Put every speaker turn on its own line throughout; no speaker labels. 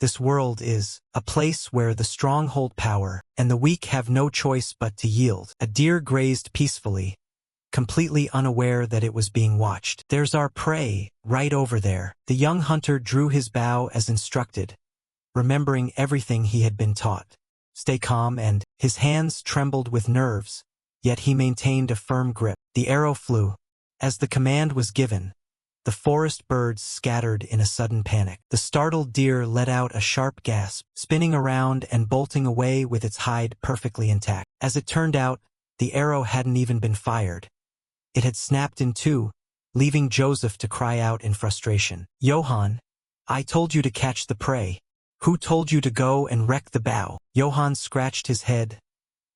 This world is a place where the strong hold power, and the weak have no choice but to yield. A deer grazed peacefully, completely unaware that it was being watched. There's our prey, right over there. The young hunter drew his bow as instructed, remembering everything he had been taught. Stay calm, and his hands trembled with nerves, yet he maintained a firm grip. The arrow flew. As the command was given, the forest birds scattered in a sudden panic. The startled deer let out a sharp gasp, spinning around and bolting away with its hide perfectly intact. As it turned out, the arrow hadn't even been fired. It had snapped in two, leaving Joseph to cry out in frustration. "Johann, I told you to catch the prey. Who told you to go and wreck the bow?" Johann scratched his head,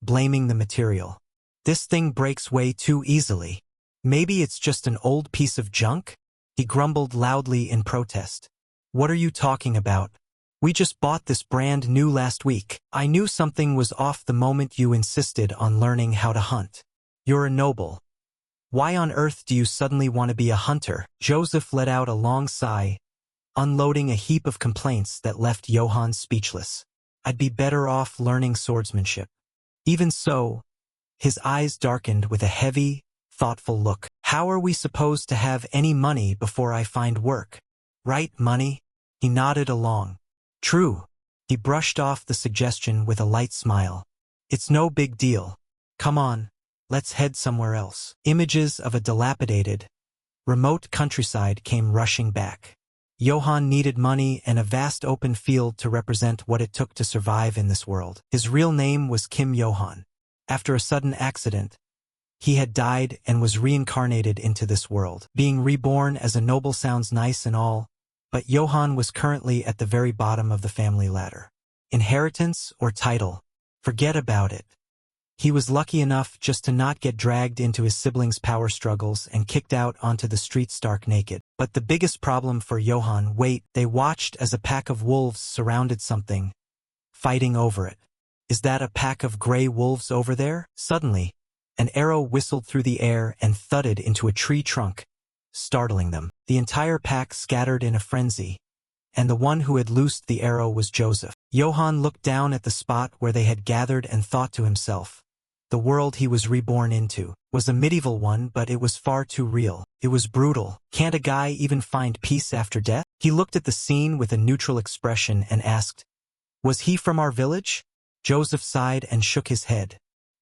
blaming the material. "This thing breaks way too easily. Maybe it's just an old piece of junk?" He grumbled loudly in protest. "What are you talking about? We just bought this brand new last week. I knew something was off the moment you insisted on learning how to hunt. You're a noble. Why on earth do you suddenly want to be a hunter?" Joseph let out a long sigh, unloading a heap of complaints that left Johann speechless. "I'd be better off learning swordsmanship." Even so, his eyes darkened with a heavy, thoughtful look. "How are we supposed to have any money before I find work? Right, money?" He nodded along. "True." He brushed off the suggestion with a light smile. "It's no big deal. Come on, let's head somewhere else." Images of a dilapidated, remote countryside came rushing back. Johann needed money and a vast open field to represent what it took to survive in this world. His real name was Kim Johann. After a sudden accident, he had died and was reincarnated into this world. Being reborn as a noble sounds nice and all, but Johann was currently at the very bottom of the family ladder. Inheritance or title? Forget about it. He was lucky enough just to not get dragged into his siblings' power struggles and kicked out onto the street stark naked. But the biggest problem for Johann, they watched as a pack of wolves surrounded something, fighting over it. "Is that a pack of gray wolves over there?" Suddenly, an arrow whistled through the air and thudded into a tree trunk, startling them. The entire pack scattered in a frenzy, and the one who had loosed the arrow was Joseph. Johann looked down at the spot where they had gathered and thought to himself, the world he was reborn into was a medieval one, but it was far too real. It was brutal. Can't a guy even find peace after death? He looked at the scene with a neutral expression and asked, "Was he from our village?" Joseph sighed and shook his head.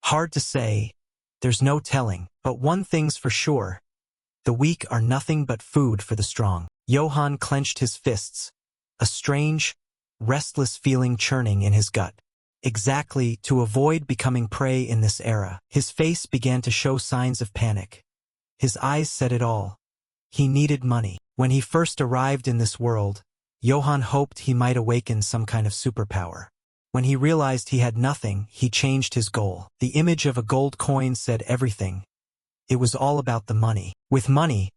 "Hard to say. There's no telling. But one thing's for sure. The weak are nothing but food for the strong." Johann clenched his fists, a strange, restless feeling churning in his gut. Exactly, to avoid becoming prey in this era. His face began to show signs of panic. His eyes said it all. He needed money. When he first arrived in this world, Johann hoped he might awaken some kind of superpower. When he realized he had nothing, he changed his goal. The image of a gold coin said everything. It was all about the money. With money,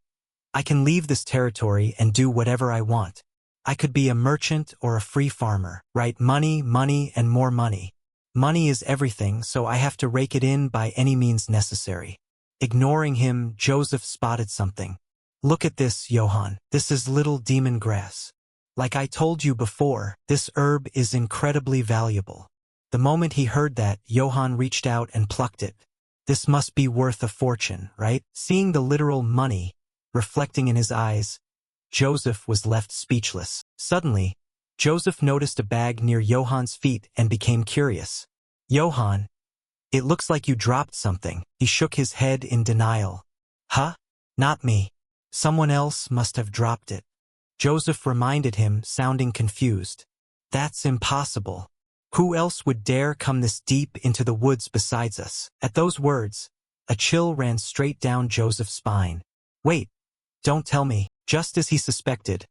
I can leave this territory and do whatever I want. I could be a merchant or a free farmer. Right? Money, money, and more money. Money is everything, so I have to rake it in by any means necessary. Ignoring him, Joseph spotted something. "Look at this, Johann. This is little demon grass. Like I told you before, this herb is incredibly valuable." The moment he heard that, Johann reached out and plucked it. "This must be worth a fortune, right?" Seeing the literal money reflecting in his eyes, Joseph was left speechless. Suddenly, Joseph noticed a bag near Johann's feet and became curious. "Johann, it looks like you dropped something." He shook his head in denial. "Huh? Not me. Someone else must have dropped it." Joseph reminded him, sounding confused. "That's impossible. Who else would dare come this deep into the woods besides us?" At those words, a chill ran straight down Joseph's spine. "Wait, don't tell me." Just as he suspected,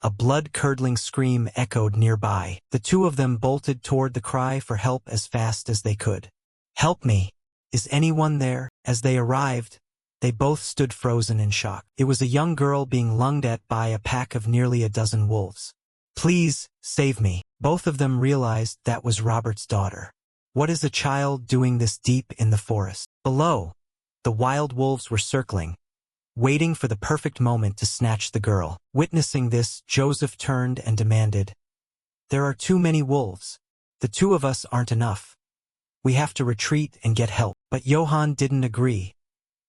a blood-curdling scream echoed nearby. The two of them bolted toward the cry for help as fast as they could. "Help me! Is anyone there?" As they arrived, they both stood frozen in shock. It was a young girl being lunged at by a pack of nearly a dozen wolves. "Please, save me." Both of them realized that was Robert's daughter. What is a child doing this deep in the forest? Below, the wild wolves were circling, waiting for the perfect moment to snatch the girl. Witnessing this, Joseph turned and demanded, There are too many wolves. The two of us aren't enough. We have to retreat and get help. But Johann didn't agree.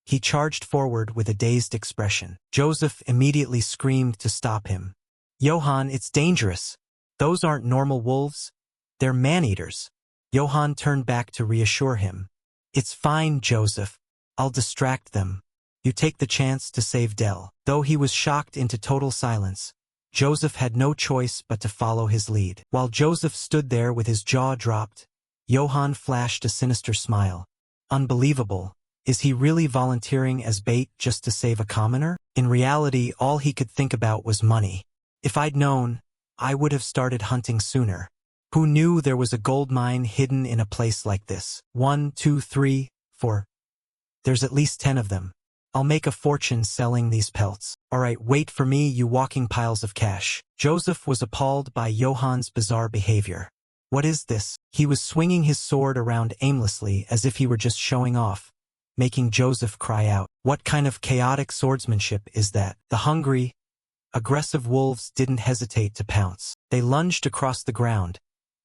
He charged forward with a dazed expression. Joseph immediately screamed to stop him. Johann, it's dangerous. Those aren't normal wolves. They're man-eaters. Johann turned back to reassure him. It's fine, Joseph. I'll distract them. You take the chance to save Dell. Though he was shocked into total silence, Joseph had no choice but to follow his lead. While Joseph stood there with his jaw dropped, Johann flashed a sinister smile. Unbelievable. Is he really volunteering as bait just to save a commoner? In reality, all he could think about was money. If I'd known, I would have started hunting sooner. Who knew there was a gold mine hidden in a place like this? 1, 2, 3, 4. There's at least 10 of them. I'll make a fortune selling these pelts. Alright, wait for me, you walking piles of cash. Joseph was appalled by Johann's bizarre behavior. What is this? He was swinging his sword around aimlessly as if he were just showing off, making Joseph cry out. What kind of chaotic swordsmanship is that? The hungry, aggressive wolves didn't hesitate to pounce. They lunged across the ground,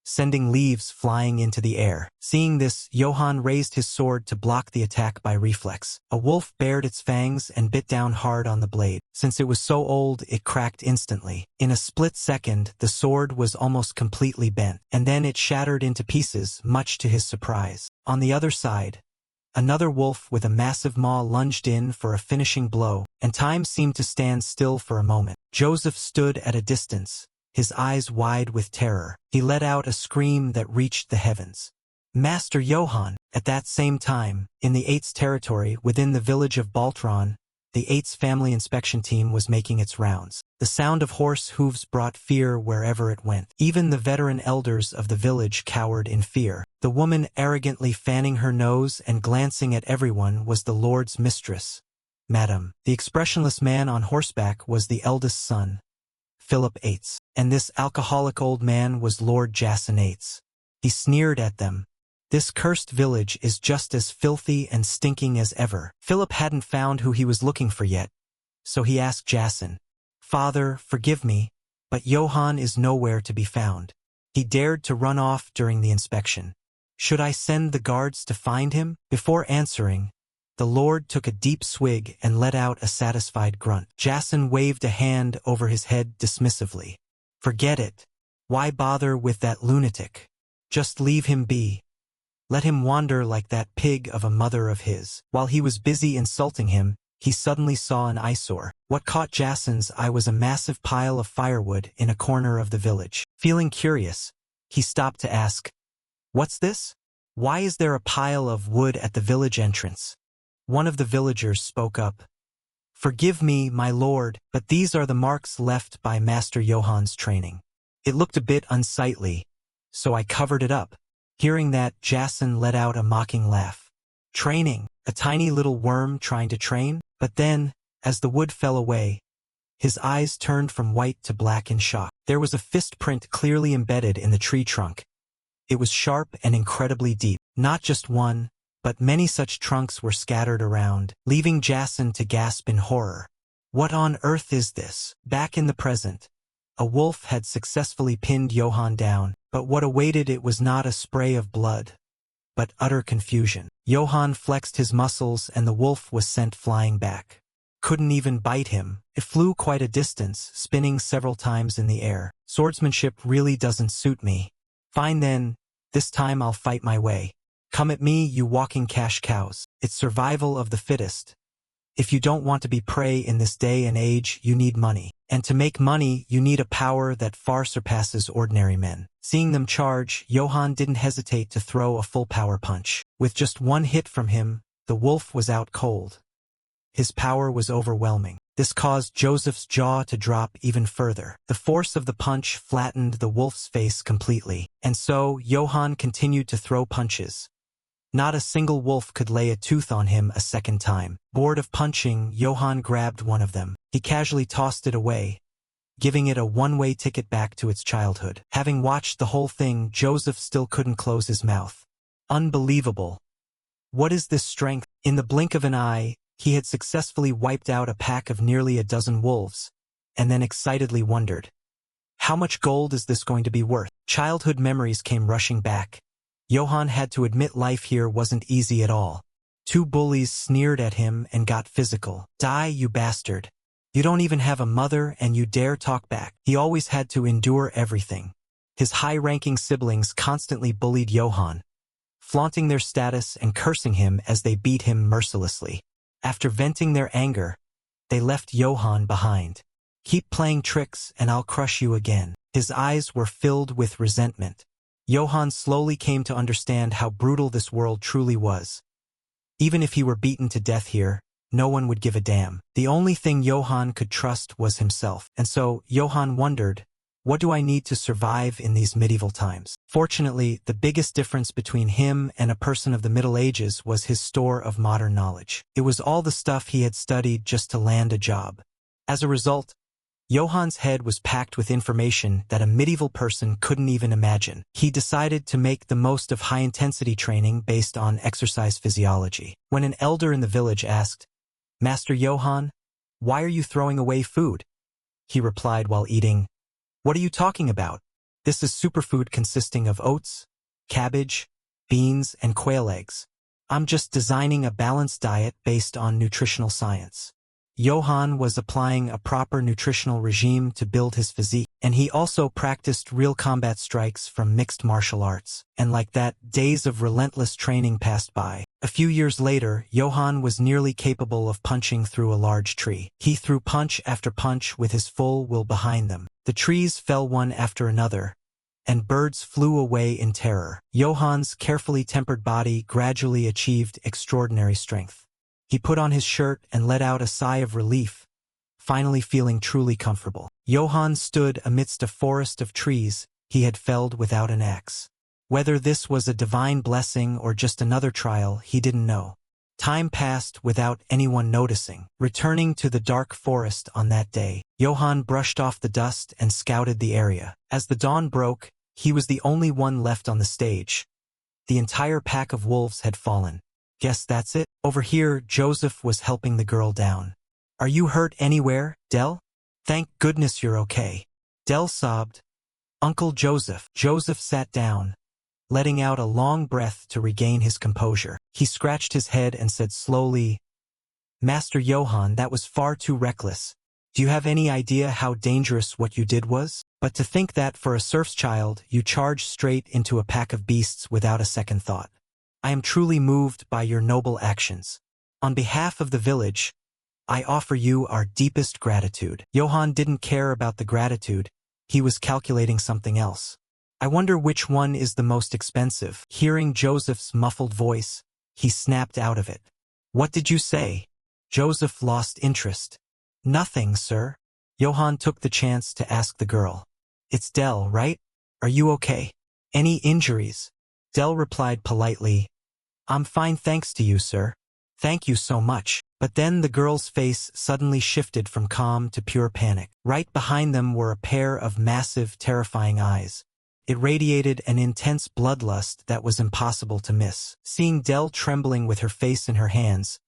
sending leaves flying into the air. Seeing this, Johann raised his sword to block the attack by reflex. A wolf bared its fangs and bit down hard on the blade. Since it was so old, it cracked instantly. In a split second, the sword was almost completely bent, and then it shattered into pieces, much to his surprise. On the other side, another wolf with a massive maw lunged in for a finishing blow, and time seemed to stand still for a moment. Joseph stood at a distance, his eyes wide with terror. He let out a scream that reached the heavens. Master Johann! At that same time, in the Eights territory within the village of Baltron, the Eights family inspection team was making its rounds. The sound of horse hooves brought fear wherever it went. Even the veteran elders of the village cowered in fear. The woman arrogantly fanning her nose and glancing at everyone was the Lord's mistress, Madam. The expressionless man on horseback was the eldest son, Philip Eights, and this alcoholic old man was Lord Jason Eights. He sneered at them. This cursed village is just as filthy and stinking as ever. Philip hadn't found who he was looking for yet, so he asked Jason, Father, forgive me, but Johann is nowhere to be found. He dared to run off during the inspection. Should I send the guards to find him? Before answering, the Lord took a deep swig and let out a satisfied grunt. Jason waved a hand over his head dismissively. Forget it. Why bother with that lunatic? Just leave him be. Let him wander like that pig of a mother of his. While he was busy insulting him, he suddenly saw an eyesore. What caught Jason's eye was a massive pile of firewood in a corner of the village. Feeling curious, he stopped to ask, What's this? Why is there a pile of wood at the village entrance? One of the villagers spoke up. Forgive me, my lord, but these are the marks left by Master Johann's training. It looked a bit unsightly, so I covered it up. Hearing that, Jason let out a mocking laugh. Training? A tiny little worm trying to train? But then, as the wood fell away, his eyes turned from white to black in shock. There was a fist print clearly embedded in the tree trunk. It was sharp and incredibly deep. Not just one, but many such trunks were scattered around, leaving Jason to gasp in horror. What on earth is this? Back in the present, a wolf had successfully pinned Johann down, but what awaited it was not a spray of blood, but utter confusion. Johann flexed his muscles and the wolf was sent flying back. Couldn't even bite him. It flew quite a distance, spinning several times in the air. Swordsmanship really doesn't suit me. Fine then, this time I'll fight my way. Come at me, you walking cash cows. It's survival of the fittest. If you don't want to be prey in this day and age, you need money. And to make money, you need a power that far surpasses ordinary men. Seeing them charge, Johann didn't hesitate to throw a full power punch. With just one hit from him, the wolf was out cold. His power was overwhelming. This caused Joseph's jaw to drop even further. The force of the punch flattened the wolf's face completely. And so, Johann continued to throw punches. Not a single wolf could lay a tooth on him a second time. Bored of punching, Johann grabbed one of them. He casually tossed it away, giving it a one-way ticket back to its childhood. Having watched the whole thing, Joseph still couldn't close his mouth. Unbelievable. What is this strength? In the blink of an eye, he had successfully wiped out a pack of nearly a dozen wolves, and then excitedly wondered, How much gold is this going to be worth? Childhood memories came rushing back. Johann had to admit life here wasn't easy at all. Two bullies sneered at him and got physical. Die, you bastard. You don't even have a mother and you dare talk back. He always had to endure everything. His high-ranking siblings constantly bullied Johann, flaunting their status and cursing him as they beat him mercilessly. After venting their anger, they left Johann behind. Keep playing tricks and I'll crush you again. His eyes were filled with resentment. Johann slowly came to understand how brutal this world truly was. Even if he were beaten to death here, no one would give a damn. The only thing Johann could trust was himself. And so, Johann wondered, what do I need to survive in these medieval times? Fortunately, the biggest difference between him and a person of the Middle Ages was his store of modern knowledge. It was all the stuff he had studied just to land a job. As a result, Johann's head was packed with information that a medieval person couldn't even imagine. He decided to make the most of high-intensity training based on exercise physiology. When an elder in the village asked, "Master Johann, why are you throwing away food?" he replied while eating, "What are you talking about? This is superfood consisting of oats, cabbage, beans, and quail eggs. I'm just designing a balanced diet based on nutritional science." Johann was applying a proper nutritional regime to build his physique, and he also practiced real combat strikes from mixed martial arts. And like that, days of relentless training passed by. A few years later, Johann was nearly capable of punching through a large tree. He threw punch after punch with his full will behind them. The trees fell one after another, and birds flew away in terror. Johann's carefully tempered body gradually achieved extraordinary strength. He put on his shirt and let out a sigh of relief, finally feeling truly comfortable. Johann stood amidst a forest of trees he had felled without an axe. Whether this was a divine blessing or just another trial, he didn't know. Time passed without anyone noticing. Returning to the dark forest on that day, Johann brushed off the dust and scouted the area. As the dawn broke, he was the only one left on the stage. The entire pack of wolves had fallen. Guess that's it? Over here, Joseph was helping the girl down. "Are you hurt anywhere, Del? Thank goodness you're okay." Del sobbed, "Uncle Joseph." Joseph sat down, letting out a long breath to regain his composure. He scratched his head and said slowly, "Master Johann, that was far too reckless. Do you have any idea how dangerous what you did was? But to think that for a serf's child, you charged straight into a pack of beasts without a second thought. I am truly moved by your noble actions. On behalf of the village, I offer you our deepest gratitude." Johann didn't care about the gratitude. He was calculating something else. "I wonder which one is the most expensive." Hearing Joseph's muffled voice, he snapped out of it. "What did you say?" Joseph lost interest. "Nothing, sir." Johann took the chance to ask the girl. "It's Del, right? Are you okay? Any injuries?" Del replied politely, "I'm fine thanks to you, sir." "Thank you so much." But then the girl's face suddenly shifted from calm to pure panic. Right behind them were a pair of massive, terrifying eyes. It radiated an intense bloodlust that was impossible to miss. Seeing Del trembling with her face in her hands,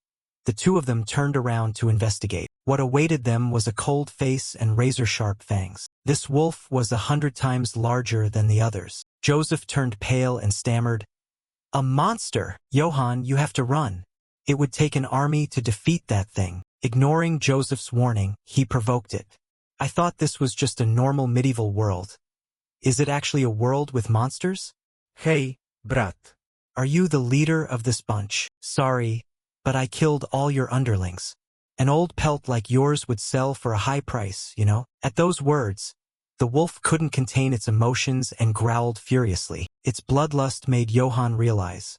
the two of them turned around to investigate. What awaited them was a cold face and razor-sharp fangs. This wolf was 100 times larger than the others. Joseph turned pale and stammered, "A monster! Johann, you have to run. It would take an army to defeat that thing." Ignoring Joseph's warning, he provoked it. "I thought this was just a normal medieval world. Is it actually a world with monsters?"
"Hey, brat.
"Are you the leader of this bunch?" "Sorry, but I killed all your underlings. An old pelt like yours would sell for a high price, you know?" At those words, the wolf couldn't contain its emotions and growled furiously. Its bloodlust made Johann realize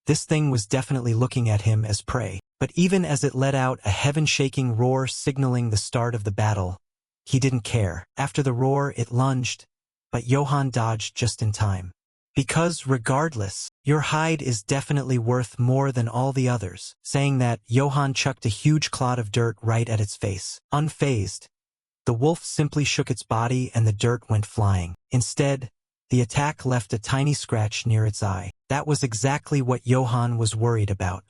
this thing was definitely looking at him as prey. But even as it let out a heaven-shaking roar signaling the start of the battle, he didn't care. After the roar, it lunged, but Johann dodged just in time. "Because regardless, your hide is definitely worth more than all the others." Saying that, Johann chucked a huge clod of dirt right at its face. Unfazed, the wolf simply shook its body and the dirt went flying. Instead, the attack left a tiny scratch near its eye. That was exactly what Johann was worried about.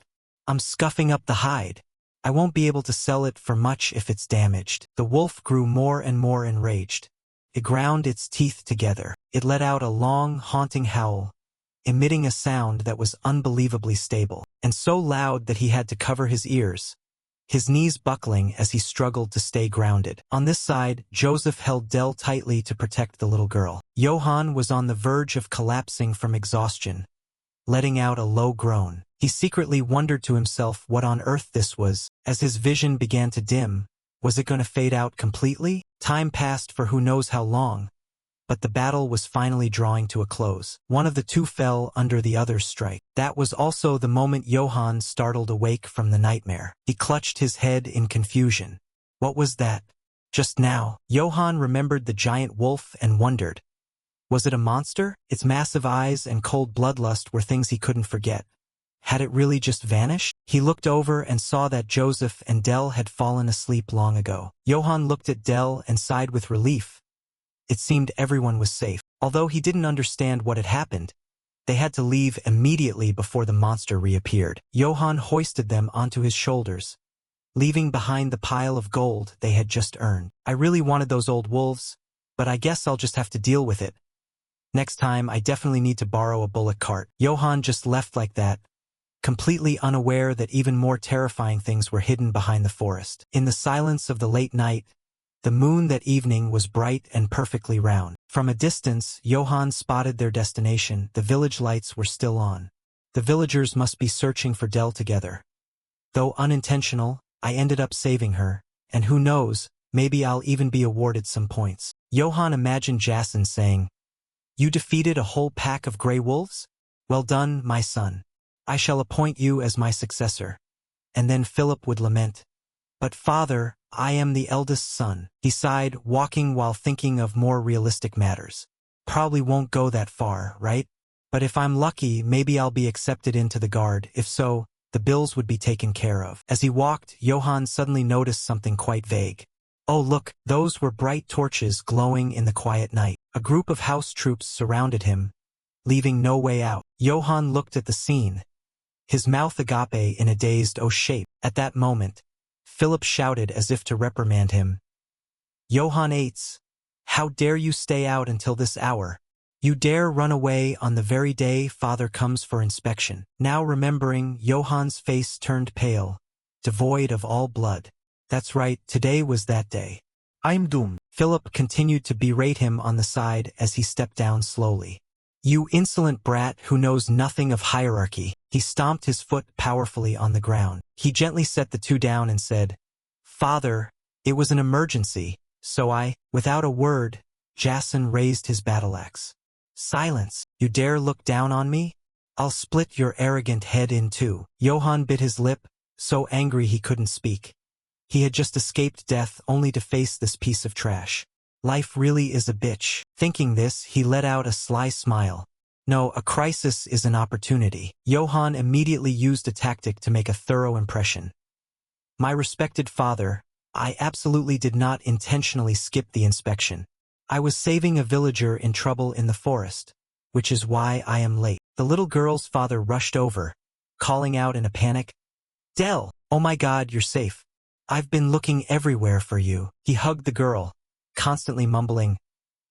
"I'm scuffing up the hide. I won't be able to sell it for much if it's damaged." The wolf grew more and more enraged. It ground its teeth together. It let out a long, haunting howl, emitting a sound that was unbelievably stable, and so loud that he had to cover his ears, his knees buckling as he struggled to stay grounded. On this side, Joseph held Dell tightly to protect the little girl. Johann was on the verge of collapsing from exhaustion, letting out a low groan. He secretly wondered to himself what on earth this was. As his vision began to dim, was it going to fade out completely? Time passed for who knows how long, but the battle was finally drawing to a close. One of the two fell under the other's strike. That was also the moment Johann startled awake from the nightmare. He clutched his head in confusion. What was that? Just now, Johann remembered the giant wolf and wondered, was it a monster? Its massive eyes and cold bloodlust were things he couldn't forget. Had it really just vanished? He looked over and saw that Joseph and Dell had fallen asleep long ago. Johann looked at Dell and sighed with relief. It seemed everyone was safe. Although he didn't understand what had happened, they had to leave immediately before the monster reappeared. Johann hoisted them onto his shoulders, leaving behind the pile of gold they had just earned. I really wanted those old wolves, but I guess I'll just have to deal with it. Next time, I definitely need to borrow a bullock cart. Johann just left like that, completely unaware that even more terrifying things were hidden behind the forest. In the silence of the late night, the moon that evening was bright and perfectly round. From a distance, Johann spotted their destination. The village lights were still on. The villagers must be searching for Dell together. Though unintentional, I ended up saving her, and who knows, maybe I'll even be awarded some points. Johann imagined Jason saying, "You defeated a whole pack of gray wolves? Well done, my son. I shall appoint you as my successor." And then Philip would lament, "But father, I am the eldest son." He sighed, walking while thinking of more realistic matters. Probably won't go that far, right? But if I'm lucky, maybe I'll be accepted into the guard. If so, the bills would be taken care of. As he walked, Johann suddenly noticed something quite vague. Oh look, those were bright torches glowing in the quiet night. A group of house troops surrounded him, leaving no way out. Johann looked at the scene, his mouth agape in a dazed O shape. At that moment, Philip shouted as if to reprimand him. "Johann Eitz, how dare you stay out until this hour? You dare run away on the very day father comes for inspection." Now remembering, Johann's face turned pale, devoid of all blood. That's right, today was that day.
I'm doomed.
Philip continued to berate him on the side as he stepped down slowly. "You insolent brat who knows nothing of hierarchy." He stomped his foot powerfully on the ground. He gently set the two down and said, "Father, it was an emergency, so without a word, Jason raised his battle axe. "Silence! You dare look down on me? I'll split your arrogant head in two." Johann bit his lip, so angry he couldn't speak. He had just escaped death only to face this piece of trash. Life really is a bitch. Thinking this, he let out a sly smile. No, a crisis is an opportunity. Johann immediately used a tactic to make a thorough impression. "My respected father, I absolutely did not intentionally skip the inspection. I was saving a villager in trouble in the forest, which is why I am late." The little girl's father rushed over, calling out in a panic, "Dell, oh my God, you're safe. I've been looking everywhere for you." He hugged the girl, constantly mumbling,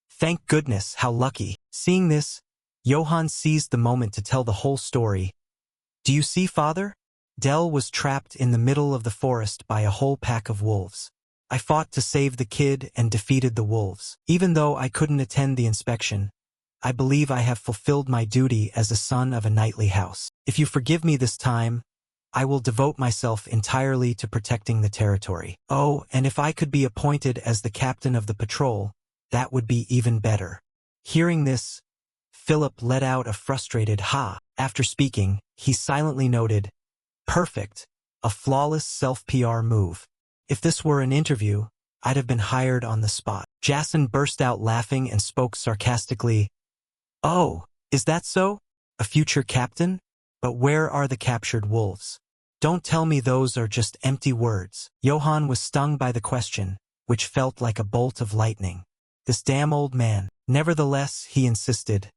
"Thank goodness, how lucky." Seeing this, Johann seized the moment to tell the whole story. "Do you see, father? Dell was trapped in the middle of the forest by a whole pack of wolves. I fought to save the kid and defeated the wolves. Even though I couldn't attend the inspection, I believe I have fulfilled my duty as a son of a knightly house. If you forgive me this time, I will devote myself entirely to protecting the territory. Oh, and if I could be appointed as the captain of the patrol, that would be even better." Hearing this, Philip let out a frustrated ha. After speaking, he silently noted, "Perfect, a flawless self-PR move. If this were an interview, I'd have been hired on the spot." Jason burst out laughing and spoke sarcastically, "Oh, is that so? A future captain? But where are the captured wolves? Don't tell me those are just empty words." Johann was stung by the question, which felt like a bolt of lightning. This damn old man. Nevertheless, he insisted,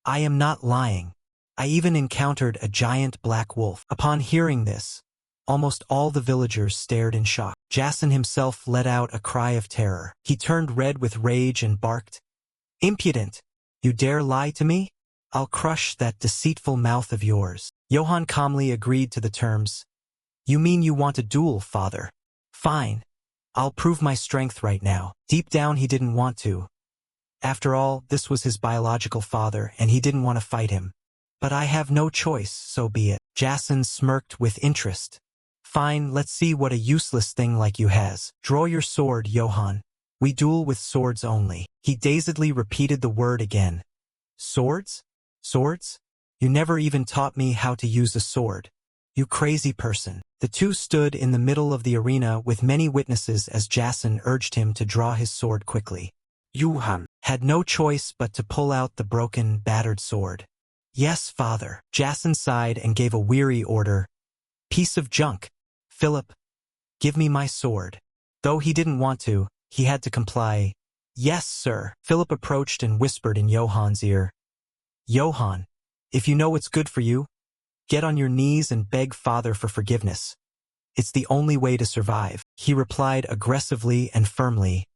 "I am not lying. I even encountered a giant black wolf." Upon hearing this, Almost all the villagers stared in shock. Jason himself let out a cry of terror. He turned red with rage and barked, "Impudent! You dare lie to me? I'll crush that deceitful mouth of yours." Johann calmly agreed to the terms. "You mean you want a duel, father? Fine. I'll prove my strength right now." Deep down he didn't want to. After all, this was his biological father, and he didn't want to fight him. "But I have no choice, so be it." Jason smirked with interest. "Fine, let's see what a useless thing like you has. Draw your sword, Johann. We duel with swords only." He dazedly repeated the word again. "Swords? Swords? You never even taught me how to use a sword. You crazy person." The two stood in the middle of the arena with many witnesses as Jason urged him to draw his sword quickly. Johann had no choice but to pull out the broken, battered sword. "Yes, father." Jason sighed and gave a weary order. "Piece of junk. Philip, give me my sword." Though he didn't want to, he had to comply. "Yes, sir." Philip approached and whispered in Johann's ear. "Johann, if you know what's good for you, get on your knees and beg father for forgiveness. It's the only way to survive." He replied aggressively and firmly.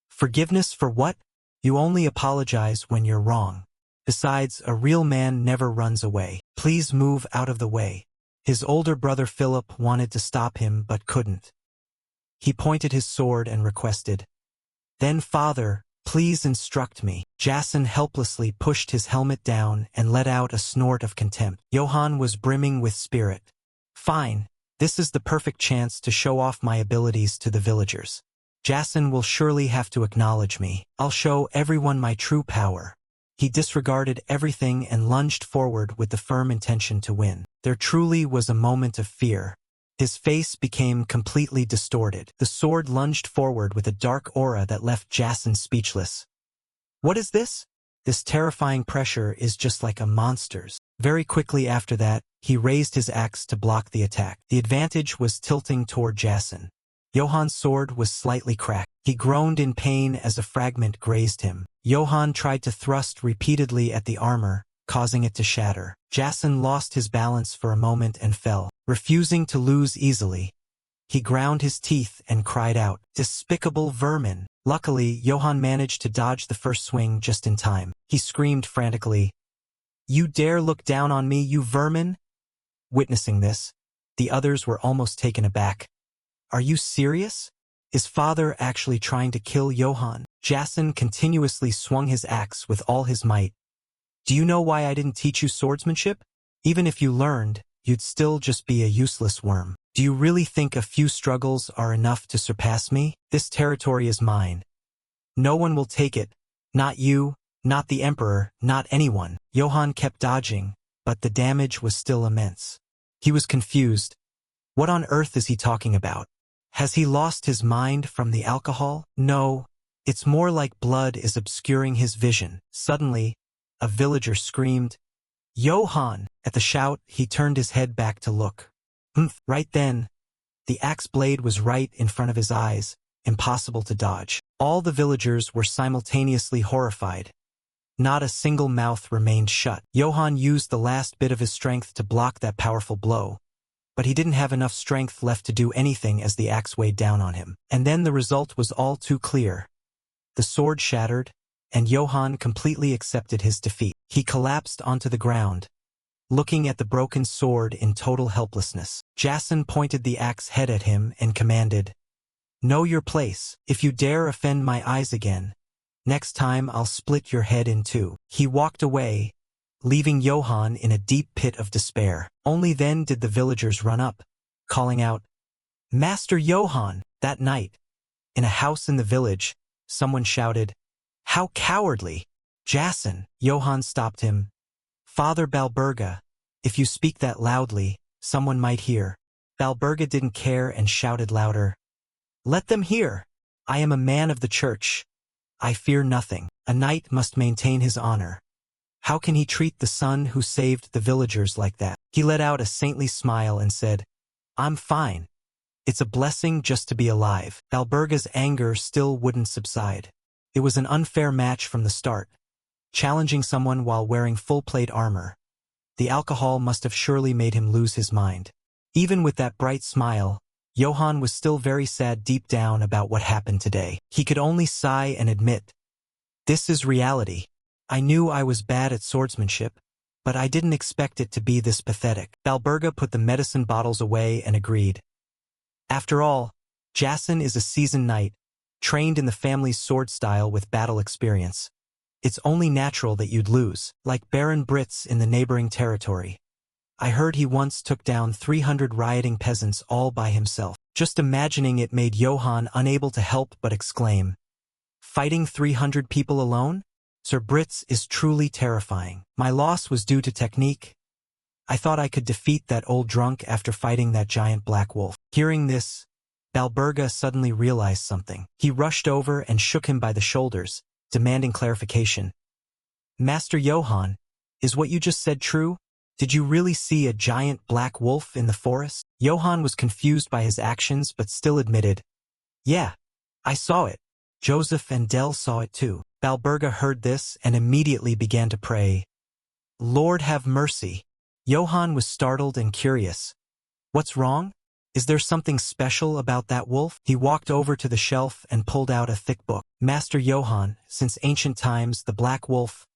"Forgiveness for what? You only apologize when you're wrong. Besides, a real man never runs away. Please move out of the way." His older brother Philip wanted to stop him but couldn't. He pointed his sword and requested, "Then father, please instruct me." Jason helplessly pushed his helmet down and let out a snort of contempt. Johann was brimming with spirit. "Fine, this is the perfect chance to show off my abilities to the villagers. Jason will surely have to acknowledge me. I'll show everyone my true power." He disregarded everything and lunged forward with the firm intention to win. There truly was a moment of fear. His face became completely distorted. The sword lunged forward with a dark aura that left Jason speechless. "What is this?" "This terrifying pressure is just like a monster's." Very quickly after that, he raised his axe to block the attack. The advantage was tilting toward Jason. Johann's sword was slightly cracked. He groaned in pain as a fragment grazed him. Johann tried to thrust repeatedly at the armor, causing it to shatter. Jason lost his balance for a moment and fell, refusing to lose easily. He ground his teeth and cried out, "Despicable vermin!" Luckily, Johann managed to dodge the first swing just in time. He screamed frantically, "You dare look down on me, you vermin!" Witnessing this, the others were almost taken aback. "Are you serious? Is father actually trying to kill Johann?" Jason continuously swung his axe with all his might. "Do you know why I didn't teach you swordsmanship? Even if you learned, you'd still just be a useless worm. Do you really think a few struggles are enough to surpass me? This territory is mine. No one will take it. Not you, not the Emperor, not anyone." Johann kept dodging, but the damage was still immense. He was confused. What on earth is he talking about? Has he lost his mind from the alcohol? No, it's more like blood is obscuring his vision. Suddenly, a villager screamed, "Johann!" At the shout, he turned his head back to look. Right then, the axe blade was right in front of his eyes, impossible to dodge. All the villagers were simultaneously horrified. Not a single mouth remained shut. Johann used the last bit of his strength to block that powerful blow, but he didn't have enough strength left to do anything as the axe weighed down on him. And then the result was all too clear. The sword shattered, and Johann completely accepted his defeat. He collapsed onto the ground, looking at the broken sword in total helplessness. Jason pointed the axe head at him and commanded, "Know your place. If you dare offend my eyes again, next time I'll split your head in two." He walked away, leaving Johann in a deep pit of despair. Only then did the villagers run up, calling out, "Master Johann!" That night, in a house in the village, someone shouted, "How cowardly!" "Jason!" Johann stopped him. "Father Balberga, if you speak that loudly, someone might hear." Balberga didn't care and shouted louder, "Let them hear! I am a man of the church. I fear nothing. A knight must maintain his honor. How can he treat the son who saved the villagers like that?" He let out a saintly smile and said, "I'm fine. It's a blessing just to be alive." Balberga's anger still wouldn't subside. It was an unfair match from the start, challenging someone while wearing full plate armor. The alcohol must have surely made him lose his mind. Even with that bright smile, Johann was still very sad deep down about what happened today. He could only sigh and admit, "This is reality. I knew I was bad at swordsmanship, but I didn't expect it to be this pathetic." Valberga put the medicine bottles away and agreed. After all, Jason is a seasoned knight, trained in the family's sword style with battle experience. It's only natural that you'd lose, like Baron Britz in the neighboring territory. I heard he once took down 300 rioting peasants all by himself. Just imagining it made Johann unable to help but exclaim, "Fighting 300 people alone? Sir Britz is truly terrifying. My loss was due to technique. I thought I could defeat that old drunk after fighting that giant black wolf." Hearing this, Valberga suddenly realized something. He rushed over and shook him by the shoulders, demanding clarification. "Master Johann, is what you just said true? Did you really see a giant black wolf in the forest?" Johann was confused by his actions but still admitted, "Yeah, I saw it. Joseph and Dell saw it too." Valberga heard this and immediately began to pray, "Lord have mercy." Johann was startled and curious. "What's wrong? Is there something special about that wolf?" He walked over to the shelf and pulled out a thick book. "Master Johann, since ancient times the black wolf,"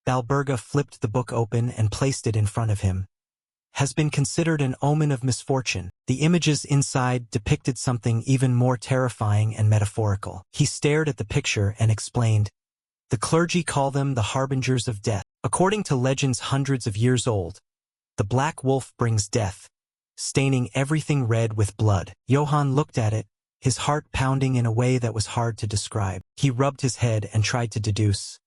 Valberga flipped the book open and placed it in front of him, "has been considered an omen of misfortune." The images inside depicted something even more terrifying and metaphorical. He stared at the picture and explained, "The clergy call them the harbingers of death. According to legends hundreds of years old, the black wolf brings death, staining everything red with blood." Johann looked at it, his heart pounding in a way that was hard to describe. He rubbed his head and tried to deduce,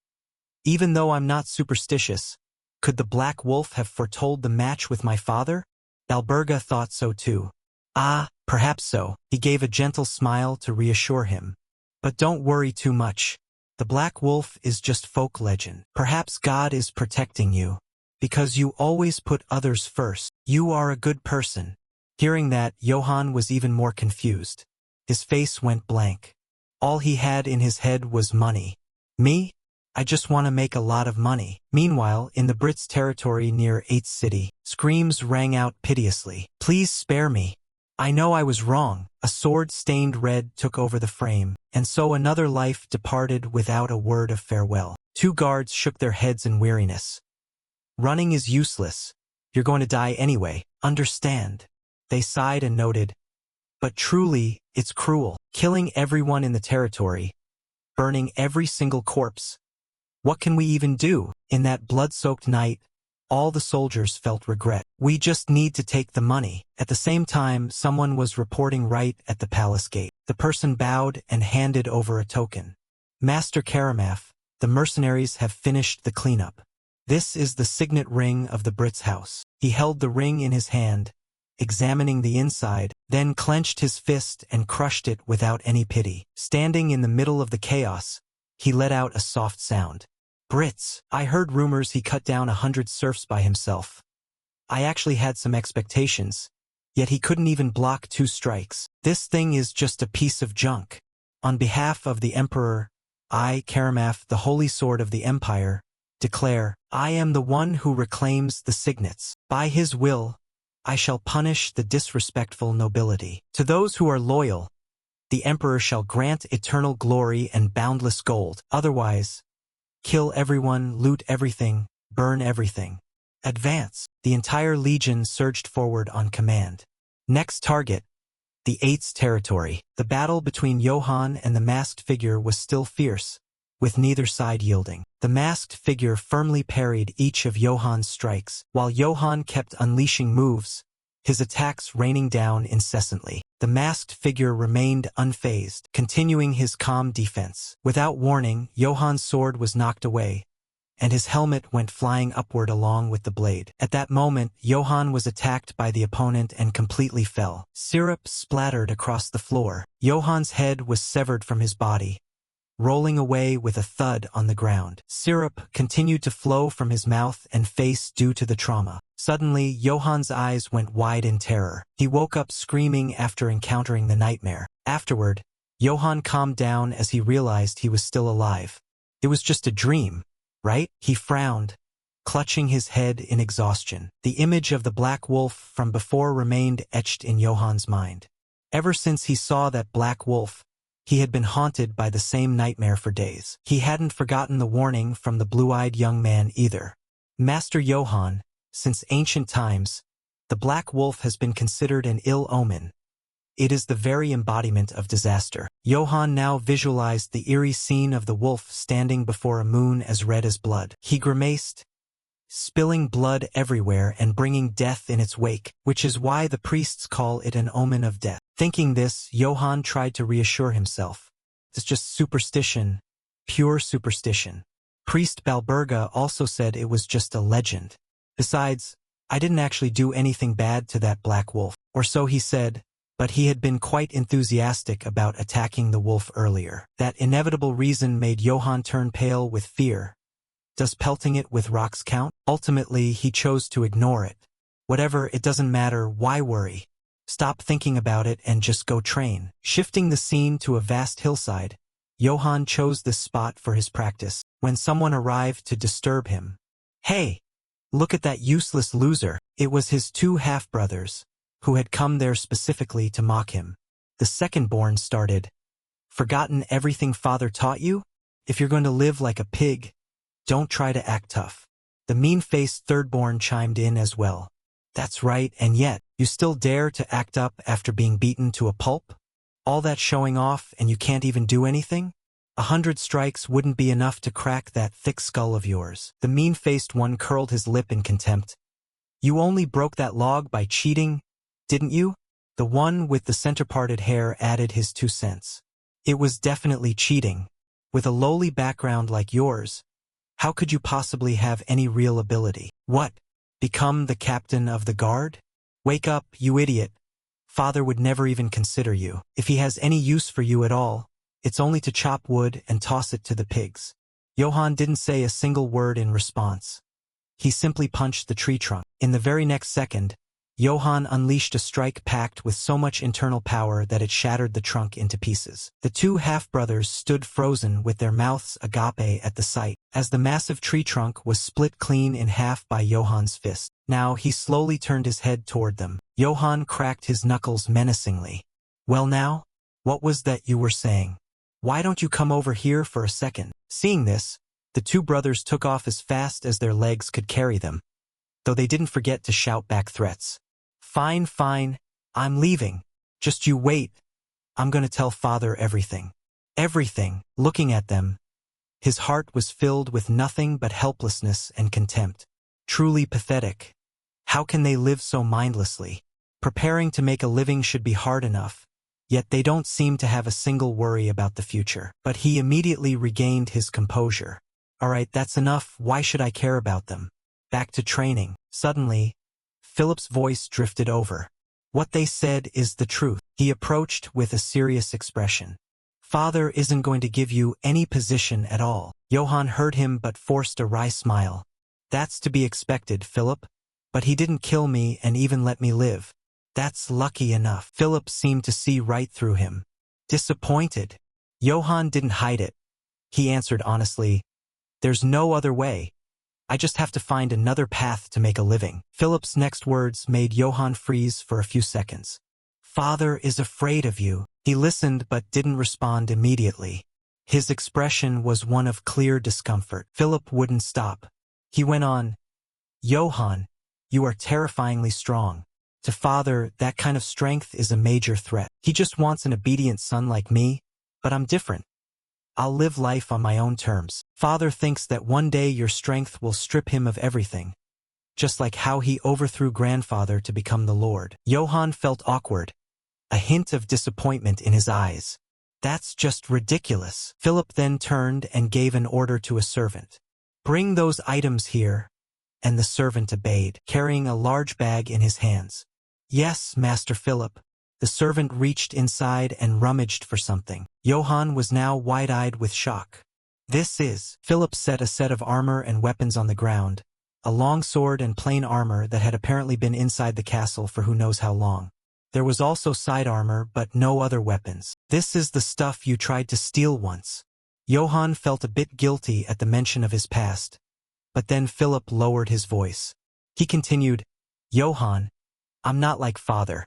"Even though I'm not superstitious, could the black wolf have foretold the match with my father?" Valberga thought so too. "Ah, perhaps so." He gave a gentle smile to reassure him. "But don't worry too much. The black wolf is just folk legend. Perhaps God is protecting you, because you always put others first. You are a good person." Hearing that, Johann was even more confused. His face went blank. All he had in his head was money. "Me? I just want to make a lot of money." Meanwhile, in the Brits' territory near 8th City, screams rang out piteously. "Please spare me. I know I was wrong." A sword stained red took over the frame, and so another life departed without a word of farewell. Two guards shook their heads in weariness. "Running is useless. You're going to die anyway, understand?" They sighed and noted, "But truly, it's cruel. Killing everyone in the territory, burning every single corpse. What can we even do?" In that blood-soaked night, all the soldiers felt regret. "We just need to take the money." At the same time, someone was reporting right at the palace gate. The person bowed and handed over a token. "Master Karamaf, the mercenaries have finished the cleanup. This is the signet ring of the Brit's house." He held the ring in his hand, examining the inside, then clenched his fist and crushed it without any pity. Standing in the middle of the chaos, he let out a soft sound. "Brits, I heard rumors he cut down 100 serfs by himself. I actually had some expectations, yet he couldn't even block 2 strikes. This thing is just a piece of junk. On behalf of the Emperor, I, Karamaf, the holy sword of the Empire, declare, I am the one who reclaims the signets. By his will, I shall punish the disrespectful nobility. To those who are loyal, the Emperor shall grant eternal glory and boundless gold. Otherwise, kill everyone, loot everything, burn everything. Advance." The entire legion surged forward on command. Next target, the 8th territory. The battle between Johann and the masked figure was still fierce, with neither side yielding. The masked figure firmly parried each of Johann's strikes, while Johann kept unleashing moves, his attacks raining down incessantly. The masked figure remained unfazed, continuing his calm defense. Without warning, Johann's sword was knocked away, and his helmet went flying upward along with the blade. At that moment, Johann was attacked by the opponent and completely fell. Syrup splattered across the floor. Johann's head was severed from his body, rolling away with a thud on the ground. Syrup continued to flow from his mouth and face due to the trauma. Suddenly, Johann's eyes went wide in terror. He woke up screaming after encountering the nightmare. Afterward, Johann calmed down as he realized he was still alive. It was just a dream, right? He frowned, clutching his head in exhaustion. The image of the black wolf from before remained etched in Johan's mind. Ever since he saw that black wolf, he had been haunted by the same nightmare for days. He hadn't forgotten the warning from the blue-eyed young man either. Master Johan, since ancient times, the black wolf has been considered an ill omen. It is the very embodiment of disaster. Johan now visualized the eerie scene of the wolf standing before a moon as red as blood. He grimaced, spilling blood everywhere and bringing death in its wake, which is why the priests call it an omen of death. Thinking this, Johan tried to reassure himself. It's just superstition, pure superstition. Priest Balberga also said it was just a legend. Besides, I didn't actually do anything bad to that black wolf, or so he said, but he had been quite enthusiastic about attacking the wolf earlier. That inevitable reason made Johan turn pale with fear. Does pelting it with rocks count? Ultimately, he chose to ignore it. Whatever, it doesn't matter, why worry? Stop thinking about it and just go train. Shifting the scene to a vast hillside, Johan chose this spot for his practice, when someone arrived to disturb him. Hey! Look at that useless loser. It was his two half-brothers, who had come there specifically to mock him. The second-born started. Forgotten everything father taught you? If you're going to live like a pig, don't try to act tough. The mean-faced third-born chimed in as well. That's right, and yet, you still dare to act up after being beaten to a pulp? All that showing off and you can't even do anything? 100 strikes wouldn't be enough to crack that thick skull of yours. The mean-faced one curled his lip in contempt. You only broke that log by cheating, didn't you? The one with the center-parted hair added his 2 cents. It was definitely cheating. With a lowly background like yours, how could you possibly have any real ability? What? Become the captain of the guard? Wake up, you idiot. Father would never even consider you. If he has any use for you at all, it's only to chop wood and toss it to the pigs. Johan didn't say a single word in response. He simply punched the tree trunk. In the very next second, Johan unleashed a strike packed with so much internal power that it shattered the trunk into pieces. The two half-brothers stood frozen with their mouths agape at the sight, as the massive tree trunk was split clean in half by Johan's fist. Now he slowly turned his head toward them. Johan cracked his knuckles menacingly. Well now, what was that you were saying? Why don't you come over here for a second? Seeing this, the two brothers took off as fast as their legs could carry them, though they didn't forget to shout back threats. Fine, fine, I'm leaving. Just you wait. I'm gonna tell father everything. Everything. Looking at them, his heart was filled with nothing but helplessness and contempt. Truly pathetic. How can they live so mindlessly? Preparing to make a living should be hard enough, yet they don't seem to have a single worry about the future. But he immediately regained his composure. All right, that's enough. Why should I care about them? Back to training. Suddenly, Philip's voice drifted over. What they said is the truth. He approached with a serious expression. Father isn't going to give you any position at all. Johan heard him but forced a wry smile. That's to be expected, Philip. But he didn't kill me and even let me live. That's lucky enough. Philip seemed to see right through him. Disappointed. Johan didn't hide it. He answered honestly, there's no other way. I just have to find another path to make a living. Philip's next words made Johan freeze for a few seconds. Father is afraid of you. He listened but didn't respond immediately. His expression was one of clear discomfort. Philip wouldn't stop. He went on, Johan, you are terrifyingly strong. To father, that kind of strength is a major threat. He just wants an obedient son like me, but I'm different. I'll live life on my own terms. Father thinks that one day your strength will strip him of everything, just like how he overthrew grandfather to become the Lord. Johan felt awkward, a hint of disappointment in his eyes. That's just ridiculous. Philip then turned and gave an order to a servant. Bring those items here, and the servant obeyed, carrying a large bag in his hands. Yes, Master Philip. The servant reached inside and rummaged for something. Johan was now wide-eyed with shock. This is... Philip set a set of armor and weapons on the ground, a long sword and plain armor that had apparently been inside the castle for who knows how long. There was also side armor but no other weapons. This is the stuff you tried to steal once. Johan felt a bit guilty at the mention of his past, But then Philip lowered his voice. He continued, Johann, I'm not like father.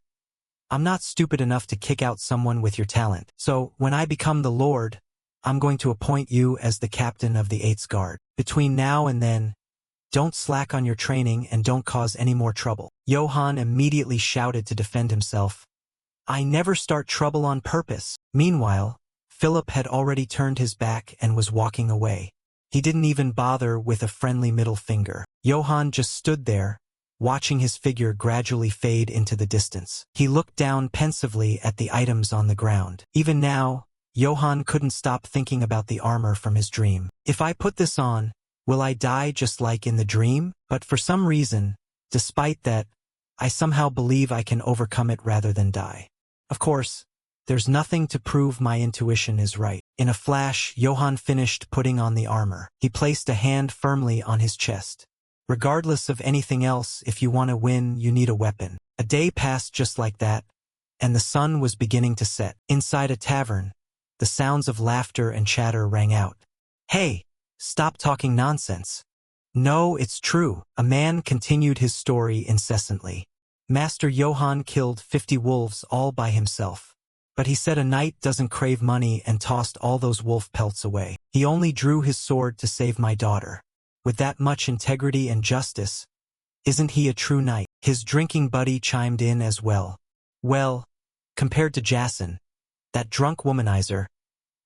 I'm not stupid enough to kick out someone with your talent. So, when I become the Lord, I'm going to appoint you as the captain of the 8th Guard. Between now and then, don't slack on your training and don't cause any more trouble. Johann immediately shouted to defend himself. I never start trouble on purpose. Meanwhile, Philip had already turned his back and was walking away. He didn't even bother with a friendly middle finger. Johann just stood there, watching his figure gradually fade into the distance. He looked down pensively at the items on the ground. Even now, Johann couldn't stop thinking about the armor from his dream. If I put this on, will I die just like in the dream? But for some reason, despite that, I somehow believe I can overcome it rather than die. Of course, there's nothing to prove my intuition is right. In a flash, Johann finished putting on the armor. He placed a hand firmly on his chest. Regardless of anything else, if you want to win, you need a weapon. A day passed just like that, and the sun was beginning to set. Inside a tavern, the sounds of laughter and chatter rang out. Hey, stop talking nonsense. No, it's true. A man continued his story incessantly. Master Johann killed 50 wolves all by himself. But he said a knight doesn't crave money and tossed all those wolf pelts away. He only drew his sword to save my daughter. With that much integrity and justice, isn't he a true knight? His drinking buddy chimed in as well. Well, compared to Jason, that drunk womanizer,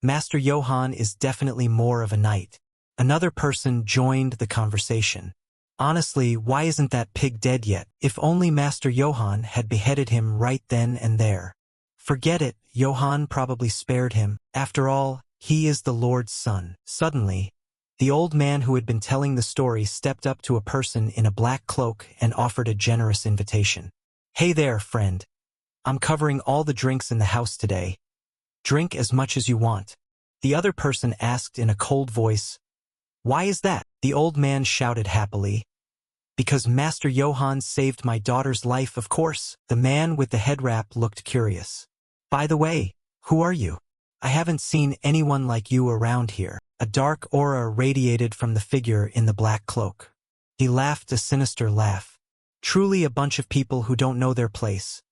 Master Johann is definitely more of a knight. Another person joined the conversation. Honestly, why isn't that pig dead yet? If only Master Johann had beheaded him right then and there. Forget it, Johann probably spared him. After all, he is the Lord's son. Suddenly, the old man who had been telling the story stepped up to a person in a black cloak and offered a generous invitation. Hey there, friend. I'm covering all the drinks in the house today. Drink as much as you want. The other person asked in a cold voice. Why is that? The old man shouted happily. Because Master Johann saved my daughter's life, of course. The man with the head wrap looked curious. By the way, who are you? I haven't seen anyone like you around here. A dark aura radiated from the figure in the black cloak. He laughed a sinister laugh. Truly a bunch of people who don't know their place,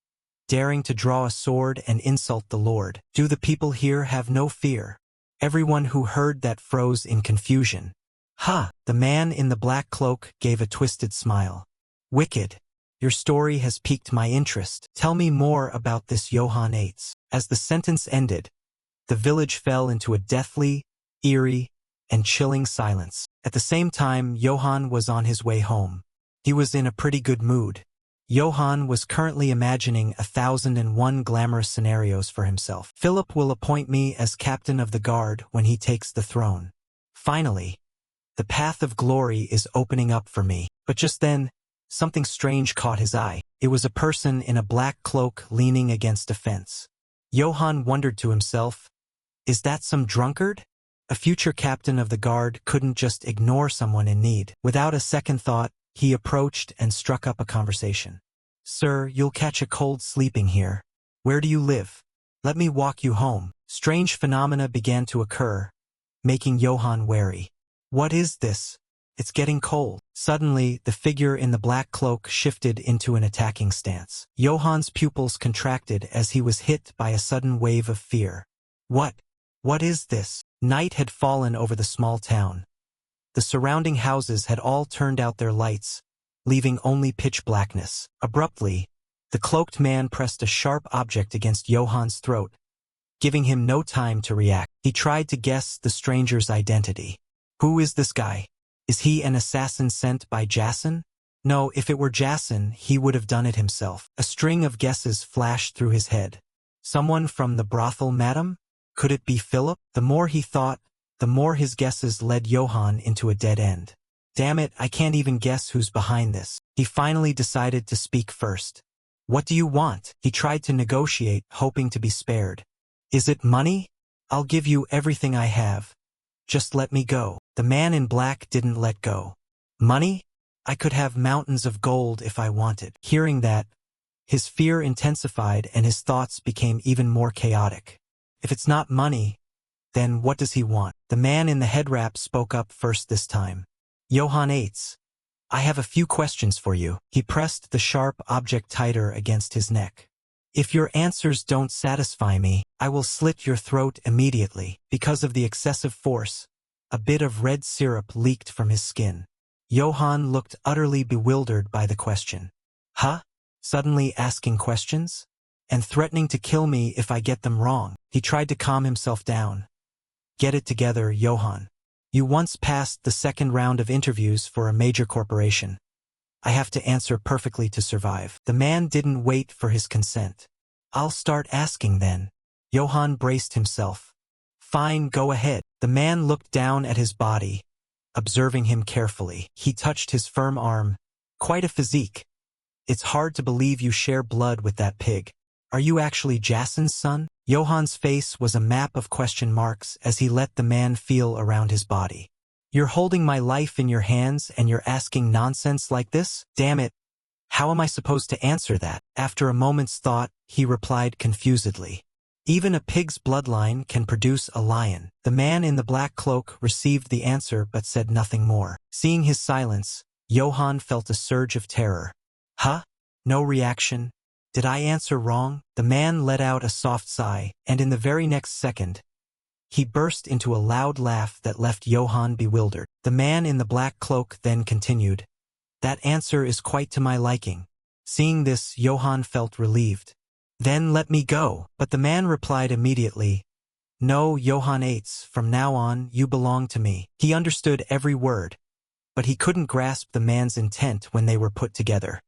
daring to draw a sword and insult the Lord. Do the people here have no fear? Everyone who heard that froze in confusion. Ha! The man in the black cloak gave a twisted smile. Wicked. Your story has piqued my interest. Tell me more about this Johann Eitz. As the sentence ended, the village fell into a deathly, eerie, and chilling silence. At the same time, Johann was on his way home. He was in a pretty good mood. Johann was currently imagining 1,001 glamorous scenarios for himself. Philip will appoint me as captain of the guard when he takes the throne. Finally, the path of glory is opening up for me. But just then, something strange caught his eye. It was a person in a black cloak leaning against a fence. Johann wondered to himself, is that some drunkard? A future captain of the guard couldn't just ignore someone in need. Without a second thought, he approached and struck up a conversation. Sir, you'll catch a cold sleeping here. Where do you live? Let me walk you home. Strange phenomena began to occur, making Johann wary. What is this? It's getting cold. Suddenly, the figure in the black cloak shifted into an attacking stance. Johann's pupils contracted as he was hit by a sudden wave of fear. What is this? Night had fallen over the small town. The surrounding houses had all turned out their lights, leaving only pitch blackness. Abruptly, the cloaked man pressed a sharp object against Johann's throat, giving him no time to react. He tried to guess the stranger's identity. Who is this guy? Is he an assassin sent by Jason? No, if it were Jason, he would have done it himself. A string of guesses flashed through his head. Someone from the brothel, madam? Could it be Philip? The more he thought, the more his guesses led Johann into a dead end. Damn it, I can't even guess who's behind this. He finally decided to speak first. What do you want? He tried to negotiate, hoping to be spared. Is it money? I'll give you everything I have. Just let me go. The man in black didn't let go. Money? I could have mountains of gold if I wanted. Hearing that, his fear intensified and his thoughts became even more chaotic. If it's not money, then what does he want? The man in the head wrap spoke up first this time. Johann Eitz, I have a few questions for you. He pressed the sharp object tighter against his neck. If your answers don't satisfy me, I will slit your throat immediately. Because of the excessive force, a bit of red syrup leaked from his skin. Johann looked utterly bewildered by the question. Huh? Suddenly asking questions? And threatening to kill me if I get them wrong. He tried to calm himself down. Get it together, Johann. You once passed the second round of interviews for a major corporation. I have to answer perfectly to survive. The man didn't wait for his consent. I'll start asking then. Johann braced himself. Fine, go ahead. The man looked down at his body, observing him carefully. He touched his firm arm. Quite a physique. It's hard to believe you share blood with that pig. Are you actually Jason's son? Johann's face was a map of question marks as he let the man feel around his body. You're holding my life in your hands and you're asking nonsense like this? Damn it. How am I supposed to answer that? After a moment's thought, he replied confusedly. Even a pig's bloodline can produce a lion. The man in the black cloak received the answer but said nothing more. Seeing his silence, Johann felt a surge of terror. Huh? No reaction? Did I answer wrong? The man let out a soft sigh, and in the very next second, he burst into a loud laugh that left Johann bewildered. The man in the black cloak then continued. That answer is quite to my liking. Seeing this, Johann felt relieved. Then let me go. But the man replied immediately. No, Johann Eitz, from now on, you belong to me. He understood every word, but he couldn't grasp the man's intent when they were put together.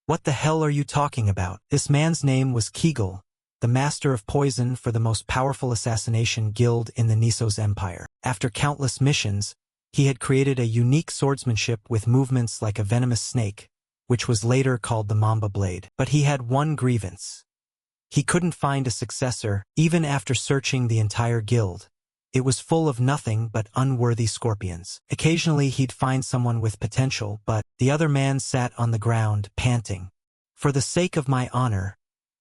What the hell are you talking about? This man's name was Kegel, the master of poison for the most powerful assassination guild in the Nisso's empire. After countless missions, he had created a unique swordsmanship with movements like a venomous snake, which was later called the Mamba Blade. But he had one grievance. He couldn't find a successor, even after searching the entire guild. It was full of nothing but unworthy scorpions. Occasionally he'd find someone with potential, but the other man sat on the ground, panting. For the sake of my honor,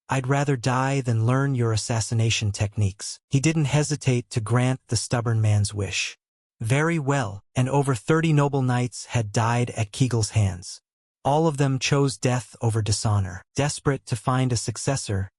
I'd rather die than learn your assassination techniques. He didn't hesitate to grant the stubborn man's wish. Very well, and over 30 noble knights had died at Kegel's hands. All of them chose death over dishonor. Desperate to find a successor,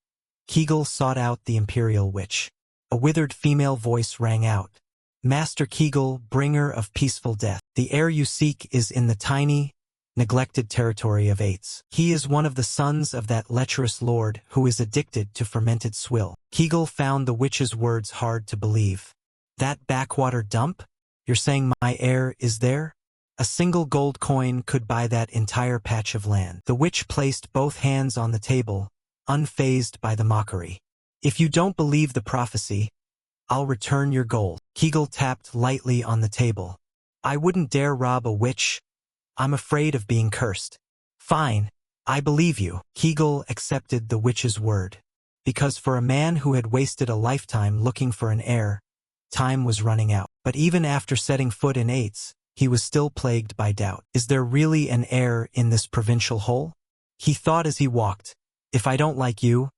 Kegel sought out the imperial witch. A withered female voice rang out. Master Kegel, bringer of peaceful death. The heir you seek is in the tiny, neglected territory of Eitz. He is one of the sons of that lecherous lord who is addicted to fermented swill. Kegel found the witch's words hard to believe. That backwater dump? You're saying my heir is there? A single gold coin could buy that entire patch of land. The witch placed both hands on the table, unfazed by the mockery. If you don't believe the prophecy, I'll return your gold. Kegel tapped lightly on the table. I wouldn't dare rob a witch. I'm afraid of being cursed. Fine, I believe you. Kegel accepted the witch's word. Because for a man who had wasted a lifetime looking for an heir, time was running out. But even after setting foot in Eitz, he was still plagued by doubt. Is there really an heir in this provincial hole? He thought as he walked. If I don't like you,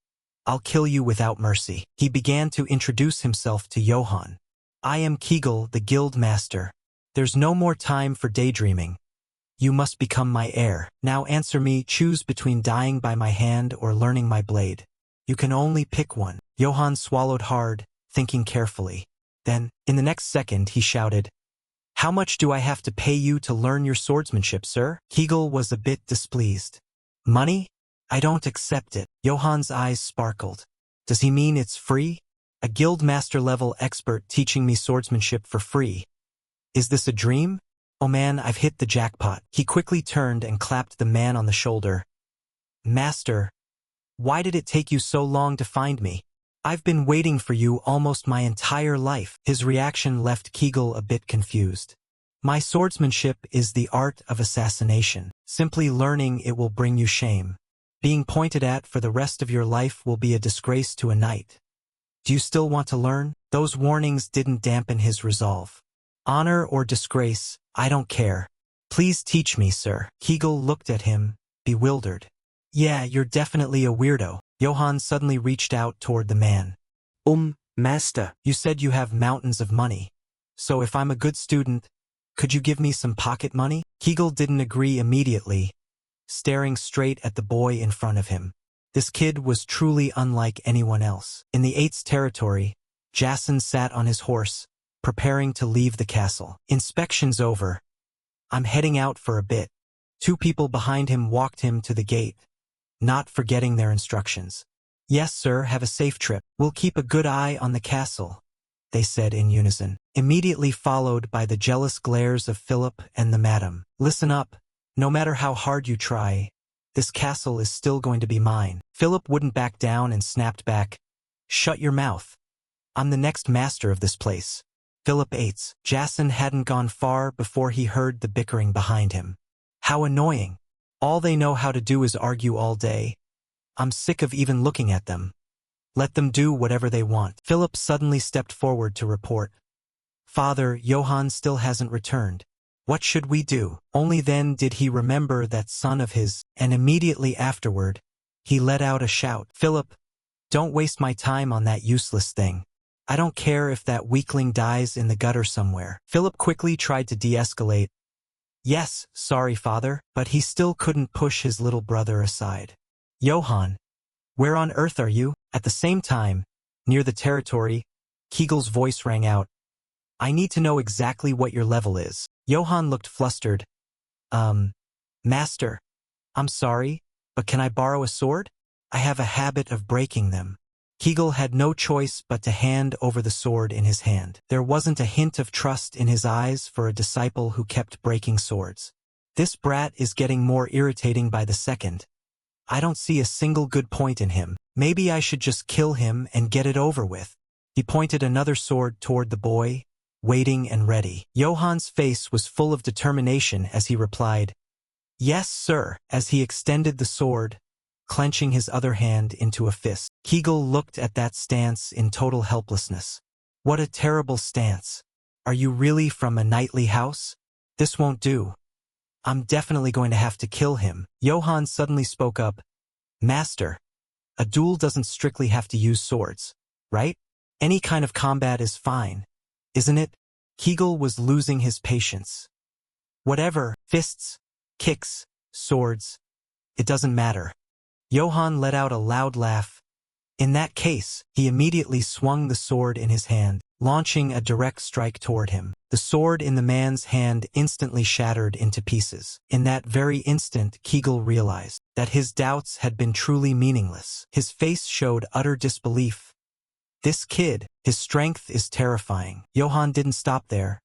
I'll kill you without mercy. He began to introduce himself to Johann. I am Kegel, the guild master. There's no more time for daydreaming. You must become my heir. Now answer me, choose between dying by my hand or learning my blade. You can only pick one. Johann swallowed hard, thinking carefully. Then, in the next second, he shouted, How much do I have to pay you to learn your swordsmanship, sir? Kegel was a bit displeased. Money? I don't accept it. Johann's eyes sparkled. Does he mean it's free? A guild master level expert teaching me swordsmanship for free. Is this a dream? Oh man, I've hit the jackpot. He quickly turned and clapped the man on the shoulder. Master, why did it take you so long to find me? I've been waiting for you almost my entire life. His reaction left Kegel a bit confused. My swordsmanship is the art of assassination. Simply learning it will bring you shame. Being pointed at for the rest of your life will be a disgrace to a knight. Do you still want to learn? Those warnings didn't dampen his resolve. Honor or disgrace, I don't care. Please teach me, sir. Kegel looked at him, bewildered. Yeah, you're definitely a weirdo. Johann suddenly reached out toward the man.
Master.
You said you have mountains of money. So if I'm a good student, Could you give me some pocket money? Kegel didn't agree immediately, staring straight at the boy in front of him. This kid was truly unlike anyone else. In the 8th territory, Jason sat on his horse, preparing to leave the castle. Inspection's over. I'm heading out for a bit. 2 people behind him walked him to the gate, not forgetting their instructions. Yes, sir, have a safe trip. We'll keep a good eye on the castle, they said in unison, immediately followed by the jealous glares of Philip and the madam. Listen up, no matter how hard you try, this castle is still going to be mine. Philip wouldn't back down and snapped back. Shut your mouth. I'm the next master of this place. Philip Yates. Jason hadn't gone far before he heard the bickering behind him. How annoying. All they know how to do is argue all day. I'm sick of even looking at them. Let them do whatever they want. Philip suddenly stepped forward to report. Father, Johann still hasn't returned. What should we do? Only then did he remember that son of his, and immediately afterward, he let out a shout. Philip, don't waste my time on that useless thing. I don't care if that weakling dies in the gutter somewhere. Philip quickly tried to de-escalate. Yes, sorry, father, but he still couldn't push his little brother aside. Johann, where on earth are you? At the same time, near the territory, Kegel's voice rang out. I need to know exactly what your level is. Johann looked flustered. Master, I'm sorry, but can I borrow a sword? I have a habit of breaking them. Kegel had no choice but to hand over the sword in his hand. There wasn't a hint of trust in his eyes for a disciple who kept breaking swords. This brat is getting more irritating by the second. I don't see a single good point in him. Maybe I should just kill him and get it over with. He pointed another sword toward the boy, waiting and ready. Johann's face was full of determination as he replied, Yes, sir, as he extended the sword, clenching his other hand into a fist. Kegel looked at that stance in total helplessness. What a terrible stance. Are you really from a knightly house? This won't do. I'm definitely going to have to kill him. Johann suddenly spoke up. Master, a duel doesn't strictly have to use swords, right? Any kind of combat is fine, isn't it? Kegel was losing his patience. Whatever, fists, kicks, swords, it doesn't matter. Johann let out a loud laugh. In that case, he immediately swung the sword in his hand, launching a direct strike toward him. The sword in the man's hand instantly shattered into pieces. In that very instant, Kegel realized that his doubts had been truly meaningless. His face showed utter disbelief. This kid, his strength is terrifying. Johann didn't stop there,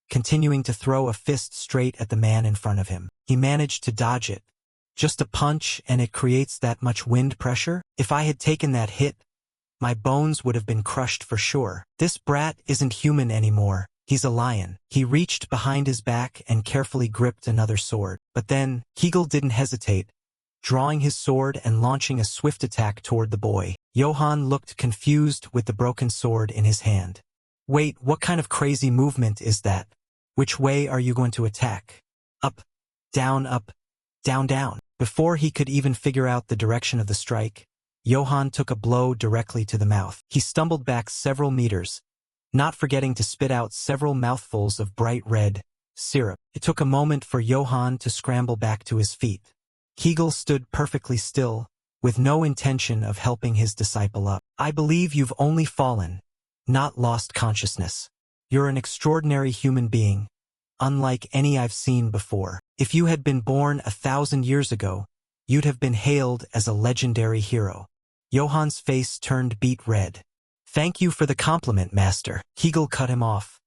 continuing to throw a fist straight at the man in front of him. He managed to dodge it. Just a punch and it creates that much wind pressure? If I had taken that hit, my bones would have been crushed for sure. This brat isn't human anymore. He's a lion. He reached behind his back and carefully gripped another sword. But then, Kegel didn't hesitate, drawing his sword and launching a swift attack toward the boy. Johann looked confused with the broken sword in his hand. Wait, what kind of crazy movement is that? Which way are you going to attack? Up, down, down. Before he could even figure out the direction of the strike, Johann took a blow directly to the mouth. He stumbled back several meters, not forgetting to spit out several mouthfuls of bright red syrup. It took a moment for Johann to scramble back to his feet. Kegel stood perfectly still, with no intention of helping his disciple up. I believe you've only fallen, not lost consciousness. You're an extraordinary human being, unlike any I've seen before. If you had been born 1,000 years ago, you'd have been hailed as a legendary hero. Johann's face turned beet red. Thank you for the compliment, master. Kegel cut him off.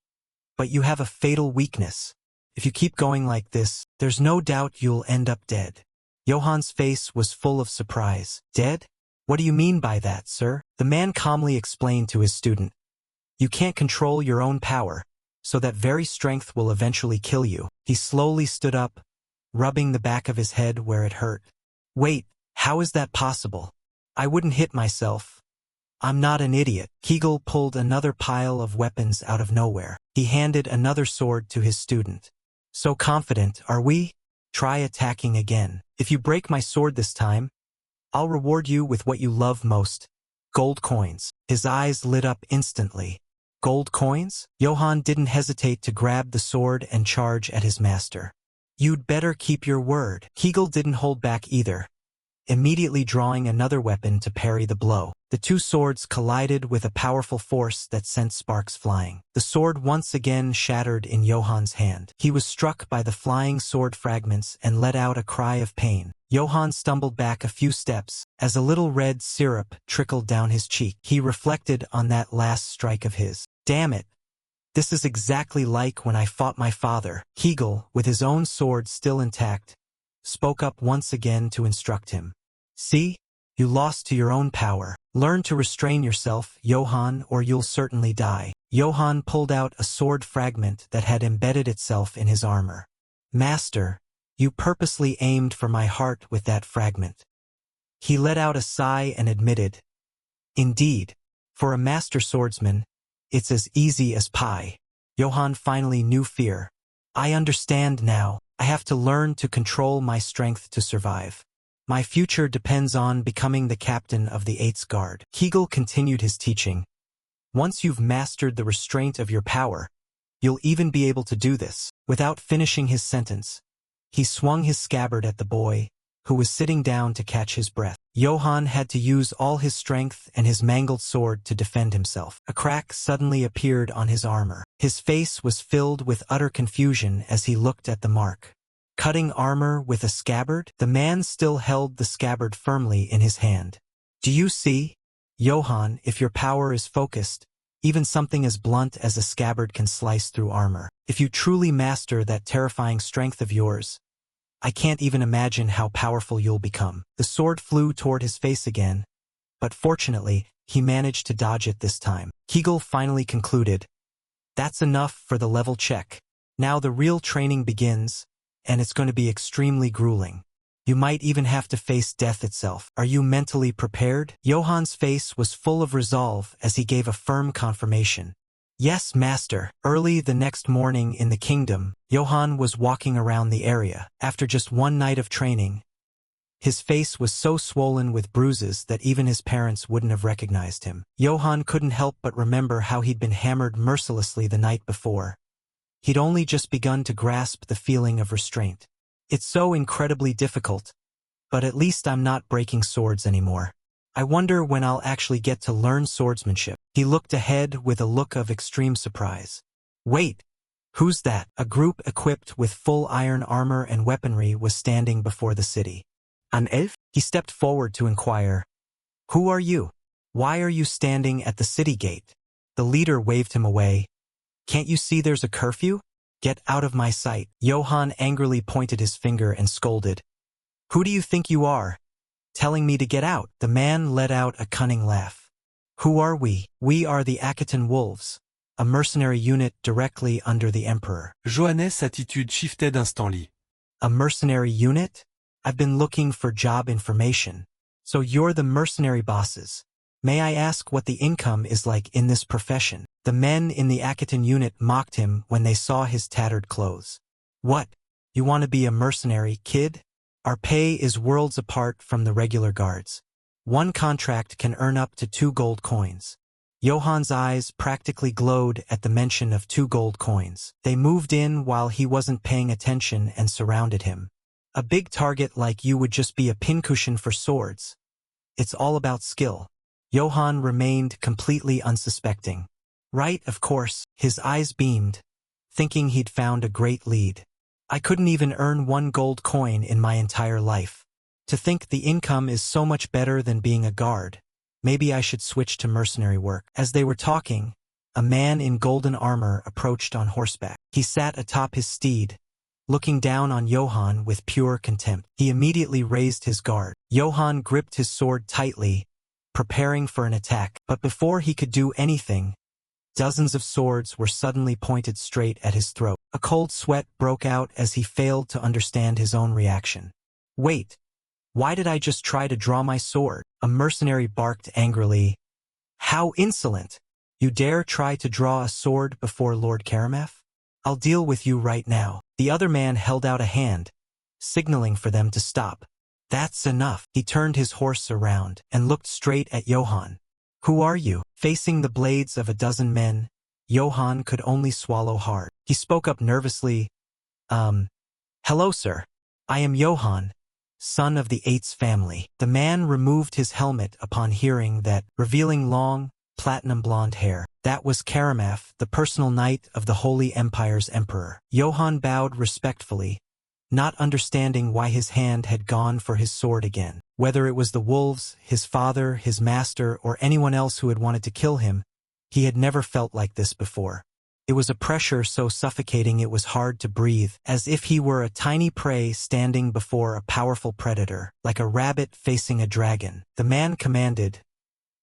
But you have a fatal weakness. If you keep going like this, there's no doubt you'll end up dead. Johann's face was full of surprise. Dead? What do you mean by that, sir? The man calmly explained to his student. You can't control your own power, so that very strength will eventually kill you. He slowly stood up, rubbing the back of his head where it hurt. Wait, how is that possible? I wouldn't hit myself. I'm not an idiot. Kegel pulled another pile of weapons out of nowhere. He handed another sword to his student. So confident, are we? Try attacking again. If you break my sword this time, I'll reward you with what you love most, gold coins. His eyes lit up instantly. Gold coins? Johann didn't hesitate to grab the sword and charge at his master. You'd better keep your word. Hegel didn't hold back either, immediately drawing another weapon to parry the blow. The two swords collided with a powerful force that sent sparks flying. The sword once again shattered in Johann's hand. He was struck by the flying sword fragments and let out a cry of pain. Johann stumbled back a few steps as a little red syrup trickled down his cheek. He reflected on that last strike of his. Damn it! This is exactly like when I fought my father. Hegel, with his own sword still intact, spoke up once again to instruct him. See? You lost to your own power. Learn to restrain yourself, Johann, or you'll certainly die. Johann pulled out a sword fragment that had embedded itself in his armor. Master, you purposely aimed for my heart with that fragment. He let out a sigh and admitted, Indeed, for a master swordsman, it's as easy as pie. Johann finally knew fear. I understand now. I have to learn to control my strength to survive. My future depends on becoming the captain of the 8th Guard. Hegel continued his teaching. Once you've mastered the restraint of your power, you'll even be able to do this. Without finishing his sentence, he swung his scabbard at the boy, who was sitting down to catch his breath. Johann had to use all his strength and his mangled sword to defend himself. A crack suddenly appeared on his armor. His face was filled with utter confusion as he looked at the mark. Cutting armor with a scabbard? The man still held the scabbard firmly in his hand. Do you see? Johann, if your power is focused, even something as blunt as a scabbard can slice through armor. If you truly master that terrifying strength of yours, I can't even imagine how powerful you'll become. The sword flew toward his face again, but fortunately, he managed to dodge it this time. Hegel finally concluded, That's enough for the level check. Now the real training begins, and it's going to be extremely grueling. You might even have to face death itself. Are you mentally prepared? Johann's face was full of resolve as he gave a firm confirmation. Yes, master. Early the next morning in the kingdom, Johann was walking around the area. After just one night of training, his face was so swollen with bruises that even his parents wouldn't have recognized him. Johann couldn't help but remember how he'd been hammered mercilessly the night before. He'd only just begun to grasp the feeling of restraint. It's so incredibly difficult, but at least I'm not breaking swords anymore. I wonder when I'll actually get to learn swordsmanship. He looked ahead with a look of extreme surprise. Wait, who's that? A group equipped with full iron armor and weaponry was standing before the city. An elf? He stepped forward to inquire. Who are you? Why are you standing at the city gate? The leader waved him away. Can't you see there's a curfew? Get out of my sight. Johann angrily pointed his finger and scolded. Who do you think you are? Telling me to get out. The man let out a cunning laugh. Who are we? We are the Akitan Wolves, a mercenary unit directly under the Emperor.
Johannes' attitude shifted instantly.
A mercenary unit? I've been looking for job information. So you're the mercenary bosses. May I ask what the income is like in this profession? The men in the Akitan unit mocked him when they saw his tattered clothes. What? You want to be a mercenary, kid? Our pay is worlds apart from the regular guards. One contract can earn up to 2 gold coins. Johann's eyes practically glowed at the mention of 2 gold coins. They moved in while he wasn't paying attention and surrounded him. A big target like you would just be a pincushion for swords. It's all about skill. Johann remained completely unsuspecting. Right, of course, his eyes beamed, thinking he'd found a great lead. I couldn't even earn 1 gold coin in my entire life. To think the income is so much better than being a guard. Maybe I should switch to mercenary work. As they were talking, a man in golden armor approached on horseback. He sat atop his steed, looking down on Johann with pure contempt. He immediately raised his guard. Johann gripped his sword tightly, preparing for an attack. But before he could do anything, dozens of swords were suddenly pointed straight at his throat. A cold sweat broke out as he failed to understand his own reaction. Wait, why did I just try to draw my sword? A mercenary barked angrily. How insolent! You dare try to draw a sword before Lord Karameth? I'll deal with you right now. The other man held out a hand, signaling for them to stop. That's enough. He turned his horse around and looked straight at Johann. Who are you? Facing the blades of a dozen men, Johann could only swallow hard. He spoke up nervously, hello, sir. I am Johann, son of the Eights family. The man removed his helmet upon hearing that, revealing long, platinum blonde hair. That was Karamaf, the personal knight of the Holy Empire's emperor. Johann bowed respectfully, not understanding why his hand had gone for his sword again. Whether it was the wolves, his father, his master, or anyone else who had wanted to kill him, he had never felt like this before. It was a pressure so suffocating it was hard to breathe, as if he were a tiny prey standing before a powerful predator, like a rabbit facing a dragon. The man commanded,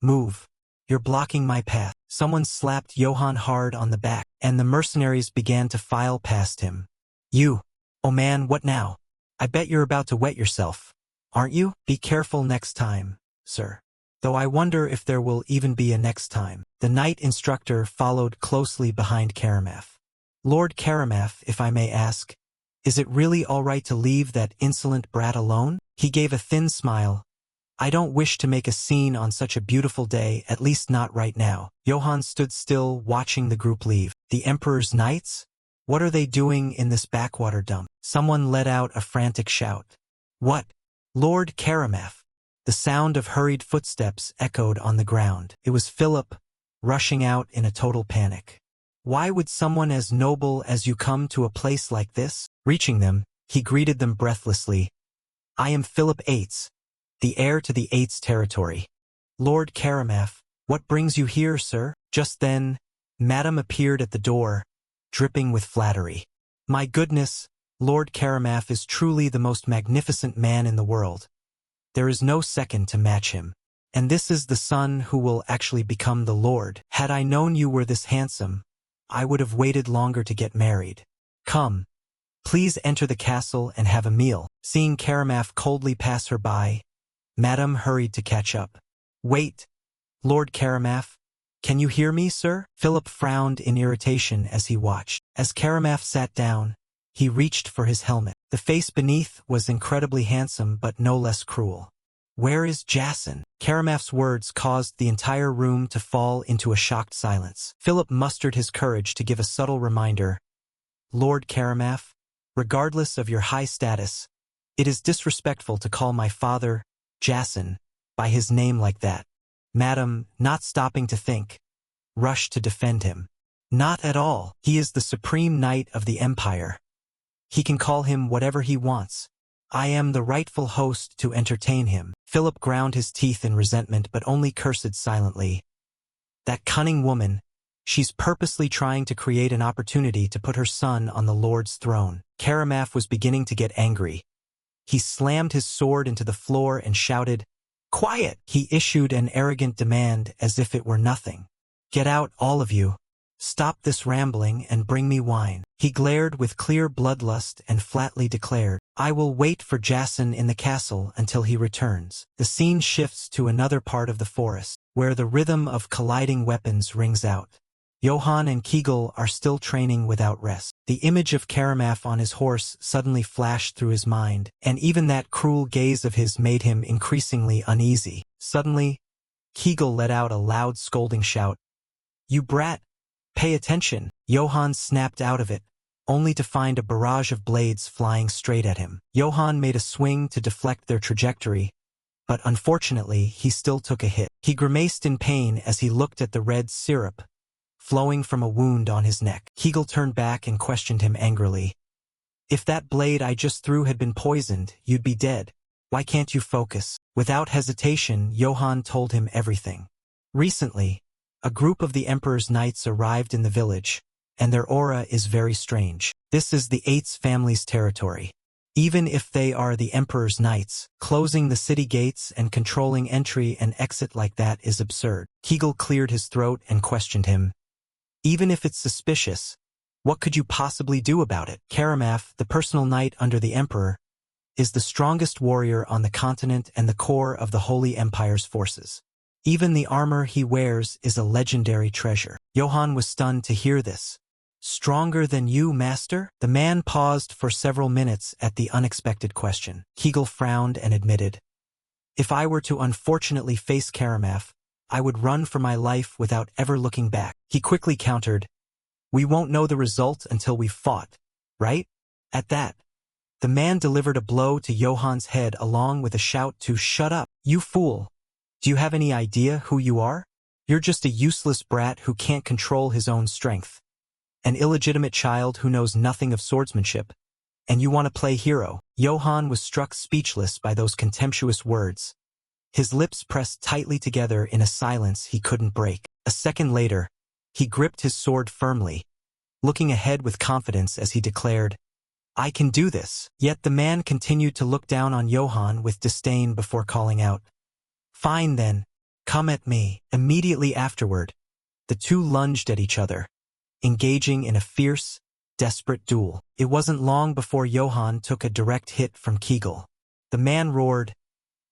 "Move. You're blocking my path." Someone slapped Johann hard on the back, and the mercenaries began to file past him. "You! Oh man, what now? I bet you're about to wet yourself, aren't you? Be careful next time, sir. Though I wonder if there will even be a next time." The knight instructor followed closely behind Karamaf. "Lord Karamaf, if I may ask, is it really all right to leave that insolent brat alone?" He gave a thin smile. "I don't wish to make a scene on such a beautiful day, at least not right now." Johann stood still, watching the group leave. The Emperor's knights? What are they doing in this backwater dump? Someone let out a frantic shout. "What? Lord Karamaf!" The sound of hurried footsteps echoed on the ground. It was Philip, rushing out in a total panic. "Why would someone as noble as you come to a place like this?" Reaching them, he greeted them breathlessly. "I am Philip Eights, the heir to the Eights territory." "Lord Karamaf, what brings you here, sir?" Just then, Madame appeared at the door, dripping with flattery. "My goodness, Lord Karamaf is truly the most magnificent man in the world. There is no second to match him. And this is the son who will actually become the Lord. Had I known you were this handsome, I would have waited longer to get married. Come, please enter the castle and have a meal." Seeing Karamaf coldly pass her by, Madame hurried to catch up. "Wait, Lord Karamaf, can you hear me, sir?" Philip frowned in irritation as he watched. As Karamaf sat down, he reached for his helmet. The face beneath was incredibly handsome but no less cruel. "Where is Jason?" Karamaf's words caused the entire room to fall into a shocked silence. Philip mustered his courage to give a subtle reminder. "Lord Karamaf, regardless of your high status, it is disrespectful to call my father, Jason, by his name like that." Madame, not stopping to think, rushed to defend him. "Not at all. He is the supreme knight of the Empire. He can call him whatever he wants. I am the rightful host to entertain him." Philip ground his teeth in resentment but only cursed silently. That cunning woman, she's purposely trying to create an opportunity to put her son on the Lord's throne. Karamaf was beginning to get angry. He slammed his sword into the floor and shouted, "Quiet!" He issued an arrogant demand as if it were nothing. "Get out, all of you. Stop this rambling and bring me wine." He glared with clear bloodlust and flatly declared, "I will wait for Jason in the castle until he returns." The scene shifts to another part of the forest, where the rhythm of colliding weapons rings out. Johann and Kegel are still training without rest. The image of Karamaf on his horse suddenly flashed through his mind, and even that cruel gaze of his made him increasingly uneasy. Suddenly, Kegel let out a loud scolding shout. "You brat! Pay attention!" Johann snapped out of it, only to find a barrage of blades flying straight at him. Johann made a swing to deflect their trajectory, but unfortunately he still took a hit. He grimaced in pain as he looked at the red syrup flowing from a wound on his neck. Kegel turned back and questioned him angrily. "If that blade I just threw had been poisoned, you'd be dead. Why can't you focus?" Without hesitation, Johann told him everything. Recently, a group of the Emperor's knights arrived in the village, and their aura is very strange. This is the Eights family's territory. Even if they are the Emperor's knights, closing the city gates and controlling entry and exit like that is absurd. Kegel cleared his throat and questioned him. "Even if it's suspicious, what could you possibly do about it?" Karamaf, the personal knight under the Emperor, is the strongest warrior on the continent and the core of the Holy Empire's forces. Even the armor he wears is a legendary treasure. Johann was stunned to hear this. "Stronger than you, master?" The man paused for several minutes at the unexpected question. Kegel frowned and admitted, "If I were to unfortunately face Karamaf, I would run for my life without ever looking back." He quickly countered, We won't know the result until we've fought, right? At that, the man delivered a blow to Johan's head along with a shout to "Shut up, you fool! Do you have any idea who you are? You're just a useless brat who can't control his own strength. An illegitimate child who knows nothing of swordsmanship. And you want to play hero." Johan was struck speechless by those contemptuous words. His lips pressed tightly together in a silence he couldn't break. A second later, he gripped his sword firmly, looking ahead with confidence as he declared, "I can do this." Yet the man continued to look down on Johan with disdain before calling out, "Fine then, come at me." Immediately afterward, the two lunged at each other, engaging in a fierce, desperate duel. It wasn't long before Johan took a direct hit from Kegel. The man roared,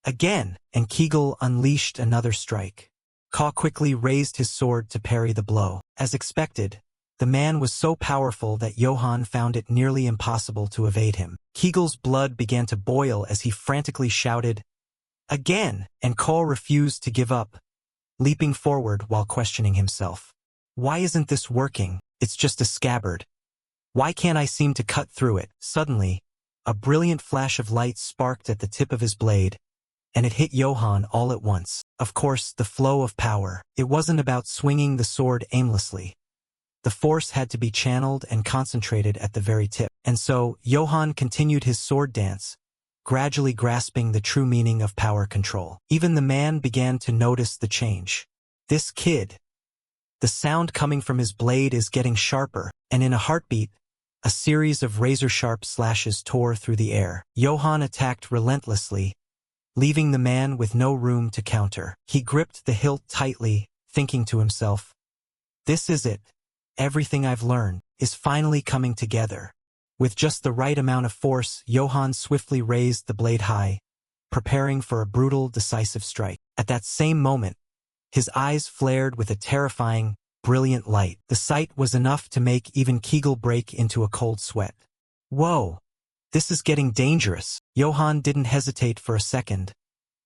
"Again!" and Kegel unleashed another strike. Ka quickly raised his sword to parry the blow. As expected, the man was so powerful that Johan found it nearly impossible to evade him. Kegel's blood began to boil as he frantically shouted, "Again!" and Ka refused to give up, leaping forward while questioning himself. "Why isn't this working? It's just a scabbard. Why can't I seem to cut through it?" Suddenly, a brilliant flash of light sparked at the tip of his blade, and it hit Johan all at once. Of course, the flow of power. It wasn't about swinging the sword aimlessly. The force had to be channeled and concentrated at the very tip. And so, Johan continued his sword dance, gradually grasping the true meaning of power control. Even the man began to notice the change. This kid. The sound coming from his blade is getting sharper, and in a heartbeat, a series of razor-sharp slashes tore through the air. Johan attacked relentlessly, leaving the man with no room to counter. He gripped the hilt tightly, thinking to himself, "This is it. Everything I've learned is finally coming together." With just the right amount of force, Johan swiftly raised the blade high, preparing for a brutal, decisive strike. At that same moment, his eyes flared with a terrifying, brilliant light. The sight was enough to make even Kegel break into a cold sweat. "Whoa! This is getting dangerous." Johan didn't hesitate for a second,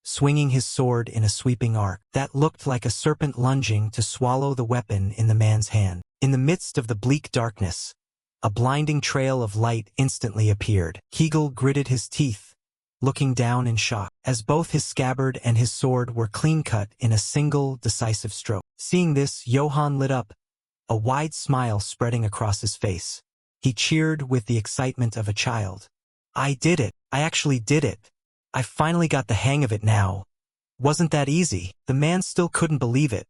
swinging his sword in a sweeping arc that looked like a serpent lunging to swallow the weapon in the man's hand. In the midst of the bleak darkness, a blinding trail of light instantly appeared. Kegel gritted his teeth, looking down in shock, as both his scabbard and his sword were clean-cut in a single, decisive stroke. Seeing this, Johan lit up, a wide smile spreading across his face. He cheered with the excitement of a child. "I did it! I actually did it! I finally got the hang of it now. Wasn't that easy?" The man still couldn't believe it,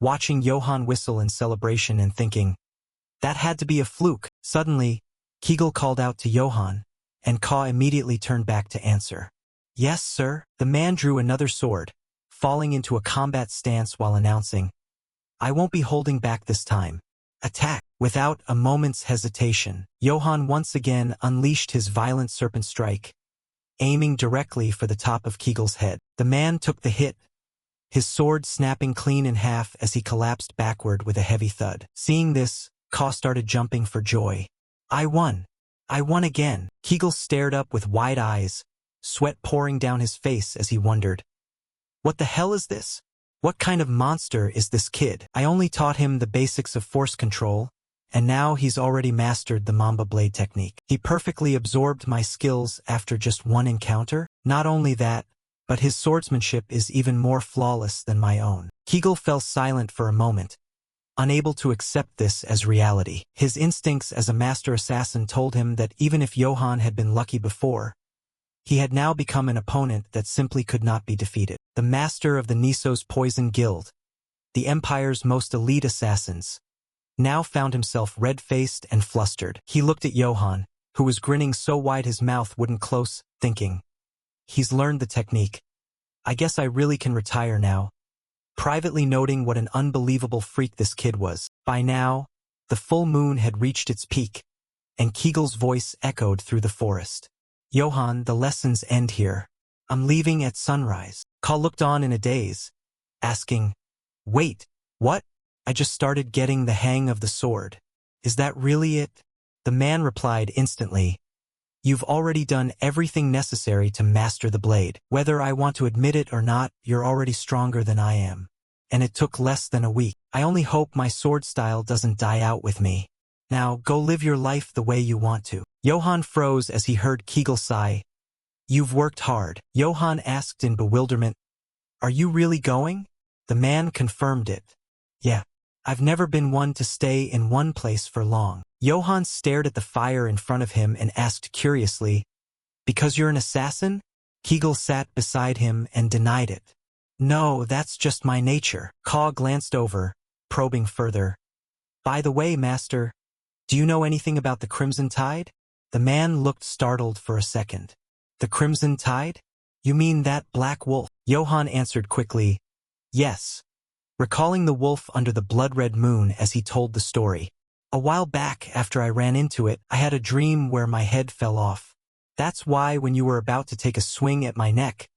watching Johan whistle in celebration and thinking, "That had to be a fluke." Suddenly, Kegel called out to Johan, and Ka immediately turned back to answer. "Yes, sir." The man drew another sword, falling into a combat stance while announcing, "I won't be holding back this time. Attack." Without a moment's hesitation, Johan once again unleashed his violent serpent strike, aiming directly for the top of Kegel's head. The man took the hit, his sword snapping clean in half as he collapsed backward with a heavy thud. Seeing this, Ka started jumping for joy. "I won! I won again!" Kegel stared up with wide eyes, sweat pouring down his face as he wondered, "What the hell is this? What kind of monster is this kid? I only taught him the basics of force control, and now he's already mastered the Mamba blade technique. He perfectly absorbed my skills after just one encounter. Not only that, but his swordsmanship is even more flawless than my own." Kegel fell silent for a moment, unable to accept this as reality. His instincts as a master assassin told him that even if Johan had been lucky before, he had now become an opponent that simply could not be defeated. The master of the Niso's Poison Guild, the Empire's most elite assassins, now found himself red-faced and flustered. He looked at Johan, who was grinning so wide his mouth wouldn't close, thinking, "He's learned the technique. I guess I really can retire now," privately noting what an unbelievable freak this kid was. By now, the full moon had reached its peak, and Kegel's voice echoed through the forest. "Johan, the lessons end here. I'm leaving at sunrise." Ka looked on in a daze, asking, "Wait, what? I just started getting the hang of the sword. Is that really it?" The man replied instantly, "You've already done everything necessary to master the blade. Whether I want to admit it or not, you're already stronger than I am. And it took less than a week. I only hope my sword style doesn't die out with me." Now go live your life the way you want to. Johann froze as he heard Kegel sigh. You've worked hard. Johann asked in bewilderment. Are you really going? The man confirmed it. Yeah. I've never been one to stay in one place for long. Johann stared at the fire in front of him and asked curiously, Because you're an assassin? Kegel sat beside him and denied it. No, that's just my nature. Ka glanced over, probing further. By the way, Master, do you know anything about the Crimson Tide? The man looked startled for a second. The Crimson Tide? You mean that black wolf? Johann answered quickly. Yes. Recalling the wolf under the blood-red moon as he told the story. A while back, after I ran into it, I had a dream where my head fell off. That's why when you were about to take a swing at my neck,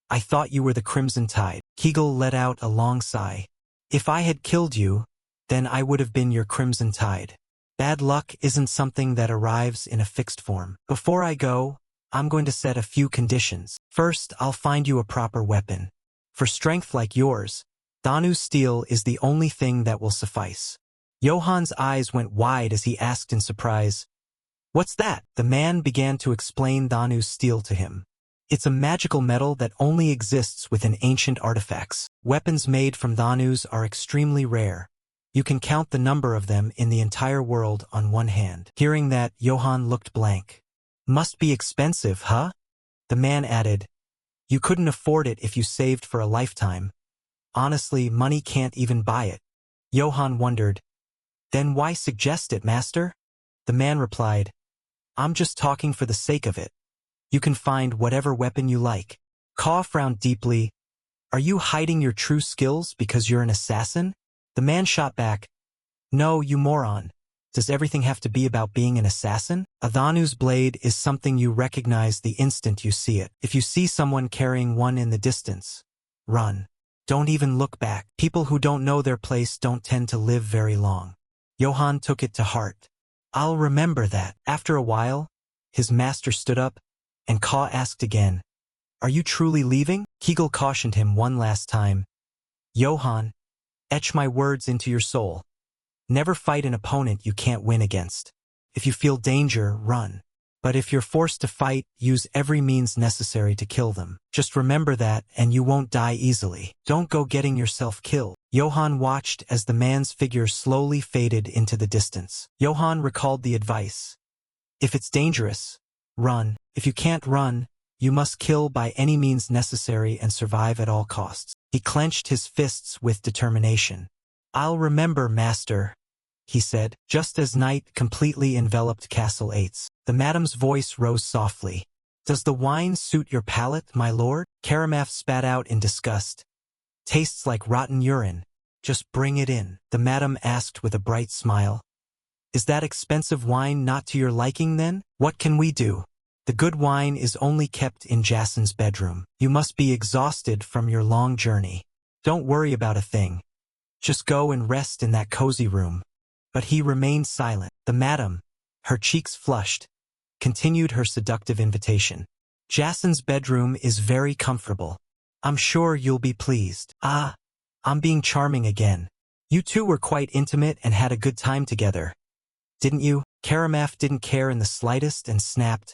I thought you were the Crimson Tide. Kegel let out a long sigh. If I had killed you, then I would have been your Crimson Tide. Bad luck isn't something that arrives in a fixed form. Before I go, I'm going to set a few conditions. First, I'll find you a proper weapon. For strength like yours, Danu's steel is the only thing that will suffice. Johann's eyes went wide as he asked in surprise, What's that? The man began to explain Danu's steel to him. It's a magical metal that only exists within ancient artifacts. Weapons made from Danu's are extremely rare. You can count the number of them in the entire world on one hand. Hearing that, Johann looked blank. Must be expensive, huh? The man added, You couldn't afford it if you saved for a lifetime. Honestly, money can't even buy it. Johann wondered, Then why suggest it, Master? The man replied, I'm just talking for the sake of it. You can find whatever weapon you like. Ka frowned deeply. Are you hiding your true skills because you're an assassin? The man shot back. No, you moron. Does everything have to be about being an assassin? A Danu's blade is something you recognize the instant you see it. If you see someone carrying one in the distance, run. Don't even look back. People who don't know their place don't tend to live very long. Johann took it to heart. I'll remember that. After a while, his master stood up, and Ka asked again, Are you truly leaving? Kegel cautioned him one last time. Johann, etch my words into your soul. Never fight an opponent you can't win against. If you feel danger, run. But if you're forced to fight, use every means necessary to kill them. Just remember that, and you won't die easily. Don't go getting yourself killed. Johann watched as the man's figure slowly faded into the distance. Johann recalled the advice. If it's dangerous, run. If you can't run, you must kill by any means necessary and survive at all costs. He clenched his fists with determination. I'll remember, Master, he said, just as night completely enveloped Castle 8's. The madam's voice rose softly. Does the wine suit your palate, my lord? Karamaf spat out in disgust. Tastes like rotten urine. Just bring it in. The madam asked with a bright smile. Is that expensive wine not to your liking then? What can we do? The good wine is only kept in Jason's bedroom. You must be exhausted from your long journey. Don't worry about a thing. Just go and rest in that cozy room. But he remained silent. The madam, her cheeks flushed, continued her seductive invitation. Jason's bedroom is very comfortable. I'm sure you'll be pleased. Ah, I'm being charming again. You two were quite intimate and had a good time together. Didn't you? Karamaf didn't care in the slightest and snapped.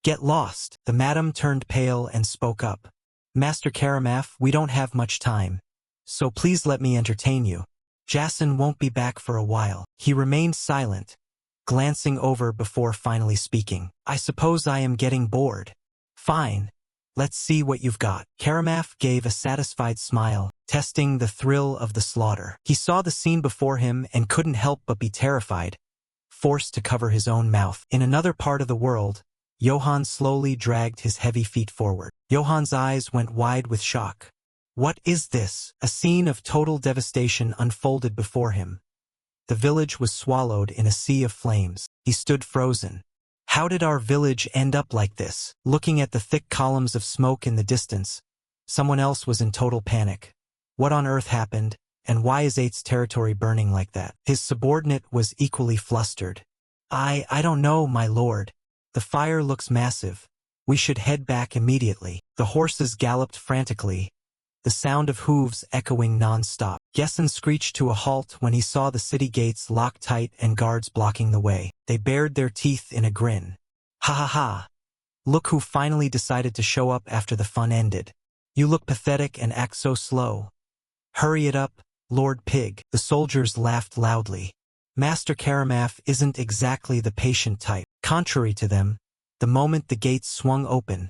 Get lost. The madam turned pale and spoke up. Master Karamaf, we don't have much time. So please let me entertain you. Jason won't be back for a while. He remained silent, glancing over before finally speaking. I suppose I am getting bored. Fine. Let's see what you've got. Karamaf gave a satisfied smile, testing the thrill of the slaughter. He saw the scene before him and couldn't help but be terrified, forced to cover his own mouth. In another part of the world, Johann slowly dragged his heavy feet forward. Johann's eyes went wide with shock. What is this? A scene of total devastation unfolded before him. The village was swallowed in a sea of flames. He stood frozen. How did our village end up like this? Looking at the thick columns of smoke in the distance, someone else was in total panic. What on earth happened, and why is 8's territory burning like that? His subordinate was equally flustered. I don't know, my lord. The fire looks massive. We should head back immediately. The horses galloped frantically, the sound of hooves echoing non-stop. Gessen screeched to a halt when he saw the city gates locked tight and guards blocking the way. They bared their teeth in a grin. Ha ha ha. Look who finally decided to show up after the fun ended. You look pathetic and act so slow. Hurry it up, Lord Pig. The soldiers laughed loudly. Master Karamaf isn't exactly the patient type. Contrary to them, the moment the gates swung open,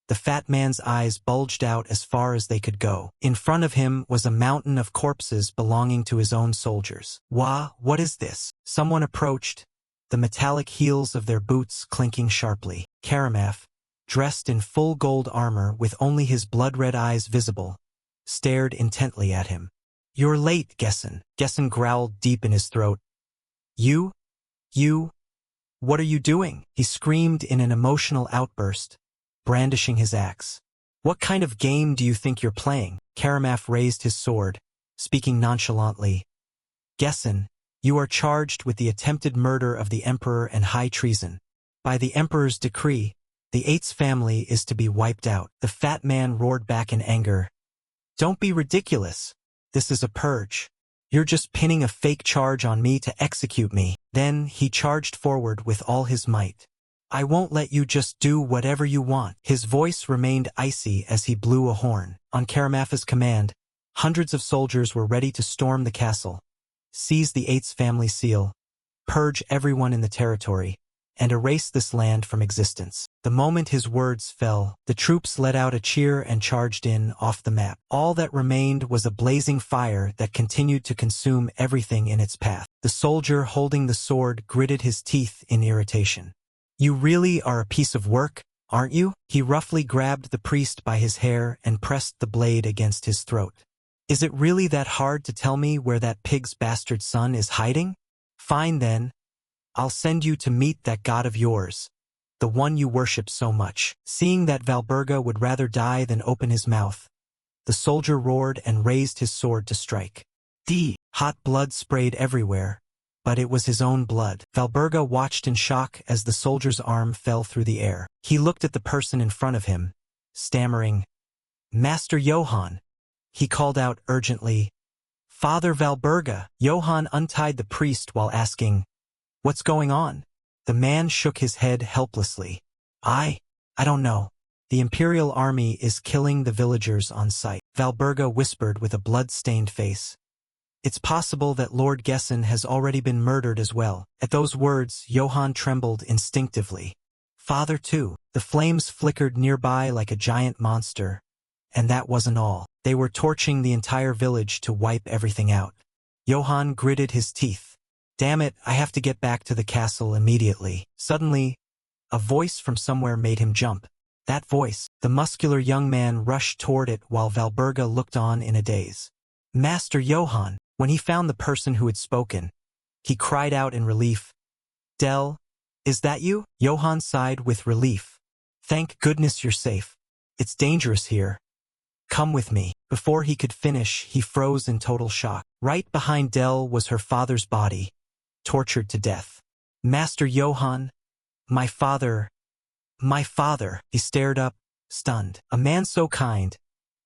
the fat man's eyes bulged out as far as they could go. In front of him was a mountain of corpses belonging to his own soldiers. Wah, what is this? Someone approached, the metallic heels of their boots clinking sharply. Karamaf, dressed in full gold armor with only his blood-red eyes visible, stared intently at him. You're late, Gessen. Gessen growled deep in his throat. You? What are you doing? He screamed in an emotional outburst, brandishing his axe. What kind of game do you think you're playing? Karamaf raised his sword, speaking nonchalantly. Gessen, you are charged with the attempted murder of the Emperor and high treason. By the Emperor's decree, the Eights family is to be wiped out. The fat man roared back in anger. Don't be ridiculous. This is a purge. You're just pinning a fake charge on me to execute me. Then he charged forward with all his might. I won't let you just do whatever you want. His voice remained icy as he blew a horn. On Karamaf's command, hundreds of soldiers were ready to storm the castle, seize the Eights family seal, purge everyone in the territory, and erase this land from existence. The moment his words fell, the troops let out a cheer and charged in off the map. All that remained was a blazing fire that continued to consume everything in its path. The soldier holding the sword gritted his teeth in irritation. You really are a piece of work, aren't you? He roughly grabbed the priest by his hair and pressed the blade against his throat. Is it really that hard to tell me where that pig's bastard son is hiding? Fine then. I'll send you to meet that god of yours, the one you worship so much. Seeing that Valburga would rather die than open his mouth, the soldier roared and raised his sword to strike. Hot blood sprayed everywhere, but it was his own blood. Valburga watched in shock as the soldier's arm fell through the air. He looked at the person in front of him, stammering, Master Johann. He called out urgently, Father Valburga. Johann untied the priest while asking, What's going on? The man shook his head helplessly. I don't know. The Imperial Army is killing the villagers on sight. Valburga whispered with a blood-stained face. It's possible that Lord Gessen has already been murdered as well. At those words, Johann trembled instinctively. Father too. The flames flickered nearby like a giant monster. And that wasn't all. They were torching the entire village to wipe everything out. Johann gritted his teeth. Damn it, I have to get back to the castle immediately. Suddenly, a voice from somewhere made him jump. That voice, the muscular young man rushed toward it while Valburga looked on in a daze. Master Johann. When he found the person who had spoken, he cried out in relief. Del, is that you? Johann sighed with relief. Thank goodness you're safe. It's dangerous here. Come with me. Before he could finish, he froze in total shock. Right behind Del was her father's body, tortured to death. Master Johann, my father. He stared up, stunned. A man so kind,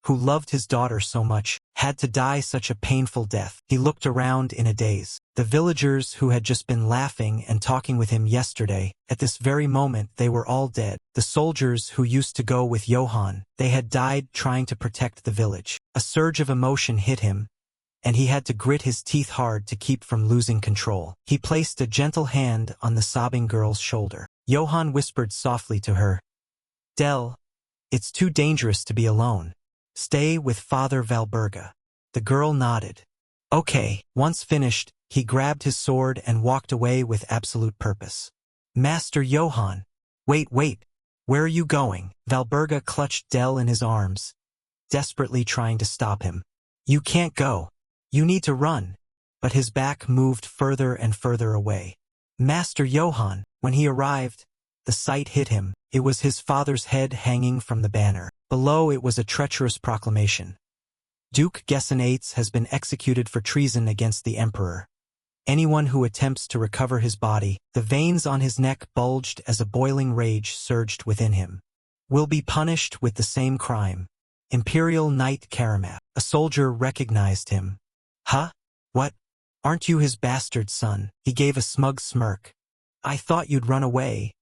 who loved his daughter so much, had to die such a painful death. He looked around in a daze. The villagers who had just been laughing and talking with him yesterday, at this very moment they were all dead. The soldiers who used to go with Johann, they had died trying to protect the village. A surge of emotion hit him, and he had to grit his teeth hard to keep from losing control. He placed a gentle hand on the sobbing girl's shoulder. Johann whispered softly to her, Del, it's too dangerous to be alone. Stay with Father Valburga. The girl nodded. Okay. Once finished, he grabbed his sword and walked away with absolute purpose. Master Johann. Wait. Where are you going? Valburga clutched Del in his arms, desperately trying to stop him. You can't go. You need to run. But his back moved further and further away. Master Johann. When he arrived, the sight hit him. It was his father's head hanging from the banner. Below it was a treacherous proclamation. Duke Gessen Eights has been executed for treason against the Emperor. Anyone who attempts to recover his body, the veins on his neck bulged as a boiling rage surged within him, will be punished with the same crime. Imperial Knight Karamat. A soldier recognized him. Huh? What? Aren't you his bastard son? He gave a smug smirk. I thought you'd run away.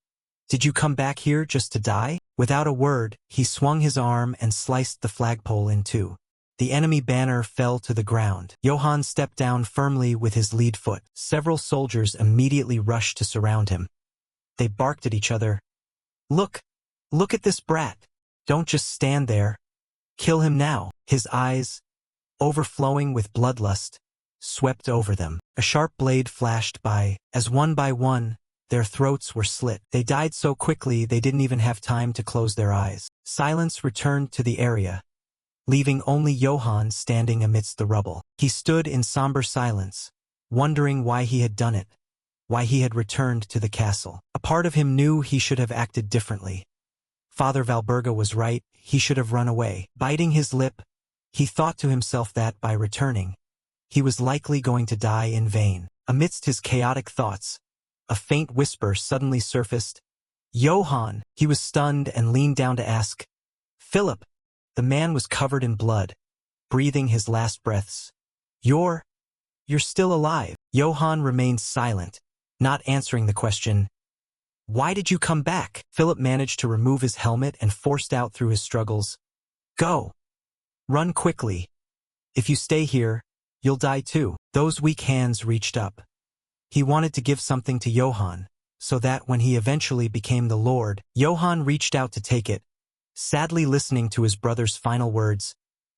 Did you come back here just to die? Without a word, he swung his arm and sliced the flagpole in two. The enemy banner fell to the ground. Johann stepped down firmly with his lead foot. Several soldiers immediately rushed to surround him. They barked at each other. Look! Look at this brat! Don't just stand there. Kill him now. His eyes, overflowing with bloodlust, swept over them. A sharp blade flashed by. As one by one, their throats were slit. They died so quickly they didn't even have time to close their eyes. Silence returned to the area, leaving only Johann standing amidst the rubble. He stood in somber silence, wondering why he had done it, why he had returned to the castle. A part of him knew he should have acted differently. Father Valberga was right, he should have run away. Biting his lip, he thought to himself that by returning, he was likely going to die in vain. Amidst his chaotic thoughts, a faint whisper suddenly surfaced. Johann! He was stunned and leaned down to ask. Philip! The man was covered in blood, breathing his last breaths. You're still alive. Johann remained silent, not answering the question. Why did you come back? Philip managed to remove his helmet and forced out through his struggles. Go! Run quickly. If you stay here, you'll die too. Those weak hands reached up. He wanted to give something to Johann, so that when he eventually became the Lord, Johann reached out to take it, sadly listening to his brother's final words.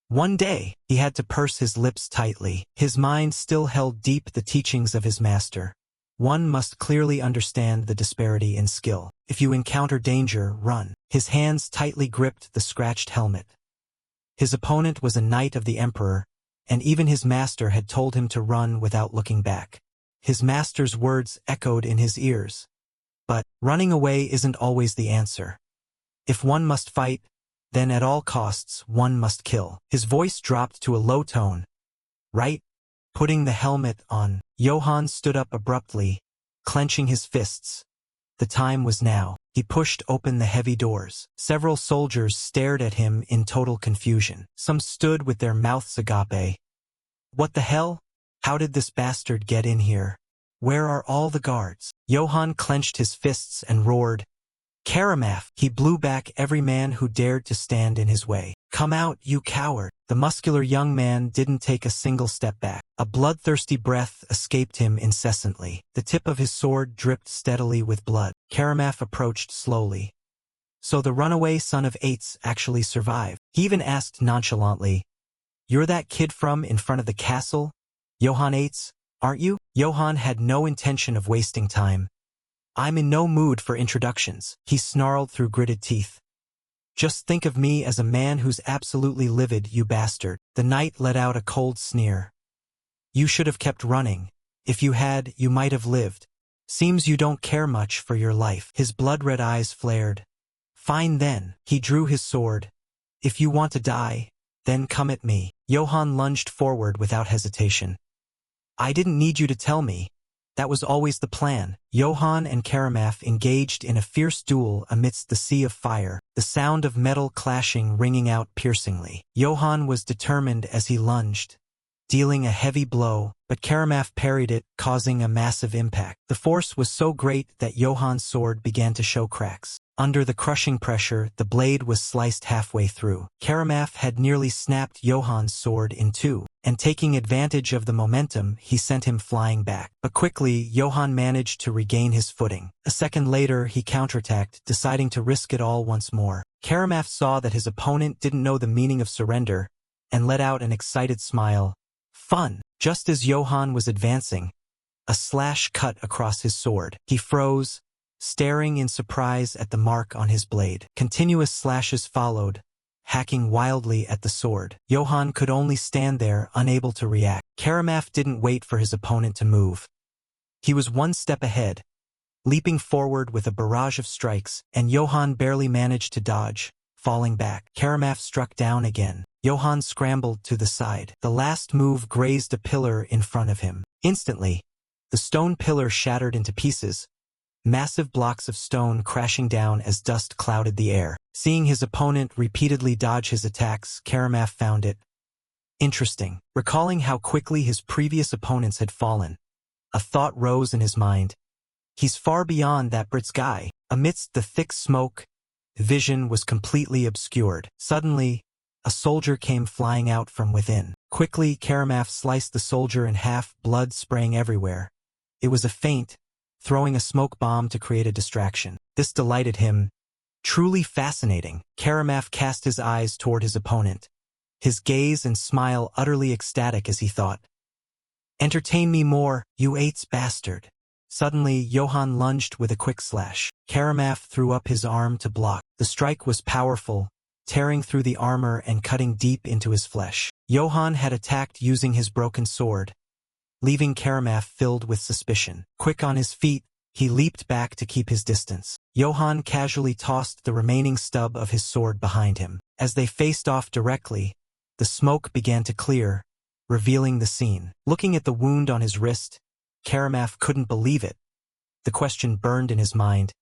One day, he had to purse his lips tightly. His mind still held deep the teachings of his master. One must clearly understand the disparity in skill. If you encounter danger, run. His hands tightly gripped the scratched helmet. His opponent was a knight of the Emperor, and even his master had told him to run without looking back. His master's words echoed in his ears. But running away isn't always the answer. If one must fight, then at all costs one must kill. His voice dropped to a low tone. Right? Putting the helmet on, Johann stood up abruptly, clenching his fists. The time was now. He pushed open the heavy doors. Several soldiers stared at him in total confusion. Some stood with their mouths agape. What the hell? How did this bastard get in here? Where are all the guards? Johann clenched his fists and roared. Karamaf! He blew back every man who dared to stand in his way. Come out, you coward! The muscular young man didn't take a single step back. A bloodthirsty breath escaped him incessantly. The tip of his sword dripped steadily with blood. Karamaf approached slowly. So the runaway son of Eights actually survived. He even asked nonchalantly, You're that kid from in front of the castle? Johann Eights, aren't you? Johann had no intention of wasting time. I'm in no mood for introductions, he snarled through gritted teeth. Just think of me as a man who's absolutely livid, you bastard. The knight let out a cold sneer. You should have kept running. If you had, you might have lived. Seems you don't care much for your life. His blood-red eyes flared. Fine then. He drew his sword. If you want to die, then come at me. Johann lunged forward without hesitation. I didn't need you to tell me. That was always the plan. Johann and Karamaf engaged in a fierce duel amidst the sea of fire, the sound of metal clashing ringing out piercingly. Johann was determined as he lunged, dealing a heavy blow, but Karamaf parried it, causing a massive impact. The force was so great that Johann's sword began to show cracks. Under the crushing pressure, the blade was sliced halfway through. Karamaf had nearly snapped Johann's sword in two, and taking advantage of the momentum, he sent him flying back. But quickly, Johann managed to regain his footing. A second later, he counterattacked, deciding to risk it all once more. Karamaf saw that his opponent didn't know the meaning of surrender, and let out an excited smile. Fun! Just as Johann was advancing, a slash cut across his sword. He froze, staring in surprise at the mark on his blade. Continuous slashes followed, hacking wildly at the sword. Johann could only stand there, unable to react. Karamaf didn't wait for his opponent to move. He was one step ahead, leaping forward with a barrage of strikes, and Johann barely managed to dodge, falling back. Karamaf struck down again. Johann scrambled to the side. The last move grazed a pillar in front of him. Instantly, the stone pillar shattered into pieces, massive blocks of stone crashing down as dust clouded the air. Seeing his opponent repeatedly dodge his attacks, Karamaf found it interesting. Recalling how quickly his previous opponents had fallen, a thought rose in his mind. He's far beyond that Brit's guy. Amidst the thick smoke, vision was completely obscured. Suddenly, a soldier came flying out from within. Quickly, Karamaf sliced the soldier in half, blood spraying everywhere. It was a feint, throwing a smoke bomb to create a distraction. This delighted him. Truly fascinating. Karamaf cast his eyes toward his opponent, his gaze and smile utterly ecstatic as he thought, "Entertain me more, you Ates bastard." Suddenly, Johann lunged with a quick slash. Karamaf threw up his arm to block. The strike was powerful, tearing through the armor and cutting deep into his flesh. Johann had attacked using his broken sword, leaving Karamaf filled with suspicion. Quick on his feet, he leaped back to keep his distance. Johann casually tossed the remaining stub of his sword behind him. As they faced off directly, the smoke began to clear, revealing the scene. Looking at the wound on his wrist, Karamaf couldn't believe it. The question burned in his mind.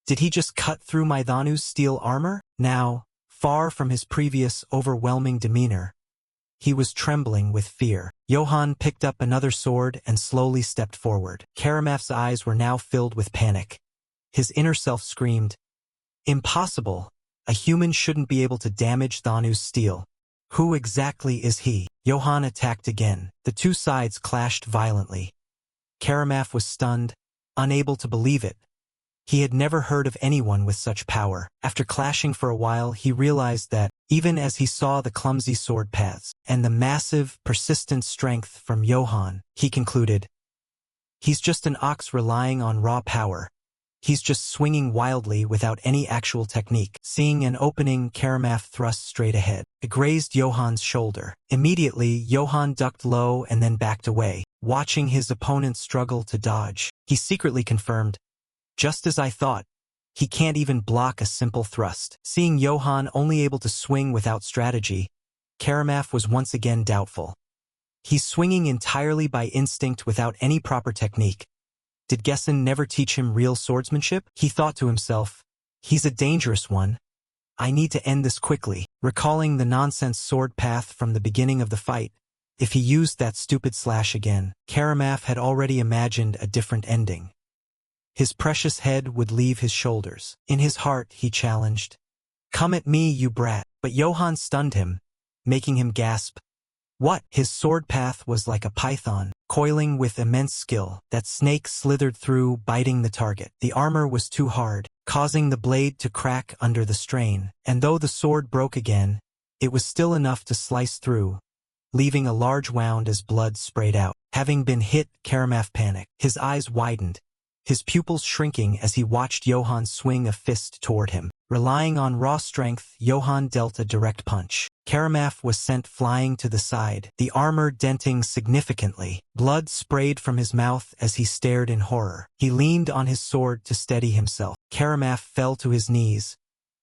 Did he just cut through Maidhanu's steel armor? Now, far from his previous overwhelming demeanor, he was trembling with fear. Johann picked up another sword and slowly stepped forward. Karamaf's eyes were now filled with panic. His inner self screamed, "Impossible! A human shouldn't be able to damage Thanu's steel. Who exactly is he?" Johann attacked again. The two sides clashed violently. Karamaf was stunned, unable to believe it. He had never heard of anyone with such power. After clashing for a while, he realized that, even as he saw the clumsy sword paths and the massive, persistent strength from Johann, he concluded, he's just an ox relying on raw power. He's just swinging wildly without any actual technique. Seeing an opening, Karamaf thrust straight ahead. It grazed Johann's shoulder. Immediately, Johann ducked low and then backed away. Watching his opponent struggle to dodge, he secretly confirmed, "Just as I thought. He can't even block a simple thrust." Seeing Johann only able to swing without strategy, Karamaf was once again doubtful. He's swinging entirely by instinct without any proper technique. Did Gessen never teach him real swordsmanship? He thought to himself, he's a dangerous one. I need to end this quickly. Recalling the nonsense sword path from the beginning of the fight, if he used that stupid slash again, Karamaf had already imagined a different ending. His precious head would leave his shoulders. In his heart, he challenged, "Come at me, you brat." But Johann stunned him, making him gasp, "What?" His sword path was like a python, coiling with immense skill. That snake slithered through, biting the target. The armor was too hard, causing the blade to crack under the strain, and though the sword broke again, it was still enough to slice through, leaving a large wound as blood sprayed out. Having been hit, Karamaf panicked. His eyes widened, his pupils shrinking as he watched Johann swing a fist toward him. Relying on raw strength, Johann dealt a direct punch. Karamaf was sent flying to the side, the armor denting significantly. Blood sprayed from his mouth as he stared in horror. He leaned on his sword to steady himself. Karamaf fell to his knees,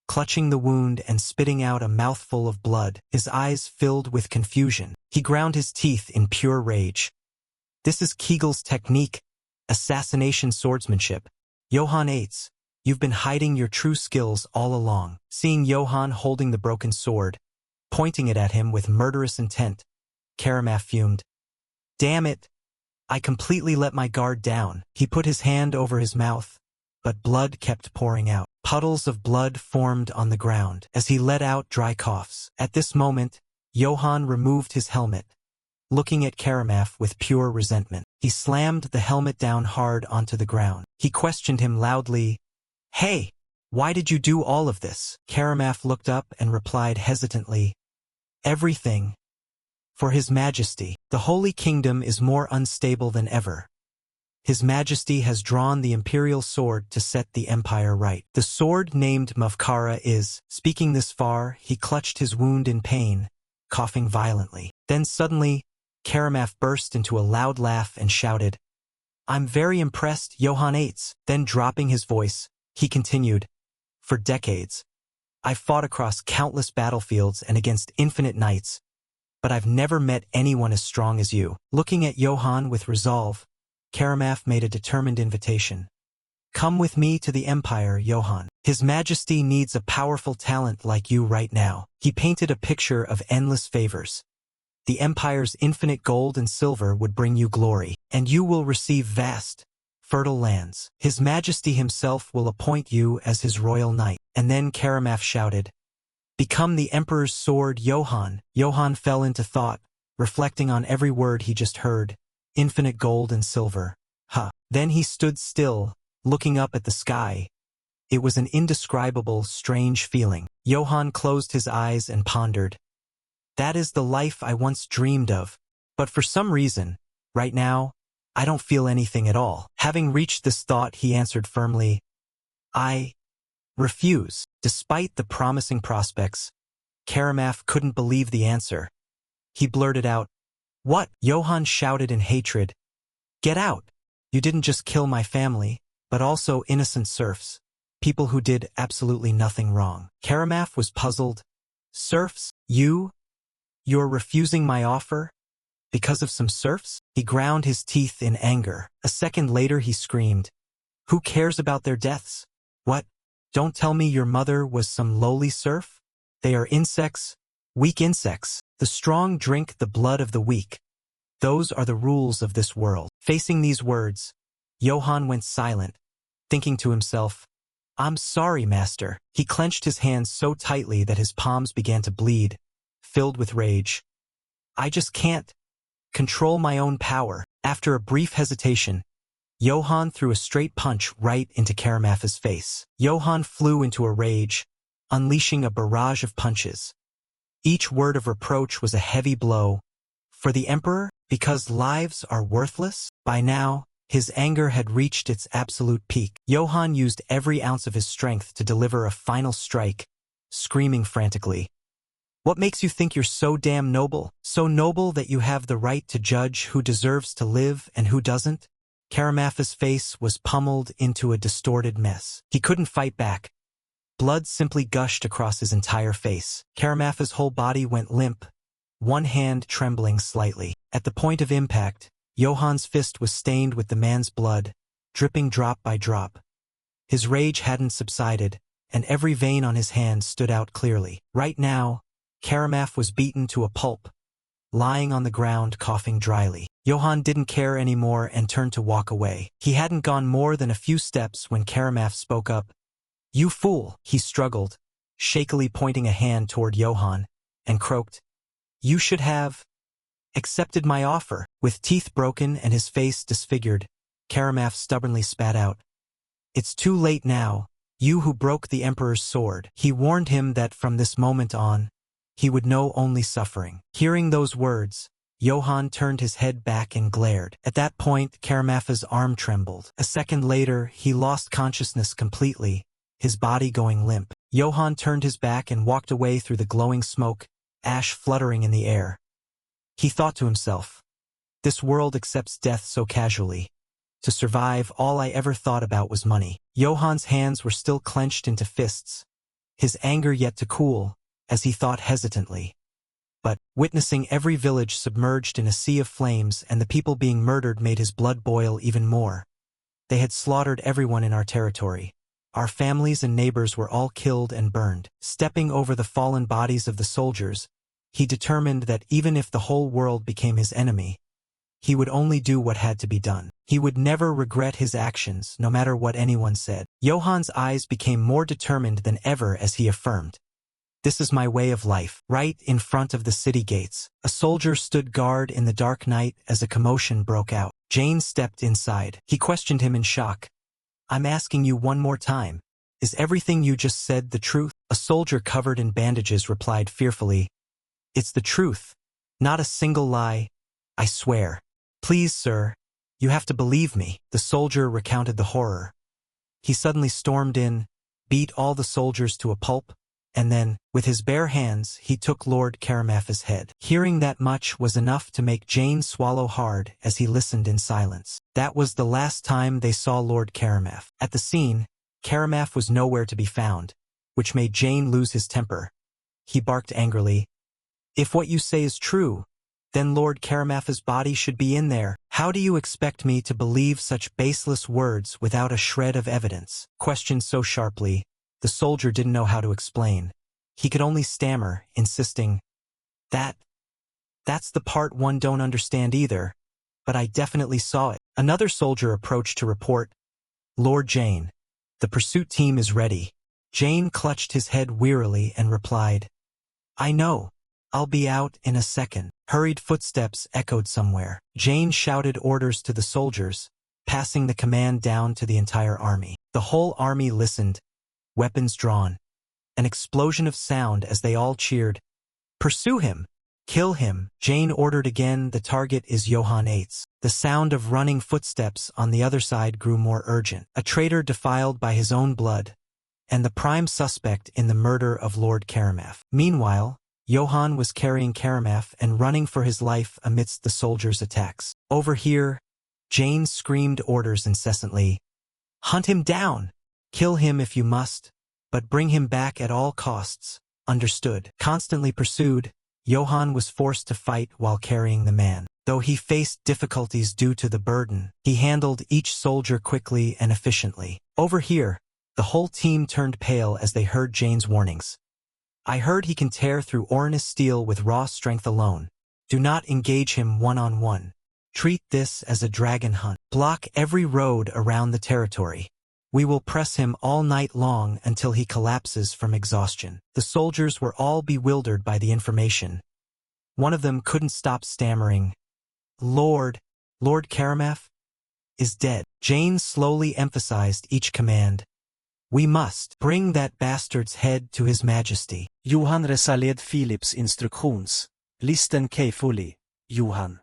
clutching the wound and spitting out a mouthful of blood, his eyes filled with confusion. He ground his teeth in pure rage. This is Kegel's technique, assassination swordsmanship. Johann Ates, you've been hiding your true skills all along. Seeing Johann holding the broken sword, pointing it at him with murderous intent, Karamaf fumed. Damn it! I completely let my guard down. He put his hand over his mouth, but blood kept pouring out. Puddles of blood formed on the ground as he let out dry coughs. At this moment, Johann removed his helmet, looking at Karamaf with pure resentment. He slammed the helmet down hard onto the ground. He questioned him loudly, "Hey, why did you do all of this?" Karamaf looked up and replied hesitantly, "Everything. For His Majesty. The Holy Kingdom is more unstable than ever. His Majesty has drawn the imperial sword to set the empire right. The sword named Mavkara is." Speaking this far, he clutched his wound in pain, coughing violently. Then suddenly, Karamaf burst into a loud laugh and shouted, "I'm very impressed, Johann Ates." Then dropping his voice, he continued, "For decades, I've fought across countless battlefields and against infinite knights, but I've never met anyone as strong as you." Looking at Johann with resolve, Karamaf made a determined invitation. Come with me to the Empire, Johann. His Majesty needs a powerful talent like you right now. He painted a picture of endless favors. The Empire's infinite gold and silver would bring you glory, and you will receive vast, fertile lands. His Majesty himself will appoint you as his royal knight. And then Karamaf shouted, "Become the Emperor's sword, Johann." Johann fell into thought, reflecting on every word he just heard. Infinite gold and silver. Huh. Then he stood still, looking up at the sky. It was an indescribable, strange feeling. Johann closed his eyes and pondered. That is the life I once dreamed of. But for some reason, right now, I don't feel anything at all. Having reached this thought, he answered firmly, I refuse. Despite the promising prospects, Karamaf couldn't believe the answer. He blurted out, "What?" Johann shouted in hatred. "Get out! You didn't just kill my family, but also innocent serfs, people who did absolutely nothing wrong." Karamaf was puzzled. "Serfs? You're refusing my offer? Because of some serfs?" He ground his teeth in anger. A second later he screamed, "Who cares about their deaths? What? Don't tell me your mother was some lowly serf? They are insects, weak insects. The strong drink the blood of the weak. Those are the rules of this world." Facing these words, Johann went silent, thinking to himself, "I'm sorry, master." He clenched his hands so tightly that his palms began to bleed, filled with rage. "I just can't control my own power." After a brief hesitation, Johann threw a straight punch right into Karamaf's face. Johann flew into a rage, unleashing a barrage of punches. Each word of reproach was a heavy blow. For the Emperor, because lives are worthless? By now, his anger had reached its absolute peak. Johann used every ounce of his strength to deliver a final strike, screaming frantically, "What makes you think you're so damn noble? So noble that you have the right to judge who deserves to live and who doesn't?" Karamaf's face was pummeled into a distorted mess. He couldn't fight back. Blood simply gushed across his entire face. Karamaf's whole body went limp, one hand trembling slightly. At the point of impact, Johann's fist was stained with the man's blood, dripping drop by drop. His rage hadn't subsided, and every vein on his hand stood out clearly. Right now, Karamaf was beaten to a pulp, lying on the ground coughing dryly. Johann didn't care anymore and turned to walk away. He hadn't gone more than a few steps when Karamaf spoke up. "You fool!" He struggled, shakily pointing a hand toward Johann, and croaked, "You should have accepted my offer." With teeth broken and his face disfigured, Karamaf stubbornly spat out, "It's too late now, you who broke the Emperor's sword." He warned him that from this moment on, he would know only suffering. Hearing those words, Johann turned his head back and glared. At that point, Karamaf's arm trembled. A second later, he lost consciousness completely, his body going limp. Johann turned his back and walked away through the glowing smoke, ash fluttering in the air. He thought to himself, "This world accepts death so casually. To survive, all I ever thought about was money." Johann's hands were still clenched into fists, his anger yet to cool, as he thought hesitantly. But witnessing every village submerged in a sea of flames and the people being murdered made his blood boil even more. They had slaughtered everyone in our territory. Our families and neighbors were all killed and burned. Stepping over the fallen bodies of the soldiers, he determined that even if the whole world became his enemy, he would only do what had to be done. He would never regret his actions, no matter what anyone said. Johann's eyes became more determined than ever as he affirmed, "This is my way of life." Right in front of the city gates, a soldier stood guard in the dark night as a commotion broke out. Jane stepped inside. He questioned him in shock. "I'm asking you one more time. Is everything you just said the truth?" A soldier covered in bandages replied fearfully, "It's the truth. Not a single lie. I swear." "Please, sir. You have to believe me." The soldier recounted the horror. He suddenly stormed in, beat all the soldiers to a pulp, and then, with his bare hands, he took Lord Karamaf's head. Hearing that much was enough to make Jane swallow hard as he listened in silence. That was the last time they saw Lord Karamaf. At the scene, Karamaf was nowhere to be found, which made Jane lose his temper. He barked angrily, "If what you say is true, Then Lord Karamaf's body should be in there. How do you expect me to believe such baseless words without a shred of evidence? Questioned so sharply, the soldier didn't know how to explain. He could only stammer, insisting, That's the part one don't understand either, but I definitely saw it. Another soldier approached to report, Lord Jane, the pursuit team is ready. Jane clutched his head wearily and replied, I know. I'll be out in a second. Hurried footsteps echoed somewhere. Jane shouted orders to the soldiers, passing the command down to the entire army. The whole army listened, weapons drawn. An explosion of sound as they all cheered, Pursue him! Kill him! Jane ordered again, the target is Johann Eitz. The sound of running footsteps on the other side grew more urgent. A traitor defiled by his own blood, and the prime suspect in the murder of Lord Karamaf. Meanwhile, Johann was carrying Karamaf and running for his life amidst the soldiers' attacks. Over here, Jane screamed orders incessantly. Hunt him down! Kill him if you must, but bring him back at all costs. Understood. Constantly pursued, Johann was forced to fight while carrying the man. Though he faced difficulties due to the burden, he handled each soldier quickly and efficiently. Over here, the whole team turned pale as they heard Jane's warnings. I heard he can tear through Orinus steel with raw strength alone. Do not engage him one-on-one. Treat this as a dragon hunt. Block every road around the territory. We will press him all night long until he collapses from exhaustion. The soldiers were all bewildered by the information. One of them couldn't stop stammering. Lord Karamaf is dead. Jane slowly emphasized each command. We must bring that bastard's head to his majesty.
Johan resaled Philips instructions. Listen carefully, Johan.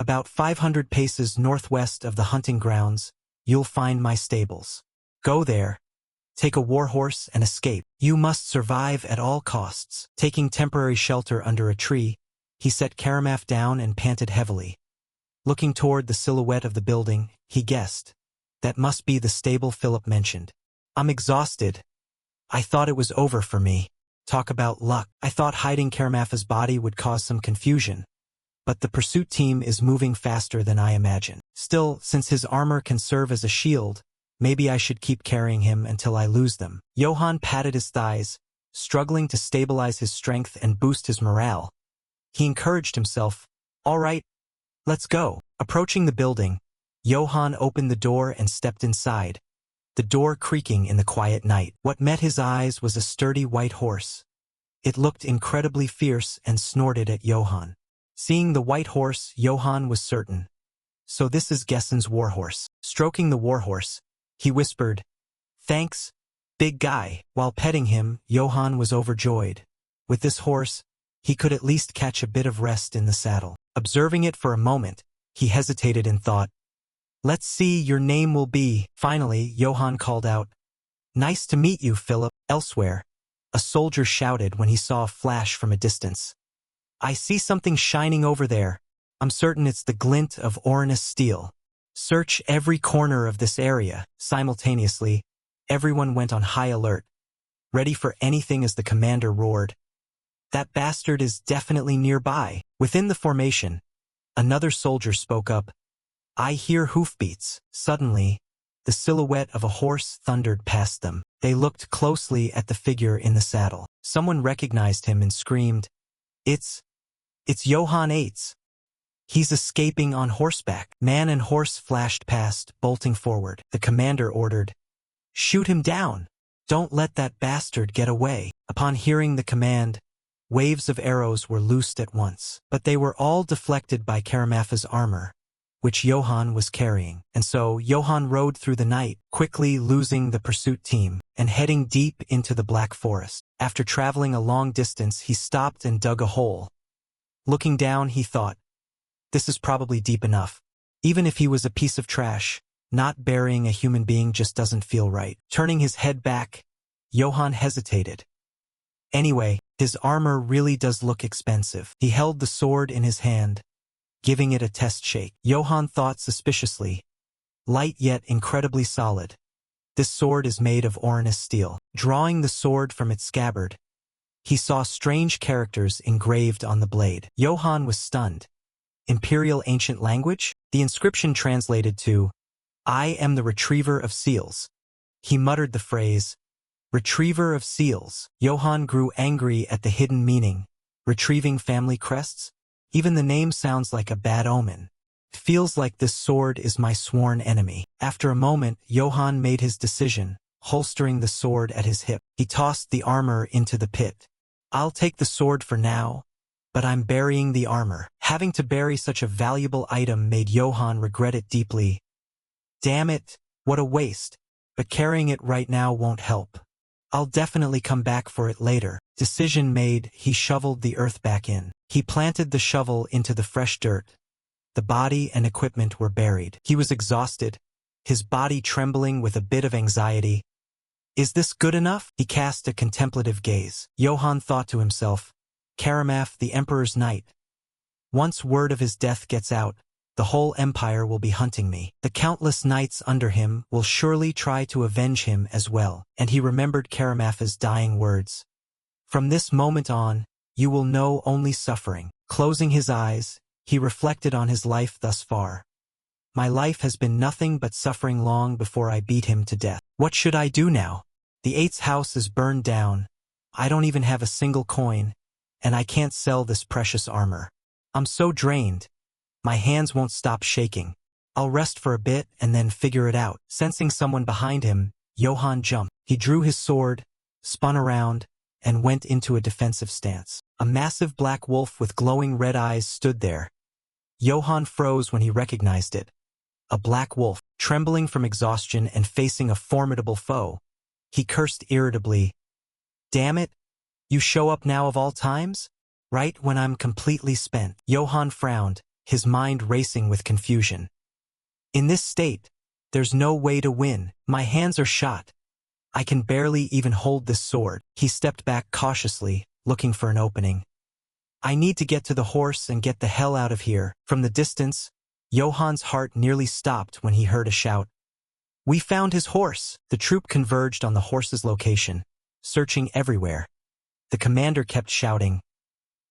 About 500 paces northwest of the hunting grounds, you'll find my stables. Go there, take a warhorse and escape. You must survive at all costs. Taking temporary shelter under a tree, he set Karamaf down and panted heavily. Looking toward the silhouette of the building, he guessed. That must be the stable Philip mentioned. I'm exhausted. I thought it was over for me. Talk about luck. I thought hiding Karamaf's body would cause some confusion. But the pursuit team is moving faster than I imagined. Still, since his armor can serve as a shield, maybe I should keep carrying him until I lose them. Johann patted his thighs, struggling to stabilize his strength and boost his morale. He encouraged himself. All right, let's go. Approaching the building, Johann opened the door and stepped inside, the door creaking in the quiet night. What met his eyes was a sturdy white horse. It looked incredibly fierce and snorted at Johann. Seeing the white horse, Johann was certain. So this is Gessen's warhorse. Stroking the warhorse, he whispered, Thanks, big guy. While petting him, Johann was overjoyed. With this horse, he could at least catch a bit of rest in the saddle. Observing it for a moment, he hesitated and thought, Let's see, your name will be. Finally, Johann called out, Nice to meet you, Philip. Elsewhere, a soldier shouted when he saw a flash from a distance. I see something shining over there. I'm certain it's the glint of Orinus steel. Search every corner of this area. Simultaneously, everyone went on high alert, ready for anything as the commander roared. That bastard is definitely nearby. Within the formation, another soldier spoke up. I hear hoofbeats. Suddenly, the silhouette of a horse thundered past them. They looked closely at the figure in the saddle. Someone recognized him and screamed, It's Johann Eitz. He's escaping on horseback. Man and horse flashed past, bolting forward. The commander ordered, Shoot him down. Don't let that bastard get away. Upon hearing the command, waves of arrows were loosed at once. But they were all deflected by Karamaf's armor, which Johann was carrying. And so Johann rode through the night, quickly losing the pursuit team and heading deep into the Black Forest. After traveling a long distance, he stopped and dug a hole. Looking down, he thought, this is probably deep enough. Even if he was a piece of trash, not burying a human being just doesn't feel right. Turning his head back, Johann hesitated. Anyway, his armor really does look expensive. He held the sword in his hand, giving it a test shake. Johann thought suspiciously. Light yet incredibly solid. This sword is made of Orinus steel. Drawing the sword from its scabbard, he saw strange characters engraved on the blade. Johann was stunned. Imperial ancient language? The inscription translated to, "I am the retriever of seals." He muttered the phrase, "Retriever of seals." Johann grew angry at the hidden meaning. Retrieving family crests? Even the name sounds like a bad omen. It feels like this sword is my sworn enemy. After a moment, Johann made his decision, holstering the sword at his hip. He tossed the armor into the pit. "I'll take the sword for now, but I'm burying the armor." Having to bury such a valuable item made Johann regret it deeply. Damn it, what a waste. But carrying it right now won't help. I'll definitely come back for it later. Decision made, he shoveled the earth back in. He planted the shovel into the fresh dirt. The body and equipment were buried. He was exhausted, his body trembling with a bit of anxiety. Is this good enough? He cast a contemplative gaze. Johann thought to himself, Karamaf, the Emperor's knight. Once word of his death gets out, the whole empire will be hunting me. The countless knights under him will surely try to avenge him as well. And he remembered Karamaf's dying words. From this moment on, you will know only suffering. Closing his eyes, he reflected on his life thus far. My life has been nothing but suffering long before I beat him to death. What should I do now? The Eight's house is burned down. I don't even have a single coin, and I can't sell this precious armor. I'm so drained. My hands won't stop shaking. I'll rest for a bit and then figure it out. Sensing someone behind him, Johann jumped. He drew his sword, spun around, and went into a defensive stance. A massive black wolf with glowing red eyes stood there. Johann froze when he recognized it. A black wolf, trembling from exhaustion and facing a formidable foe. He cursed irritably. Damn it! You show up now of all times? Right when I'm completely spent. Johann frowned, his mind racing with confusion. In this state, there's no way to win. My hands are shot. I can barely even hold this sword. He stepped back cautiously, looking for an opening. I need to get to the horse and get the hell out of here. From the distance, Johann's heart nearly stopped when he heard a shout. We found his horse! The troop converged on the horse's location, searching everywhere. The commander kept shouting.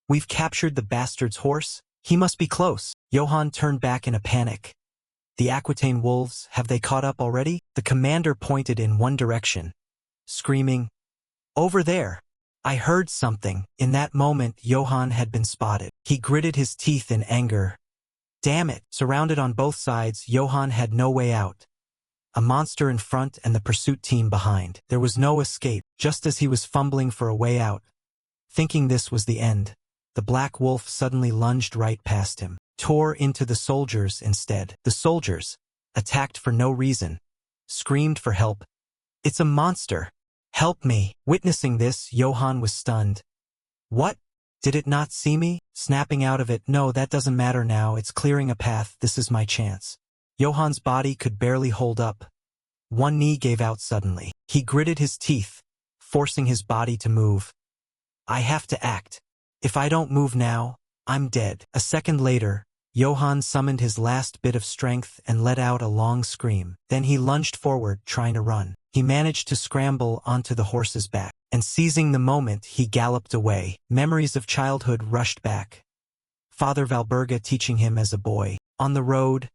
We've captured the bastard's horse? He must be close. Johann turned back in a panic. The Aquitaine wolves, have they caught up already? The commander pointed in one direction, screaming, Over there! I heard something. In that moment, Johann had been spotted. He gritted his teeth in anger. Damn it! Surrounded on both sides, Johann had no way out. A monster in front and the pursuit team behind. There was no escape. Just as he was fumbling for a way out, thinking this was the end, the black wolf suddenly lunged right past him, tore into the soldiers instead. The soldiers, attacked for no reason, screamed for help. It's a monster! Help me! Witnessing this, Johann was stunned. What? Did it not see me? Snapping out of it, no, that doesn't matter now, it's clearing a path, this is my chance. Johann's body could barely hold up. One knee gave out suddenly. He gritted his teeth, forcing his body to move. I have to act. If I don't move now, I'm dead. A second later, Johann summoned his last bit of strength and let out a long scream. Then he lunged forward, trying to run. He managed to scramble onto the horse's back, and seizing the moment, he galloped away. Memories of childhood rushed back. Father Valberga teaching him as a boy. On the road,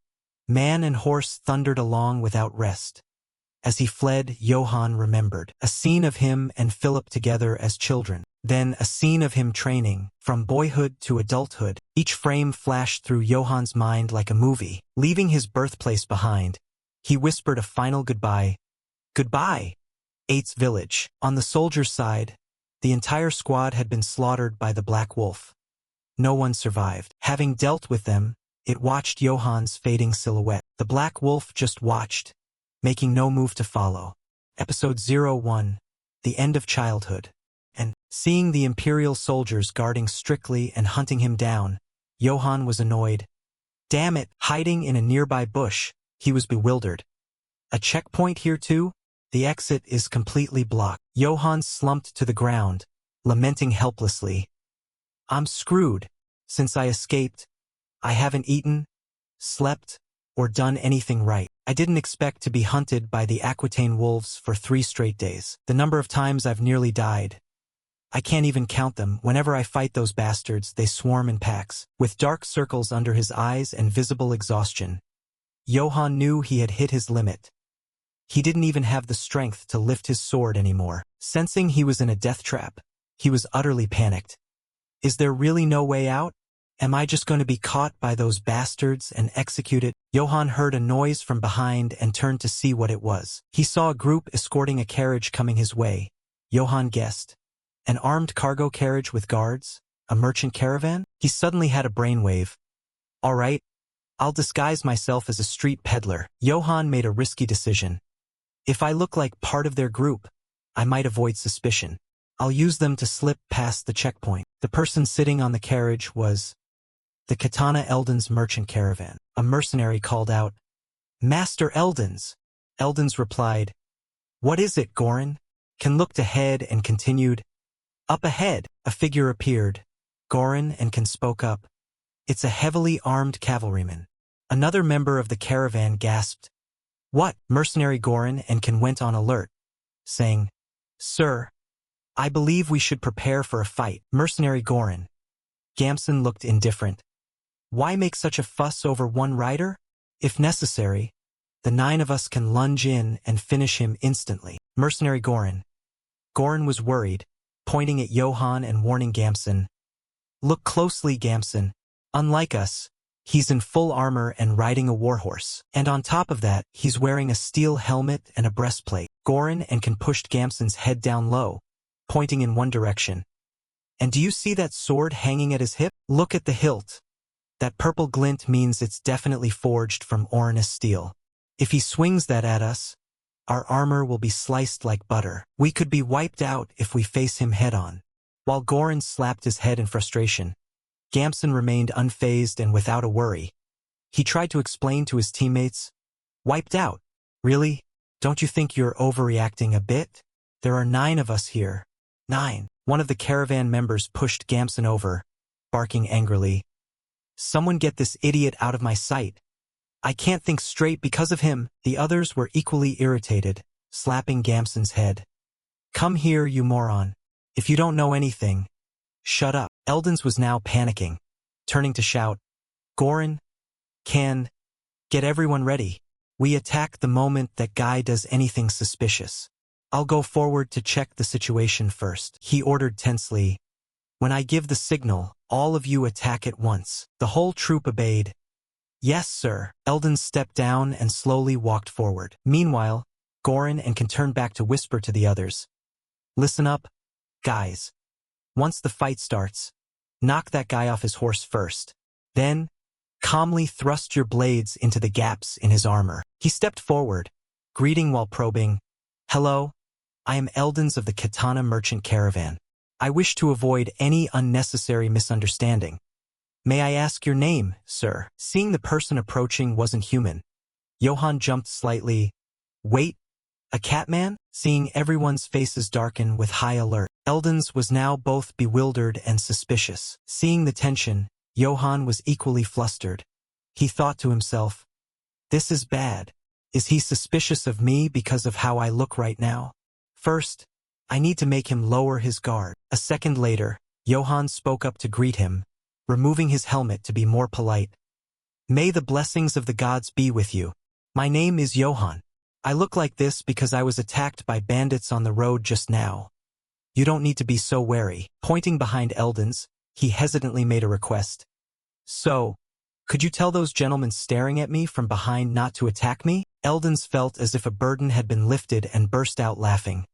man and horse thundered along without rest. As he fled, Johann remembered a scene of him and Philip together as children. Then a scene of him training, from boyhood to adulthood. Each frame flashed through Johann's mind like a movie. Leaving his birthplace behind, he whispered a final goodbye. Goodbye, Eight's village. On the soldiers' side, the entire squad had been slaughtered by the Black Wolf. No one survived. Having dealt with them, it watched Johann's fading silhouette. The Black Wolf just watched, making no move to follow. Episode 01, The End of Childhood. And, seeing the Imperial soldiers guarding strictly and hunting him down, Johann was annoyed. Damn it! Hiding in a nearby bush, he was bewildered. A checkpoint here too? The exit is completely blocked. Johann slumped to the ground, lamenting helplessly. I'm screwed. Since I escaped, I haven't eaten, slept, or done anything right. I didn't expect to be hunted by the Aquitaine wolves for 3 straight days. The number of times I've nearly died. I can't even count them. Whenever I fight those bastards, they swarm in packs. With dark circles under his eyes and visible exhaustion, Johann knew he had hit his limit. He didn't even have the strength to lift his sword anymore. Sensing he was in a death trap, he was utterly panicked. Is there really no way out? Am I just going to be caught by those bastards and executed? Johann heard a noise from behind and turned to see what it was. He saw a group escorting a carriage coming his way. Johann guessed. An armed cargo carriage with guards? A merchant caravan? He suddenly had a brainwave. All right, I'll disguise myself as a street peddler. Johann made a risky decision. If I look like part of their group, I might avoid suspicion. I'll use them to slip past the checkpoint. The person sitting on the carriage was the Katana Eldon's merchant caravan. A mercenary called out, "Master Eldons." Eldons replied, "What is it, Goran?" Can looked ahead and continued, "Up ahead." A figure appeared. Goran and Can spoke up, "It's a heavily armed cavalryman." Another member of the caravan gasped, "What?" Mercenary Goran and Can went on alert, saying, "Sir, I believe we should prepare for a fight." Mercenary Goran. Gamson looked indifferent. Why make such a fuss over one rider? If necessary, the 9 of us can lunge in and finish him instantly. Mercenary Goran. Goran was worried, pointing at Johann and warning Gamson. Look closely, Gamson. Unlike us, he's in full armor and riding a warhorse. And on top of that, he's wearing a steel helmet and a breastplate. Goran and Can pushed Gamson's head down low, pointing in one direction. And do you see that sword hanging at his hip? Look at the hilt. That purple glint means it's definitely forged from Oranus steel. If he swings that at us, our armor will be sliced like butter. We could be wiped out if we face him head-on. While Goran slapped his head in frustration, Gamson remained unfazed and without a worry. He tried to explain to his teammates, "Wiped out? Really? Don't you think you're overreacting a bit? There are 9 of us here." 9. One of the caravan members pushed Gamson over, barking angrily, "Someone get this idiot out of my sight. I can't think straight because of him." The others were equally irritated, slapping Gamson's head. "Come here, you moron. If you don't know anything, shut up." Eldons was now panicking, turning to shout, "Goran, Can, get everyone ready. We attack the moment that guy does anything suspicious. I'll go forward to check the situation first," he ordered tensely. "When I give the signal, all of you attack at once." The whole troop obeyed. "Yes, sir." Eldon stepped down and slowly walked forward. Meanwhile, Goran and Can turned back to whisper to the others. "Listen up, guys. Once the fight starts, knock that guy off his horse first. Then, calmly thrust your blades into the gaps in his armor." He stepped forward, greeting while probing, "Hello, I am Eldons of the Katana Merchant Caravan. I wish to avoid any unnecessary misunderstanding. May I ask your name, sir?" Seeing the person approaching wasn't human, Johann jumped slightly. "Wait, a catman?" Seeing everyone's faces darken with high alert, Eldons was now both bewildered and suspicious. Seeing the tension, Johann was equally flustered. He thought to himself, "This is bad. Is he suspicious of me because of how I look right now? First, I need to make him lower his guard." A second later, Johann spoke up to greet him, removing his helmet to be more polite. "May the blessings of the gods be with you. My name is Johann. I look like this because I was attacked by bandits on the road just now. You don't need to be so wary." Pointing behind Eldons, he hesitantly made a request. "So, could you tell those gentlemen staring at me from behind not to attack me?" Eldons felt as if a burden had been lifted and burst out laughing.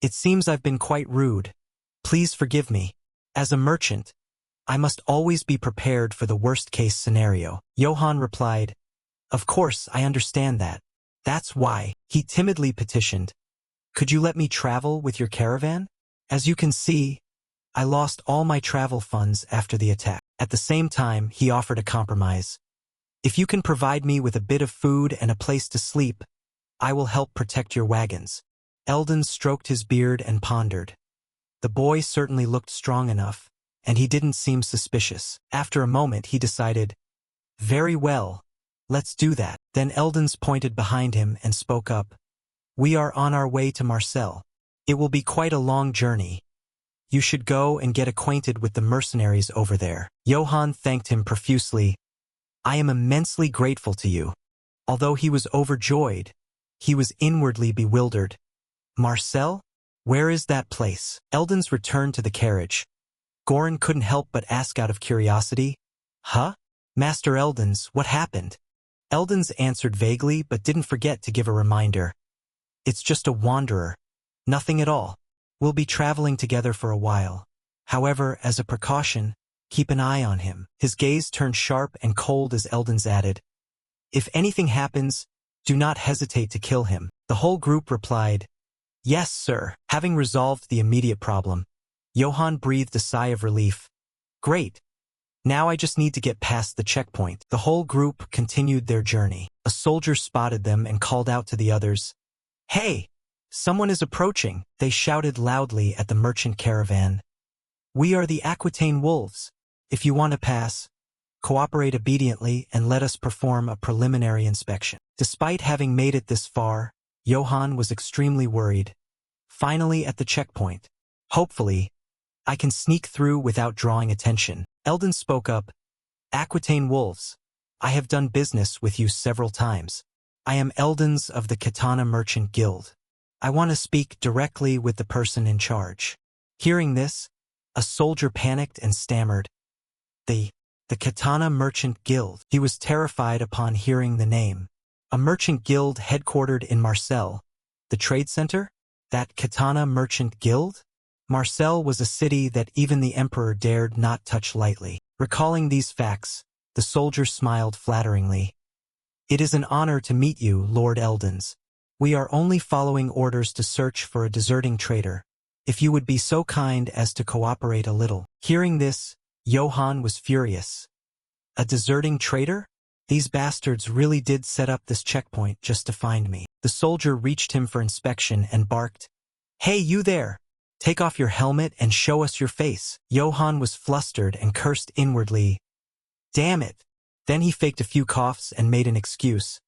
"It seems I've been quite rude. Please forgive me. As a merchant, I must always be prepared for the worst-case scenario." Johann replied, "Of course, I understand that. That's why." He timidly petitioned, "Could you let me travel with your caravan? As you can see, I lost all my travel funds after the attack." At the same time, he offered a compromise. "If you can provide me with a bit of food and a place to sleep, I will help protect your wagons." Eldon stroked his beard and pondered. The boy certainly looked strong enough, and he didn't seem suspicious. After a moment he decided, "Very well, let's do that." Then Eldons pointed behind him and spoke up. "We are on our way to Marseille. It will be quite a long journey. You should go and get acquainted with the mercenaries over there. Johann thanked him profusely. I am immensely grateful to you. Although he was overjoyed, he was inwardly bewildered. Marcel? Where is that place? Eldons returned to the carriage. Goran couldn't help but ask out of curiosity. Huh? Master Eldons, what happened? Eldons answered vaguely but didn't forget to give a reminder. It's just a wanderer. Nothing at all. We'll be traveling together for a while. However, as a precaution, keep an eye on him. His gaze turned sharp and cold as Eldons added, if anything happens, do not hesitate to kill him. The whole group replied, yes, sir. Having resolved the immediate problem, Johann breathed a sigh of relief. Great. Now I just need to get past the checkpoint. The whole group continued their journey. A soldier spotted them and called out to the others. Hey! Someone is approaching, they shouted loudly at the merchant caravan. We are the Aquitaine Wolves. If you want to pass, cooperate obediently and let us perform a preliminary inspection. Despite having made it this far, Johann was extremely worried. Finally at the checkpoint. Hopefully, I can sneak through without drawing attention. Eldon spoke up. Aquitaine Wolves, I have done business with you several times. I am Eldons of the Katana Merchant Guild. I want to speak directly with the person in charge. Hearing this, a soldier panicked and stammered. The Katana Merchant Guild. He was terrified upon hearing the name. A merchant guild headquartered in Marseille. The trade center? That Katana Merchant Guild? Marseille was a city that even the emperor dared not touch lightly. Recalling these facts, the soldier smiled flatteringly. It is an honor to meet you, Lord Eldons. We are only following orders to search for a deserting traitor. If you would be so kind as to cooperate a little. Hearing this, Johann was furious. A deserting traitor? These bastards really did set up this checkpoint just to find me. The soldier reached him for inspection and barked, Hey, you there! Take off your helmet and show us your face. Johann was flustered and cursed inwardly. Damn it! Then he faked a few coughs and made an excuse.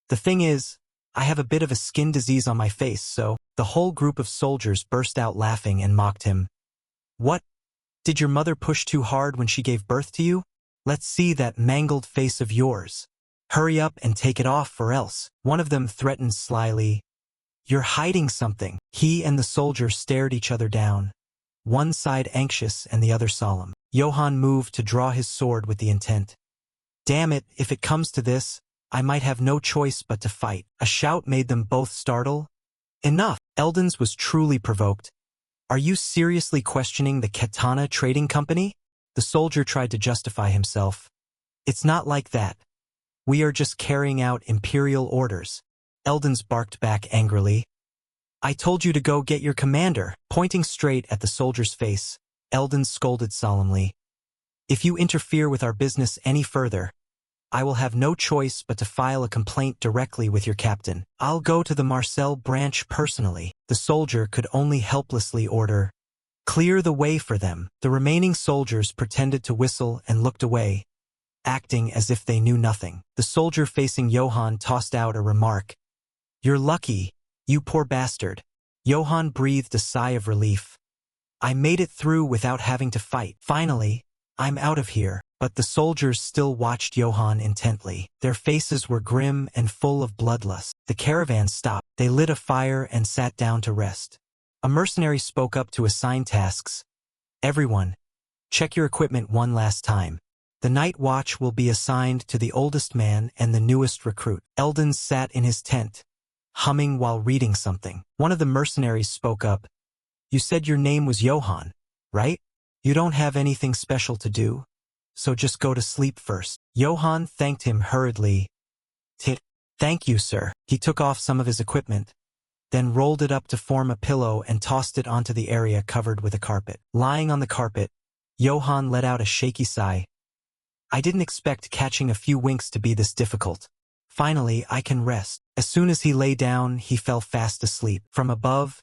The thing is, I have a bit of a skin disease on my face, so... The whole group of soldiers burst out laughing and mocked him. What? Did your mother push too hard when she gave birth to you? Let's see that mangled face of yours. Hurry up and take it off or else. One of them threatened slyly. You're hiding something. He and the soldier stared each other down, one side anxious and the other solemn. Johann moved to draw his sword with the intent. Damn it, if it comes to this, I might have no choice but to fight. A shout made them both startle. Enough! Eldons was truly provoked. Are you seriously questioning the Katana Trading Company? The soldier tried to justify himself. It's not like that. We are just carrying out imperial orders. Eldons barked back angrily. I told you to go get your commander. Pointing straight at the soldier's face, Eldons scolded solemnly. If you interfere with our business any further, I will have no choice but to file a complaint directly with your captain. I'll go to the Marseille branch personally. The soldier could only helplessly order, Clear the way for them. The remaining soldiers pretended to whistle and looked away, acting as if they knew nothing. The soldier facing Johann tossed out a remark. You're lucky, you poor bastard. Johann breathed a sigh of relief. I made it through without having to fight. Finally, I'm out of here. But the soldiers still watched Johann intently. Their faces were grim and full of bloodlust. The caravan stopped. They lit a fire and sat down to rest. A mercenary spoke up to assign tasks. Everyone, check your equipment one last time. The night watch will be assigned to the oldest man and the newest recruit. Eldon sat in his tent, humming while reading something. One of the mercenaries spoke up. You said your name was Johann, right? You don't have anything special to do? So just go to sleep first. Johann thanked him hurriedly. Thank you, sir. He took off some of his equipment, then rolled it up to form a pillow and tossed it onto the area covered with a carpet. Lying on the carpet, Johann let out a shaky sigh. I didn't expect catching a few winks to be this difficult. Finally, I can rest. As soon as he lay down, he fell fast asleep. From above,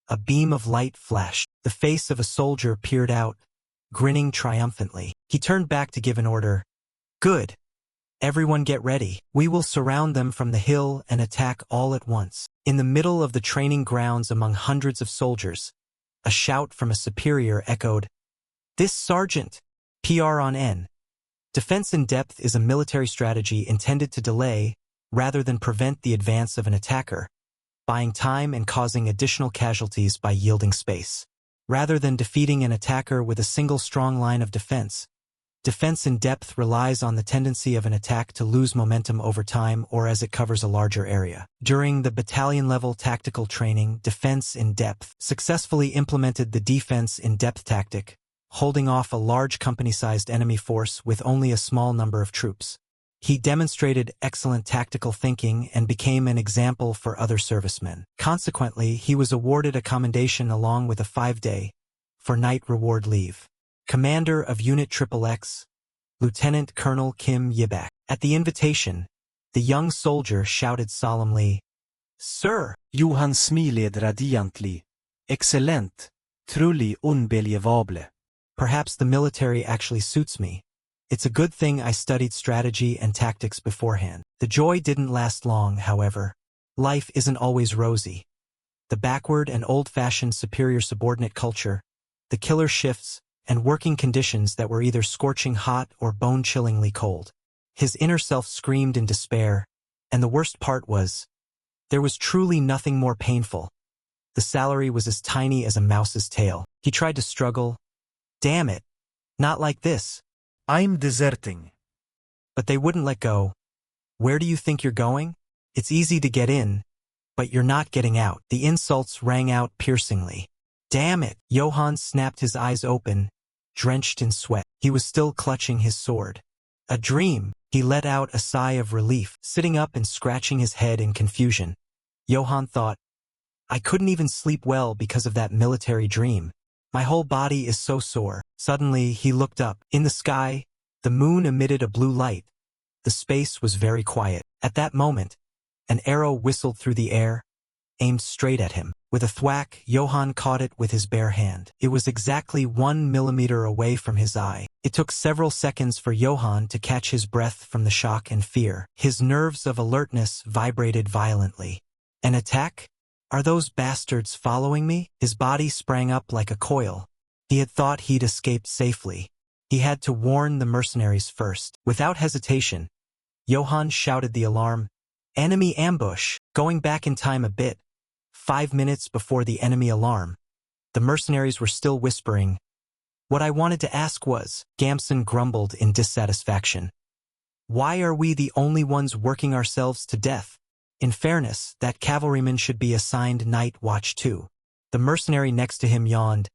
a beam of light flashed. The face of a soldier peered out, grinning triumphantly. He turned back to give an order. Good. Everyone get ready. We will surround them from the hill and attack all at once. In the middle of the training grounds among hundreds of soldiers, A shout from a superior echoed, "This sergeant! PR on N." Defense in depth is a military strategy intended to delay, rather than prevent the advance of an attacker, buying time and causing additional casualties by yielding space. Rather than defeating an attacker with a single strong line of defense, defense in depth relies on the tendency of an attack to lose momentum over time or as it covers a larger area. During the battalion-level tactical training, defense in depth successfully implemented the defense in depth tactic, holding off a large company-sized enemy force with only a small number of troops. He demonstrated excellent tactical thinking and became an example for other servicemen. Consequently, he was awarded a commendation along with a 5-day for night reward leave. Commander of Unit XXX, Lieutenant Colonel Kim Yibak. At the invitation, the young soldier shouted solemnly, "Sir!"
Johan smiled radiantly. Excellent. Truly unbelievable.
Perhaps the military actually suits me. It's a good thing I studied strategy and tactics beforehand. The joy didn't last long, however. Life isn't always rosy. The backward and old-fashioned superior-subordinate culture, the killer shifts, and working conditions that were either scorching hot or bone-chillingly cold. His inner self screamed in despair, and the worst part was, there was truly nothing more painful. The salary was as tiny as a mouse's tail. He tried to struggle. Damn it, not like this.
I'm deserting.
But they wouldn't let go. Where do you think you're going? It's easy to get in, but you're not getting out. The insults rang out piercingly. Damn it! Johan snapped his eyes open, drenched in sweat. He was still clutching his sword. A dream. He let out a sigh of relief, sitting up and scratching his head in confusion. Johan thought, I couldn't even sleep well because of that military dream. My whole body is so sore. Suddenly, he looked up. In the sky, the moon emitted a blue light. The space was very quiet. At that moment, an arrow whistled through the air, aimed straight at him. With a thwack, Johan caught it with his bare hand. It was exactly 1 millimeter away from his eye. It took several seconds for Johan to catch his breath from the shock and fear. His nerves of alertness vibrated violently. An attack? Are those bastards following me? His body sprang up like a coil. He had thought he'd escaped safely. He had to warn the mercenaries first. Without hesitation, Johan shouted the alarm, "Enemy ambush!" Going back in time a bit, 5 minutes before the enemy alarm, the mercenaries were still whispering. What I wanted to ask was, Gamson grumbled in dissatisfaction. Why are we the only ones working ourselves to death? In fairness, that cavalryman should be assigned night watch too. The mercenary next to him yawned.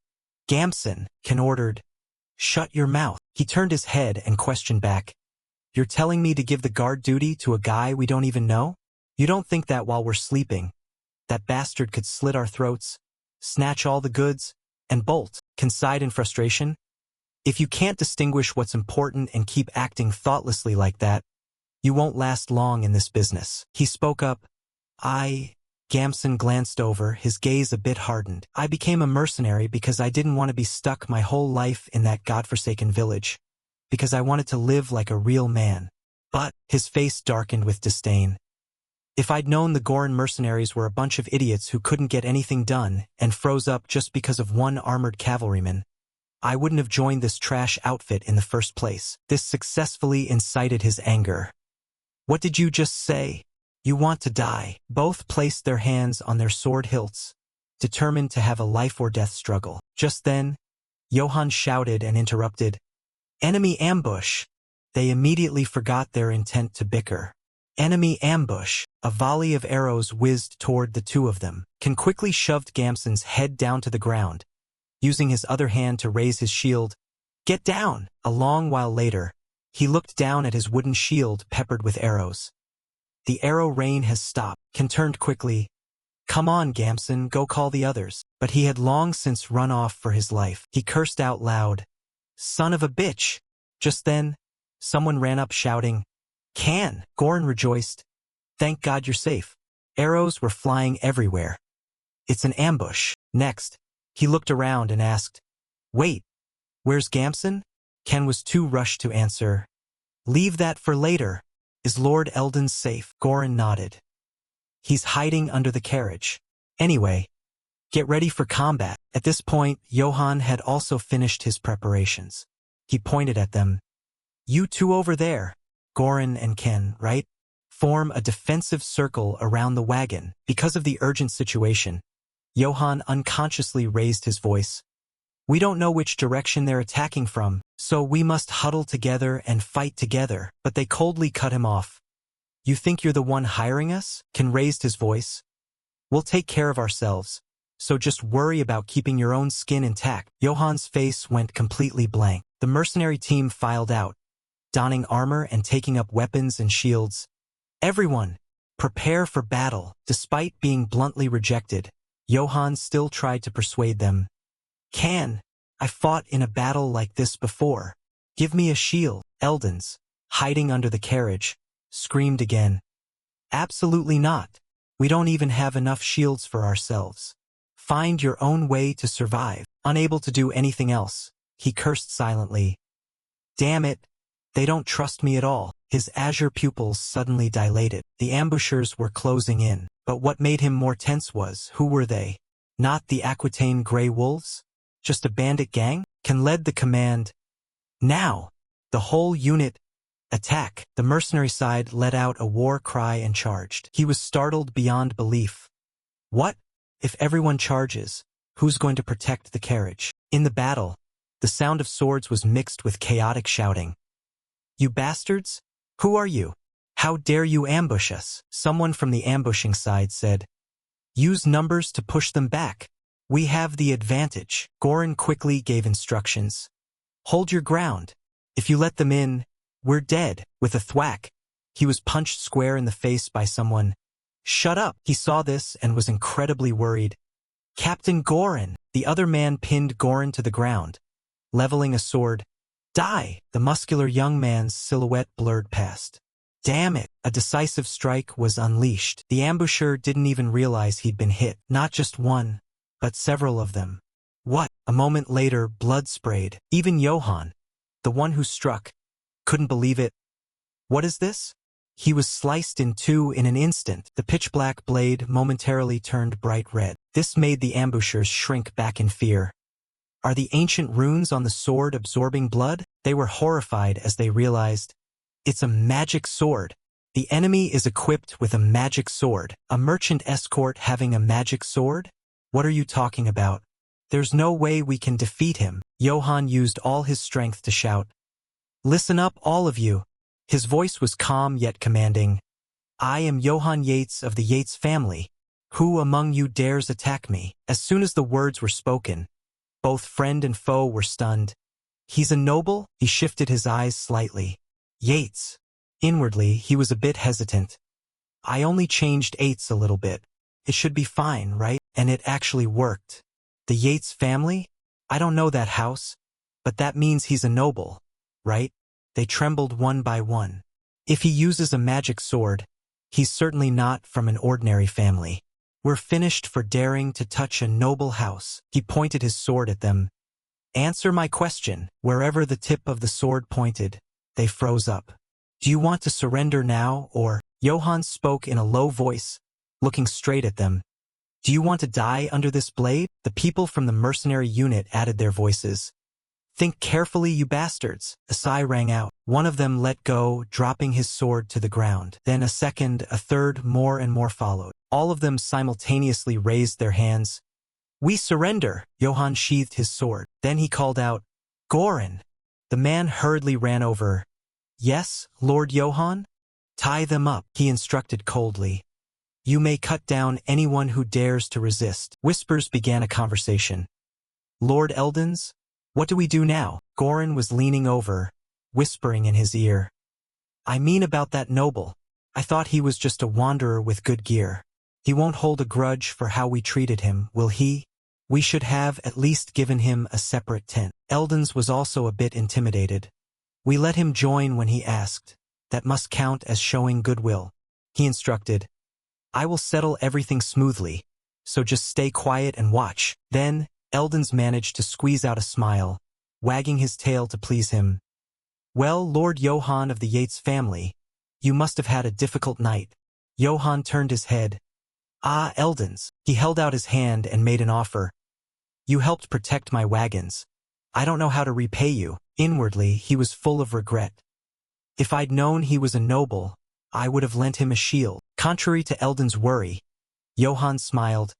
Gamson, Ken ordered. Shut your mouth. He turned his head and questioned back. You're telling me to give the guard duty to a guy we don't even know? You don't think that while we're sleeping, that bastard could slit our throats, snatch all the goods, and bolt? Ken sighed in frustration. If you can't distinguish what's important and keep acting thoughtlessly like that, you won't last long in this business. He spoke up. Gamson glanced over, his gaze a bit hardened. I became a mercenary because I didn't want to be stuck my whole life in that godforsaken village, because I wanted to live like a real man. But, his face darkened with disdain. If I'd known the Goran mercenaries were a bunch of idiots who couldn't get anything done and froze up just because of one armored cavalryman, I wouldn't have joined this trash outfit in the first place. This successfully incited his anger. What did you just say? You want to die. Both placed their hands on their sword hilts, determined to have a life-or-death struggle. Just then, Johan shouted and interrupted. Enemy ambush! They immediately forgot their intent to bicker. Enemy ambush! A volley of arrows whizzed toward the two of them. Ken quickly shoved Gamson's head down to the ground, using his other hand to raise his shield. Get down! A long while later, he looked down at his wooden shield peppered with arrows. The arrow rain has stopped. Ken turned quickly. Come on, Gamson, go call the others. But he had long since run off for his life. He cursed out loud. Son of a bitch! Just then, someone ran up shouting, Can! Goran rejoiced. Thank God you're safe. Arrows were flying everywhere. It's an ambush. Next, he looked around and asked, Wait, where's Gamson? Ken was too rushed to answer. Leave that for later. Is Lord Eldon safe? Goran nodded. He's hiding under the carriage. Anyway, Get ready for combat. At this point, Johann had also finished his preparations. He pointed at them. You two over there, Goran and Ken, right? Form a defensive circle around the wagon. Because of the urgent situation, Johann unconsciously raised his voice. We don't know which direction they're attacking from, so we must huddle together and fight together. But they coldly cut him off. You think you're the one hiring us? Ken raised his voice. We'll take care of ourselves, so just worry about keeping your own skin intact. Johann's face went completely blank. The mercenary team filed out, donning armor and taking up weapons and shields. Everyone, prepare for battle. Despite being bluntly rejected, Johann still tried to persuade them. Can, I fought in a battle like this before. Give me a shield. Eldons, hiding under the carriage, screamed again. Absolutely not. We don't even have enough shields for ourselves. Find your own way to survive. Unable to do anything else, he cursed silently. Damn it. They don't trust me at all. His azure pupils suddenly dilated. The ambushers were closing in, but what made him more tense was, who were they? Not the Aquitaine Grey Wolves? Just a bandit gang? Ken led the command. Now! The whole unit, attack! The mercenary side let out a war cry and charged. He was startled beyond belief. What? If everyone charges, who's going to protect the carriage? In the battle, the sound of swords was mixed with chaotic shouting. You bastards? Who are you? How dare you ambush us? Someone from the ambushing side said. Use numbers to push them back. We have the advantage. Goran quickly gave instructions. Hold your ground. If you let them in, we're dead. With a thwack, he was punched square in the face by someone. Shut up! He saw this and was incredibly worried. Captain Goran! The other man pinned Goran to the ground, leveling a sword. Die! The muscular young man's silhouette blurred past. Damn it! A decisive strike was unleashed. The ambusher didn't even realize he'd been hit. Not just one, but several of them. What? A moment later, blood sprayed. Even Johann, the one who struck, couldn't believe it. What is this? He was sliced in two in an instant. The pitch-black blade momentarily turned bright red. This made the ambushers shrink back in fear. Are the ancient runes on the sword absorbing blood? They were horrified as they realized. It's a magic sword. The enemy is equipped with a magic sword. A merchant escort having a magic sword? What are you talking about? There's no way we can defeat him. Johann used all his strength to shout. Listen up, all of you. His voice was calm yet commanding. I am Johann Yates of the Yates family. Who among you dares attack me? As soon as the words were spoken, both friend and foe were stunned. He's a noble? He shifted his eyes slightly. Yates. Inwardly, he was a bit hesitant. I only changed eights a little bit. It should be fine, right? And it actually worked. The Yates family? I don't know that house, but that means he's a noble, right? They trembled one by one. If he uses a magic sword, he's certainly not from an ordinary family. We're finished for daring to touch a noble house. He pointed his sword at them. Answer my question. Wherever the tip of the sword pointed, they froze up. Do you want to surrender now, or? Johann spoke in a low voice, looking straight at them. Do you want to die under this blade? The people from the mercenary unit added their voices. Think carefully, you bastards. A sigh rang out. One of them let go, dropping his sword to the ground. Then a second, a third, more and more followed. All of them simultaneously raised their hands. We surrender! Johann sheathed his sword. Then he called out, Goran! The man hurriedly ran over. Yes, Lord Johann? Tie them up, he instructed coldly. You may cut down anyone who dares to resist. Whispers began a conversation. Lord Eldons? What do we do now? Goran was leaning over, whispering in his ear. I mean about that noble. I thought he was just a wanderer with good gear. He won't hold a grudge for how we treated him, will he? We should have at least given him a separate tent. Eldons was also a bit intimidated. We let him join when he asked. That must count as showing goodwill. He instructed. I will settle everything smoothly, so just stay quiet and watch. Then, Eldons managed to squeeze out a smile, wagging his tail to please him. Well, Lord Johann of the Yates family, you must have had a difficult night. Johann turned his head. Ah, Eldons. He held out his hand and made an offer. You helped protect my wagons. I don't know how to repay you. Inwardly, he was full of regret. If I'd known he was a noble, I would have lent him a shield. Contrary to Eldon's worry, Johann smiled.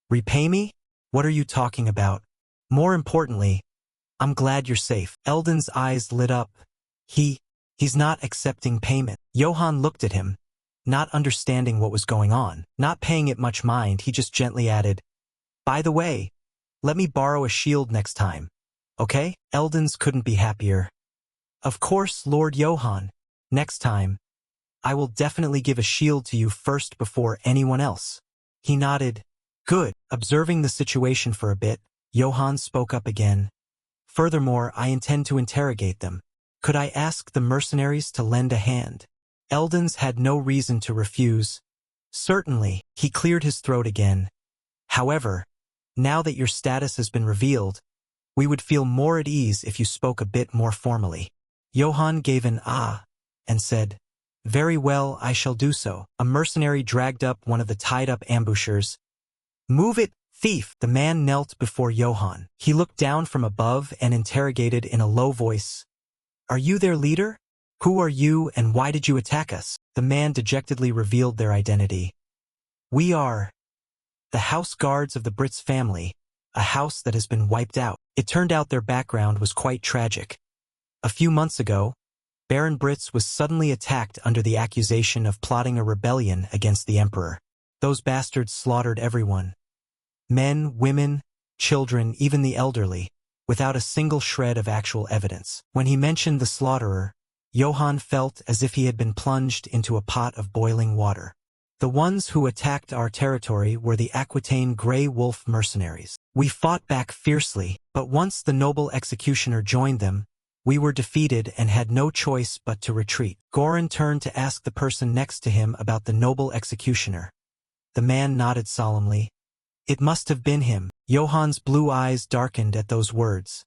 Repay me? What are you talking about? More importantly, I'm glad you're safe. Eldon's eyes lit up. He's not accepting payment. Johann looked at him, not understanding what was going on. Not paying it much mind, he just gently added, By the way, let me borrow a shield next time. Okay? Eldons couldn't be happier. Of course, Lord Johann. Next time, I will definitely give a shield to you first before anyone else. He nodded. Good. Observing the situation for a bit, Johann spoke up again. Furthermore, I intend to interrogate them. Could I ask the mercenaries to lend a hand? Eldons had no reason to refuse. Certainly, he cleared his throat again. However, now that your status has been revealed, we would feel more at ease if you spoke a bit more formally. Johann gave an ah, and said, Very well, I shall do so. A mercenary dragged up one of the tied-up ambushers. Move it, thief! The man knelt before Johann. He looked down from above and interrogated in a low voice. Are you their leader? Who are you and why did you attack us? The man dejectedly revealed their identity. We are the house guards of the Brits family, a house that has been wiped out. It turned out their background was quite tragic. A few months ago, Baron Brits was suddenly attacked under the accusation of plotting a rebellion against the Emperor. Those bastards slaughtered everyone. Men, women, children, even the elderly, without a single shred of actual evidence. When he mentioned the slaughterer, Johann felt as if he had been plunged into a pot of boiling water. The ones who attacked our territory were the Aquitaine Grey Wolf mercenaries. We fought back fiercely, but once the noble executioner joined them, we were defeated and had no choice but to retreat. Goran turned to ask the person next to him about the noble executioner. The man nodded solemnly. It must have been him. Johann's blue eyes darkened at those words.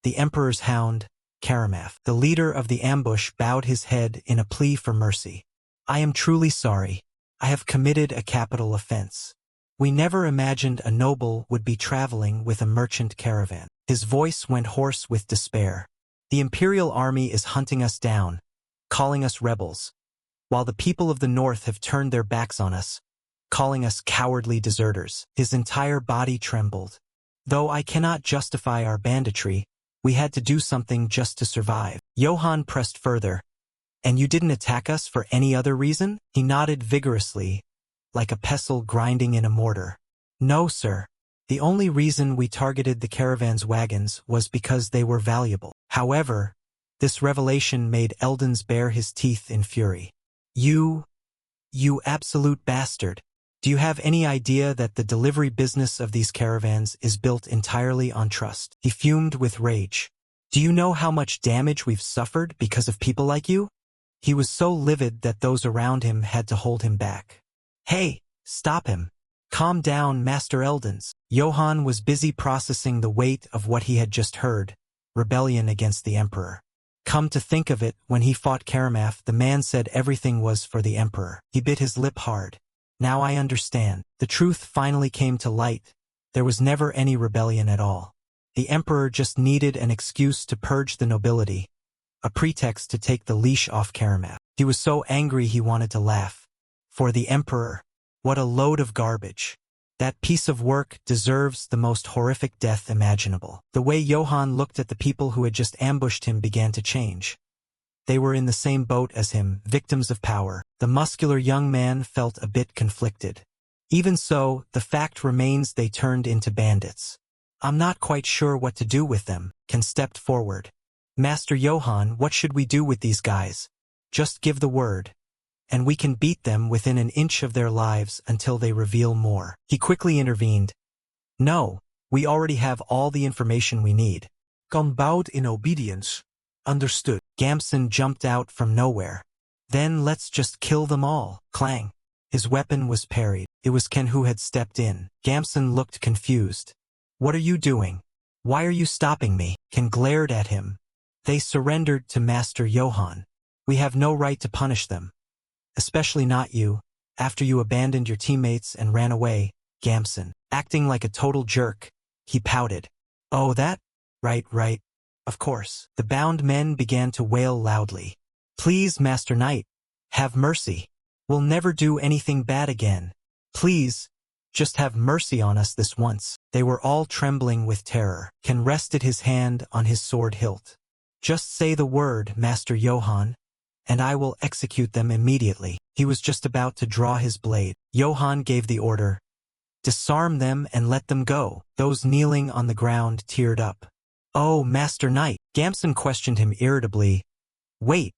The Emperor's hound, Karamaf. The leader of the ambush bowed his head in a plea for mercy. I am truly sorry. I have committed a capital offense. We never imagined a noble would be traveling with a merchant caravan. His voice went hoarse with despair. The Imperial Army is hunting us down, calling us rebels, while the people of the North have turned their backs on us, calling us cowardly deserters. His entire body trembled. Though I cannot justify our banditry, we had to do something just to survive. Johann pressed further. And you didn't attack us for any other reason? He nodded vigorously, like a pestle grinding in a mortar. No, sir. The only reason we targeted the caravan's wagons was because they were valuable. However, this revelation made Eldons bare his teeth in fury. You absolute bastard. Do you have any idea that the delivery business of these caravans is built entirely on trust? He fumed with rage. Do you know how much damage we've suffered because of people like you? He was so livid that those around him had to hold him back. Hey, stop him. Calm down, Master Eldons. Johann was busy processing the weight of what he had just heard, rebellion against the Emperor. Come to think of it, when he fought Karamaf, the man said everything was for the Emperor. He bit his lip hard. Now I understand. The truth finally came to light. There was never any rebellion at all. The Emperor just needed an excuse to purge the nobility, a pretext to take the leash off Karamaf. He was so angry he wanted to laugh. For the Emperor, what a load of garbage. That piece of work deserves the most horrific death imaginable. The way Johann looked at the people who had just ambushed him began to change. They were in the same boat as him, victims of power. The muscular young man felt a bit conflicted. Even so, the fact remains they turned into bandits. I'm not quite sure what to do with them. Ken stepped forward. Master Johann, what should we do with these guys? Just give the word, and we can beat them within an inch of their lives until they reveal more. He quickly intervened. No, we already have all the information we need.
Gon bowed in obedience. Understood.
Gamson jumped out from nowhere. Then let's just kill them all. Clang. His weapon was parried. It was Ken who had stepped in. Gamson looked confused. What are you doing? Why are you stopping me? Ken glared at him. They surrendered to Master Johann. We have no right to punish them. Especially not you. after you abandoned your teammates and ran away, Gamson. Acting like a total jerk, he pouted. Oh, that? Right. Of course. The bound men began to wail loudly. Please, Master Knight, have mercy. We'll never do anything bad again. Please, just have mercy on us this once. They were all trembling with terror. Ken rested his hand on his sword hilt. Just say the word, Master Johann, and I will execute them immediately. He was just about to draw his blade. Johann gave the order. Disarm them and let them go. Those kneeling on the ground teared up. Oh, Master Knight. Gamson questioned him irritably. Wait,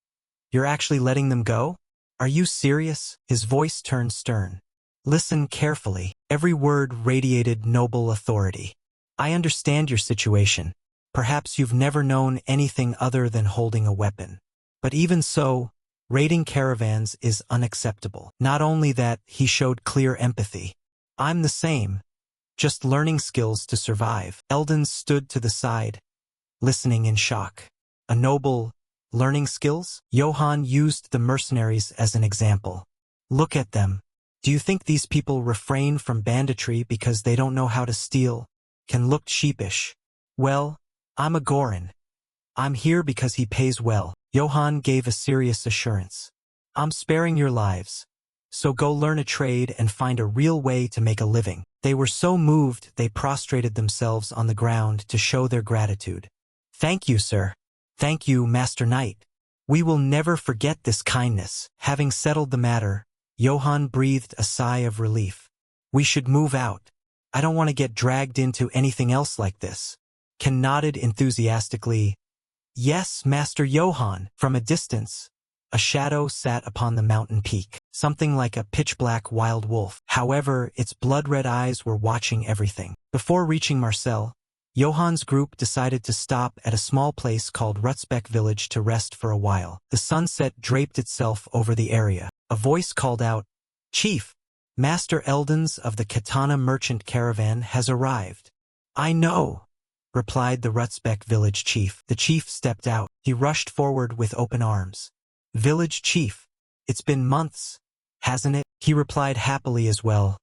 you're actually letting them go? Are you serious? His voice turned stern. Listen carefully. Every word radiated noble authority. I understand your situation. Perhaps you've never known anything other than holding a weapon. But even so, raiding caravans is unacceptable. Not only that, he showed clear empathy. I'm the same. Just learning skills to survive. Eldon stood to the side, listening in shock. A noble, learning skills? Johann used the mercenaries as an example. Look at them. Do you think these people refrain from banditry because they don't know how to steal? Ken looked sheepish. Well, I'm a Gorin. I'm here because he pays well. Johann gave a serious assurance. I'm sparing your lives. So go learn a trade and find a real way to make a living. They were so moved they prostrated themselves on the ground to show their gratitude. Thank you, sir. Thank you, Master Knight. We will never forget this kindness. Having settled the matter, Johann breathed a sigh of relief. We should move out. I don't want to get dragged into anything else like this. Ken nodded enthusiastically. Yes, Master Johann. From a distance, a shadow sat upon the mountain peak, something like a pitch-black wild wolf. However, its blood-red eyes were watching everything. Before reaching Marcel, Johann's group decided to stop at a small place called Rutsbeck village to rest for a while. The sunset draped itself over the area. A voice called out, Chief, Master Eldons of the Katana merchant caravan has arrived. I know, replied the Rutsbeck village chief. The chief stepped out. He rushed forward with open arms. Village chief, it's been months, hasn't it? He replied happily as well.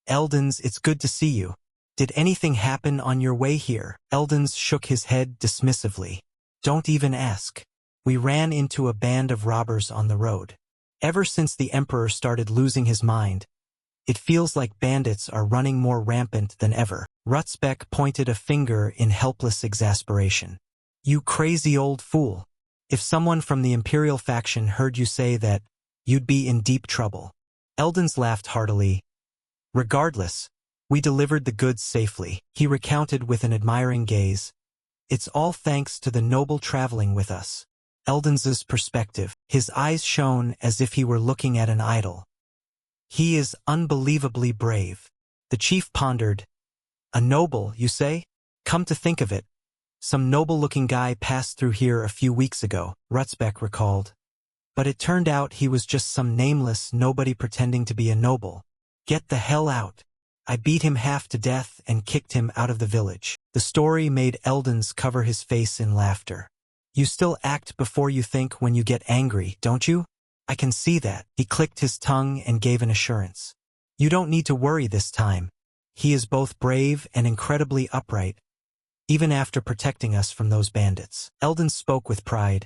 Eldons, it's good to see you. Did anything happen on your way here? Eldons shook his head dismissively. Don't even ask. We ran into a band of robbers on the road. Ever since the Emperor started losing his mind, it feels like bandits are running more rampant than ever. Rutsbeck pointed a finger in helpless exasperation. You crazy old fool. If someone from the Imperial faction heard you say that, you'd be in deep trouble. Eldons laughed heartily. Regardless, we delivered the goods safely. He recounted with an admiring gaze. It's all thanks to the noble traveling with us. Eldons's perspective. His eyes shone as if he were looking at an idol. He is unbelievably brave. The chief pondered. A noble, you say? Come to think of it, some noble-looking guy passed through here a few weeks ago, Rutsbeck recalled. But it turned out he was just some nameless nobody pretending to be a noble. Get the hell out. I beat him half to death and kicked him out of the village. The story made Eldons cover his face in laughter. You still act before you think when you get angry, don't you? I can see that. He clicked his tongue and gave an assurance. You don't need to worry this time. He is both brave and incredibly upright, even after protecting us from those bandits. Eldon spoke with pride.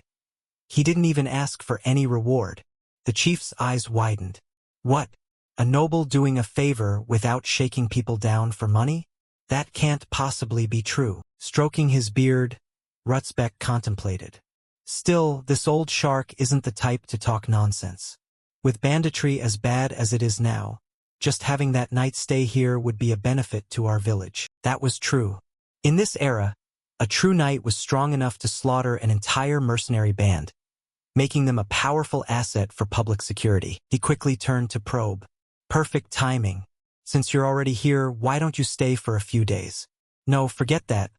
He didn't even ask for any reward. The chief's eyes widened. What? A noble doing a favor without shaking people down for money? That can't possibly be true. Stroking his beard, Rutsbeck contemplated. Still, this old shark isn't the type to talk nonsense. With banditry as bad as it is now, just having that night stay here would be a benefit to our village. That was true. In this era, a true knight was strong enough to slaughter an entire mercenary band, making them a powerful asset for public security. He quickly turned to probe. Perfect timing. Since you're already here, why don't you stay for a few days? No, forget that.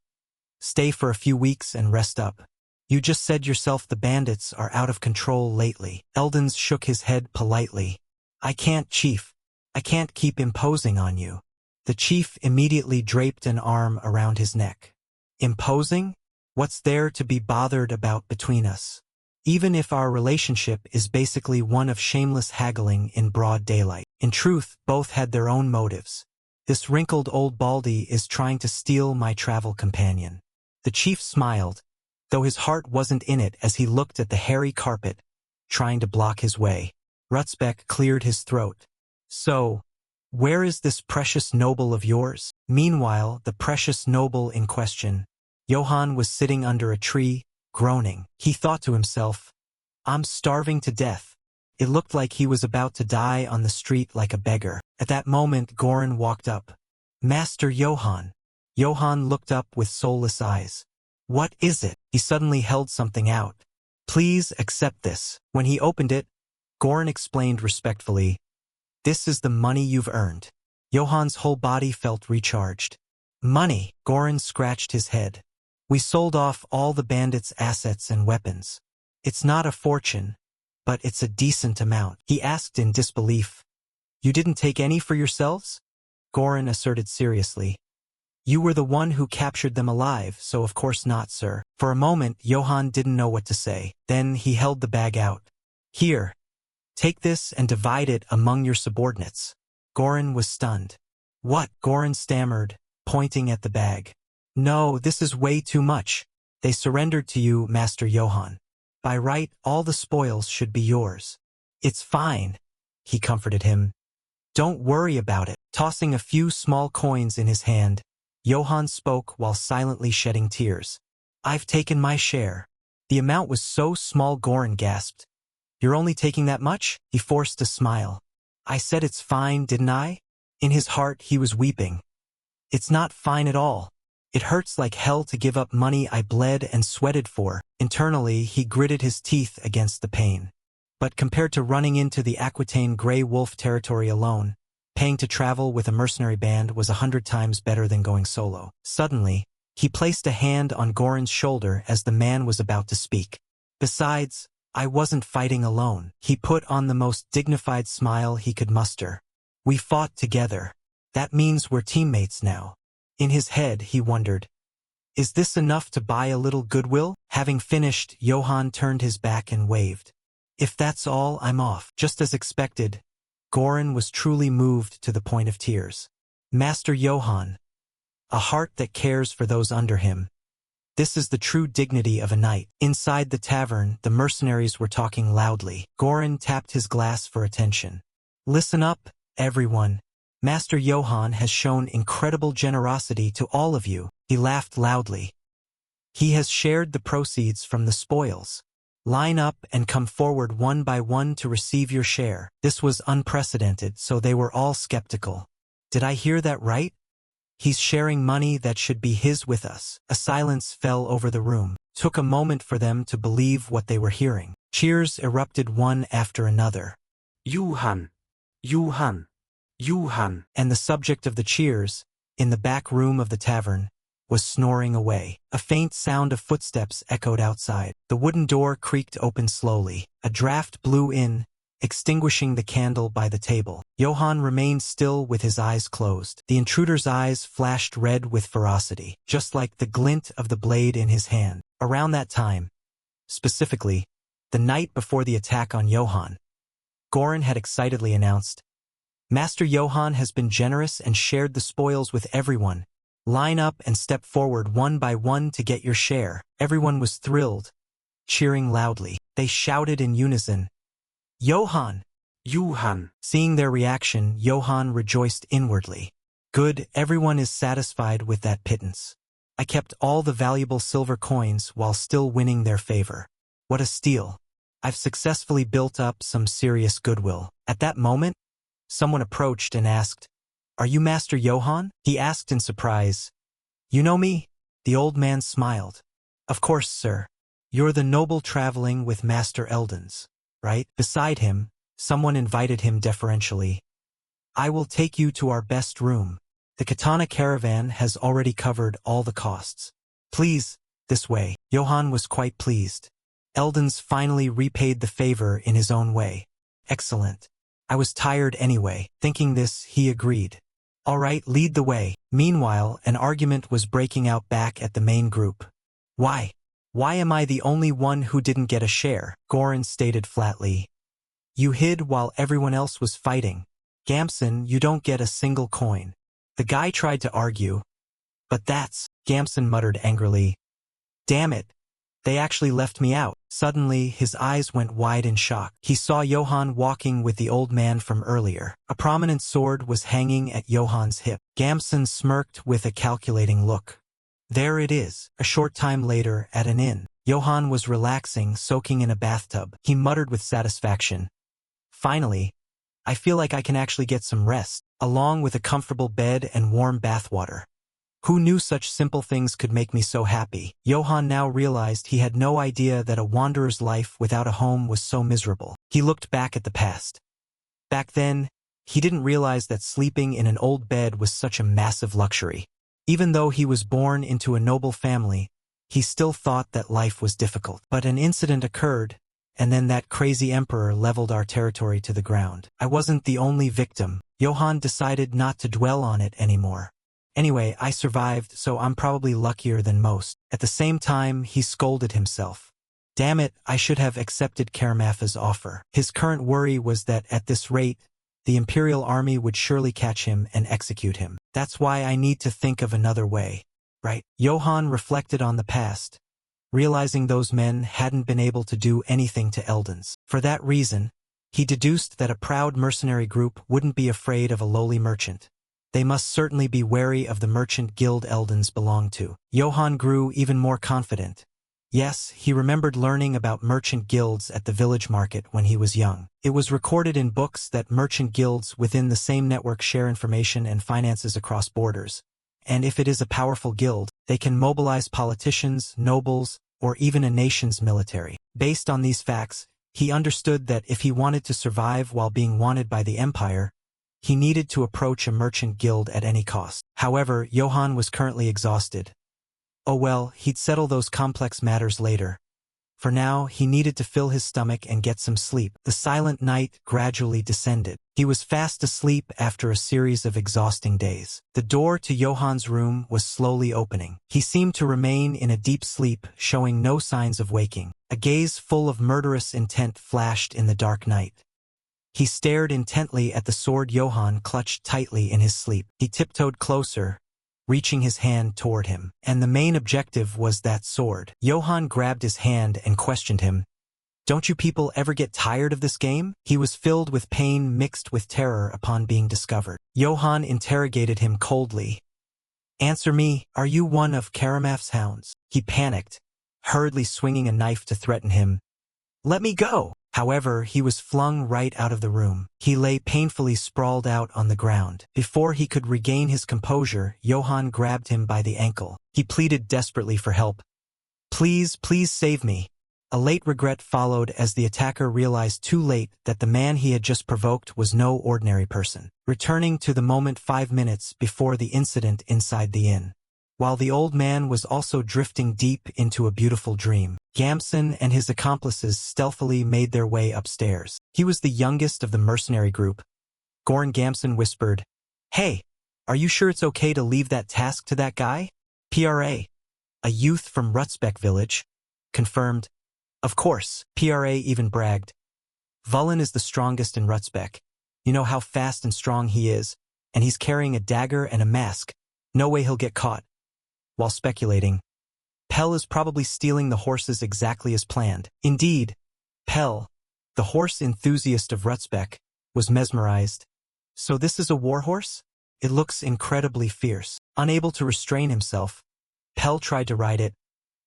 Stay for a few weeks and rest up. You just said yourself the bandits are out of control lately. Eldons shook his head politely. I can't, Chief. I can't keep imposing on you. The chief immediately draped an arm around his neck. Imposing? What's there to be bothered about between us? Even if our relationship is basically one of shameless haggling in broad daylight. In truth, both had their own motives. This wrinkled old baldy is trying to steal my travel companion. The chief smiled, though his heart wasn't in it as he looked at the hairy carpet, trying to block his way. Rutzbeck cleared his throat. So, where is this precious noble of yours? Meanwhile, the precious noble in question, Johann, was sitting under a tree, groaning. He thought to himself, I'm starving to death. It looked like he was about to die on the street like a beggar. At that moment, Goran walked up. Master Johann. Johann looked up with soulless eyes. What is it? He suddenly held something out. Please accept this. When he opened it, Goran explained respectfully, This is the money you've earned. Johann's whole body felt recharged. Money? Goran scratched his head. We sold off all the bandits' assets and weapons. It's not a fortune, but it's a decent amount. He asked in disbelief. You didn't take any for yourselves? Goran asserted seriously. You were the one who captured them alive, so of course not, sir. For a moment, Johann didn't know what to say. Then he held the bag out. Here, take this and divide it among your subordinates. Goran was stunned. What? Goran stammered, pointing at the bag. No, this is way too much. They surrendered to you, Master Johann. By right, all the spoils should be yours. It's fine, he comforted him. Don't worry about it. Tossing a few small coins in his hand, Johann spoke while silently shedding tears. I've taken my share. The amount was so small, Goran gasped. You're only taking that much? He forced a smile. I said it's fine, didn't I? In his heart, he was weeping. It's not fine at all. It hurts like hell to give up money I bled and sweated for. Internally, he gritted his teeth against the pain. But compared to running into the Aquitaine Grey Wolf territory alone, paying to travel with a mercenary band was 100 times better than going solo. Suddenly, he placed a hand on Goran's shoulder as the man was about to speak. Besides, I wasn't fighting alone. He put on the most dignified smile he could muster. We fought together. That means we're teammates now. In his head, he wondered, is this enough to buy a little goodwill? Having finished, Johann turned his back and waved. If that's all, I'm off. Just as expected, Goran was truly moved to the point of tears. Master Johann, a heart that cares for those under him. This is the true dignity of a knight. Inside the tavern, the mercenaries were talking loudly. Goran tapped his glass for attention. Listen up, everyone. Master Johann has shown incredible generosity to all of you. He laughed loudly. He has shared the proceeds from the spoils. Line up and come forward one by one to receive your share. This was unprecedented, so they were all skeptical. Did I hear that right? He's sharing money that should be his with us. A silence fell over the room. Took a moment for them to believe what they were hearing. Cheers erupted one after another.
Johann. Johann. Johann.
And the subject of the cheers, in the back room of the tavern, was snoring away. A faint sound of footsteps echoed outside. The wooden door creaked open slowly. A draft blew in, extinguishing the candle by the table. Johann remained still with his eyes closed. The intruder's eyes flashed red with ferocity, just like the glint of the blade in his hand. Around that time, specifically, the night before the attack on Johann, Goran had excitedly announced, Master Johann has been generous and shared the spoils with everyone. Line up and step forward one by one to get your share. Everyone was thrilled, cheering loudly. They shouted in unison, Johann!
Johann.
Seeing their reaction, Johann rejoiced inwardly. Good, everyone is satisfied with that pittance. I kept all the valuable silver coins while still winning their favor. What a steal. I've successfully built up some serious goodwill. At that moment, someone approached and asked, Are you Master Johann? He asked in surprise. You know me? The old man smiled. Of course, sir. You're the noble traveling with Master Eldens, right? Beside him, someone invited him deferentially. I will take you to our best room. The katana caravan has already covered all the costs. Please, this way. Johann was quite pleased. Eldens finally repaid the favor in his own way. Excellent. I was tired anyway. Thinking this, he agreed. All right, lead the way. Meanwhile, an argument was breaking out back at the main group. Why? Why am I the only one who didn't get a share? Goran stated flatly. You hid while everyone else was fighting. Gamson, you don't get a single coin. The guy tried to argue. But that's, Gamson muttered angrily. Damn it. They actually left me out. Suddenly, his eyes went wide in shock. He saw Johann walking with the old man from earlier. A prominent sword was hanging at Johann's hip. Gamson smirked with a calculating look. There it is. A short time later, at an inn, Johann was relaxing, soaking in a bathtub. He muttered with satisfaction. Finally, I feel like I can actually get some rest, along with a comfortable bed and warm bathwater. Who knew such simple things could make me so happy? Johann now realized he had no idea that a wanderer's life without a home was so miserable. He looked back at the past. Back then, he didn't realize that sleeping in an old bed was such a massive luxury. Even though he was born into a noble family, he still thought that life was difficult. But an incident occurred, and then that crazy emperor leveled our territory to the ground. I wasn't the only victim. Johann decided not to dwell on it anymore. Anyway, I survived, so I'm probably luckier than most. At the same time, he scolded himself. Damn it, I should have accepted Karamapha's offer. His current worry was that at this rate, the Imperial Army would surely catch him and execute him. That's why I need to think of another way. Right? Johann reflected on the past, realizing those men hadn't been able to do anything to Eldons. For that reason, he deduced that a proud mercenary group wouldn't be afraid of a lowly merchant. They must certainly be wary of the merchant guild Eldons belonged to. Johann grew even more confident. Yes, he remembered learning about merchant guilds at the village market when he was young. It was recorded in books that merchant guilds within the same network share information and finances across borders. And if it is a powerful guild, they can mobilize politicians, nobles, or even a nation's military. Based on these facts, he understood that if he wanted to survive while being wanted by the Empire, he needed to approach a merchant guild at any cost. However, Johann was currently exhausted. Oh well, he'd settle those complex matters later. For now, he needed to fill his stomach and get some sleep. The silent night gradually descended. He was fast asleep after a series of exhausting days. The door to Johann's room was slowly opening. He seemed to remain in a deep sleep, showing no signs of waking. A gaze full of murderous intent flashed in the dark night. He stared intently at the sword Johann clutched tightly in his sleep. He tiptoed closer, reaching his hand toward him. And the main objective was that sword. Johann grabbed his hand and questioned him. Don't you people ever get tired of this game? He was filled with pain mixed with terror upon being discovered. Johann interrogated him coldly. Answer me, are you one of Karamaf's hounds? He panicked, hurriedly swinging a knife to threaten him. Let me go! However, he was flung right out of the room. He lay painfully sprawled out on the ground. Before he could regain his composure, Johann grabbed him by the ankle. He pleaded desperately for help. Please, please save me. A late regret followed as the attacker realized too late that the man he had just provoked was no ordinary person. Returning to the moment 5 minutes before the incident inside the inn. While the old man was also drifting deep into a beautiful dream, Gamson and his accomplices stealthily made their way upstairs. He was the youngest of the mercenary group. Gorn Gamson whispered, Hey, are you sure it's okay to leave that task to that guy? PRA, a youth from Rutsbeck village, confirmed. Of course, PRA even bragged. Vullen is the strongest in Rutsbeck. You know how fast and strong he is, and he's carrying a dagger and a mask. No way he'll get caught. While speculating, Pell is probably stealing the horses exactly as planned. Indeed, Pell, the horse enthusiast of Rutsbeck, was mesmerized. So this is a warhorse? It looks incredibly fierce. Unable to restrain himself, Pell tried to ride it.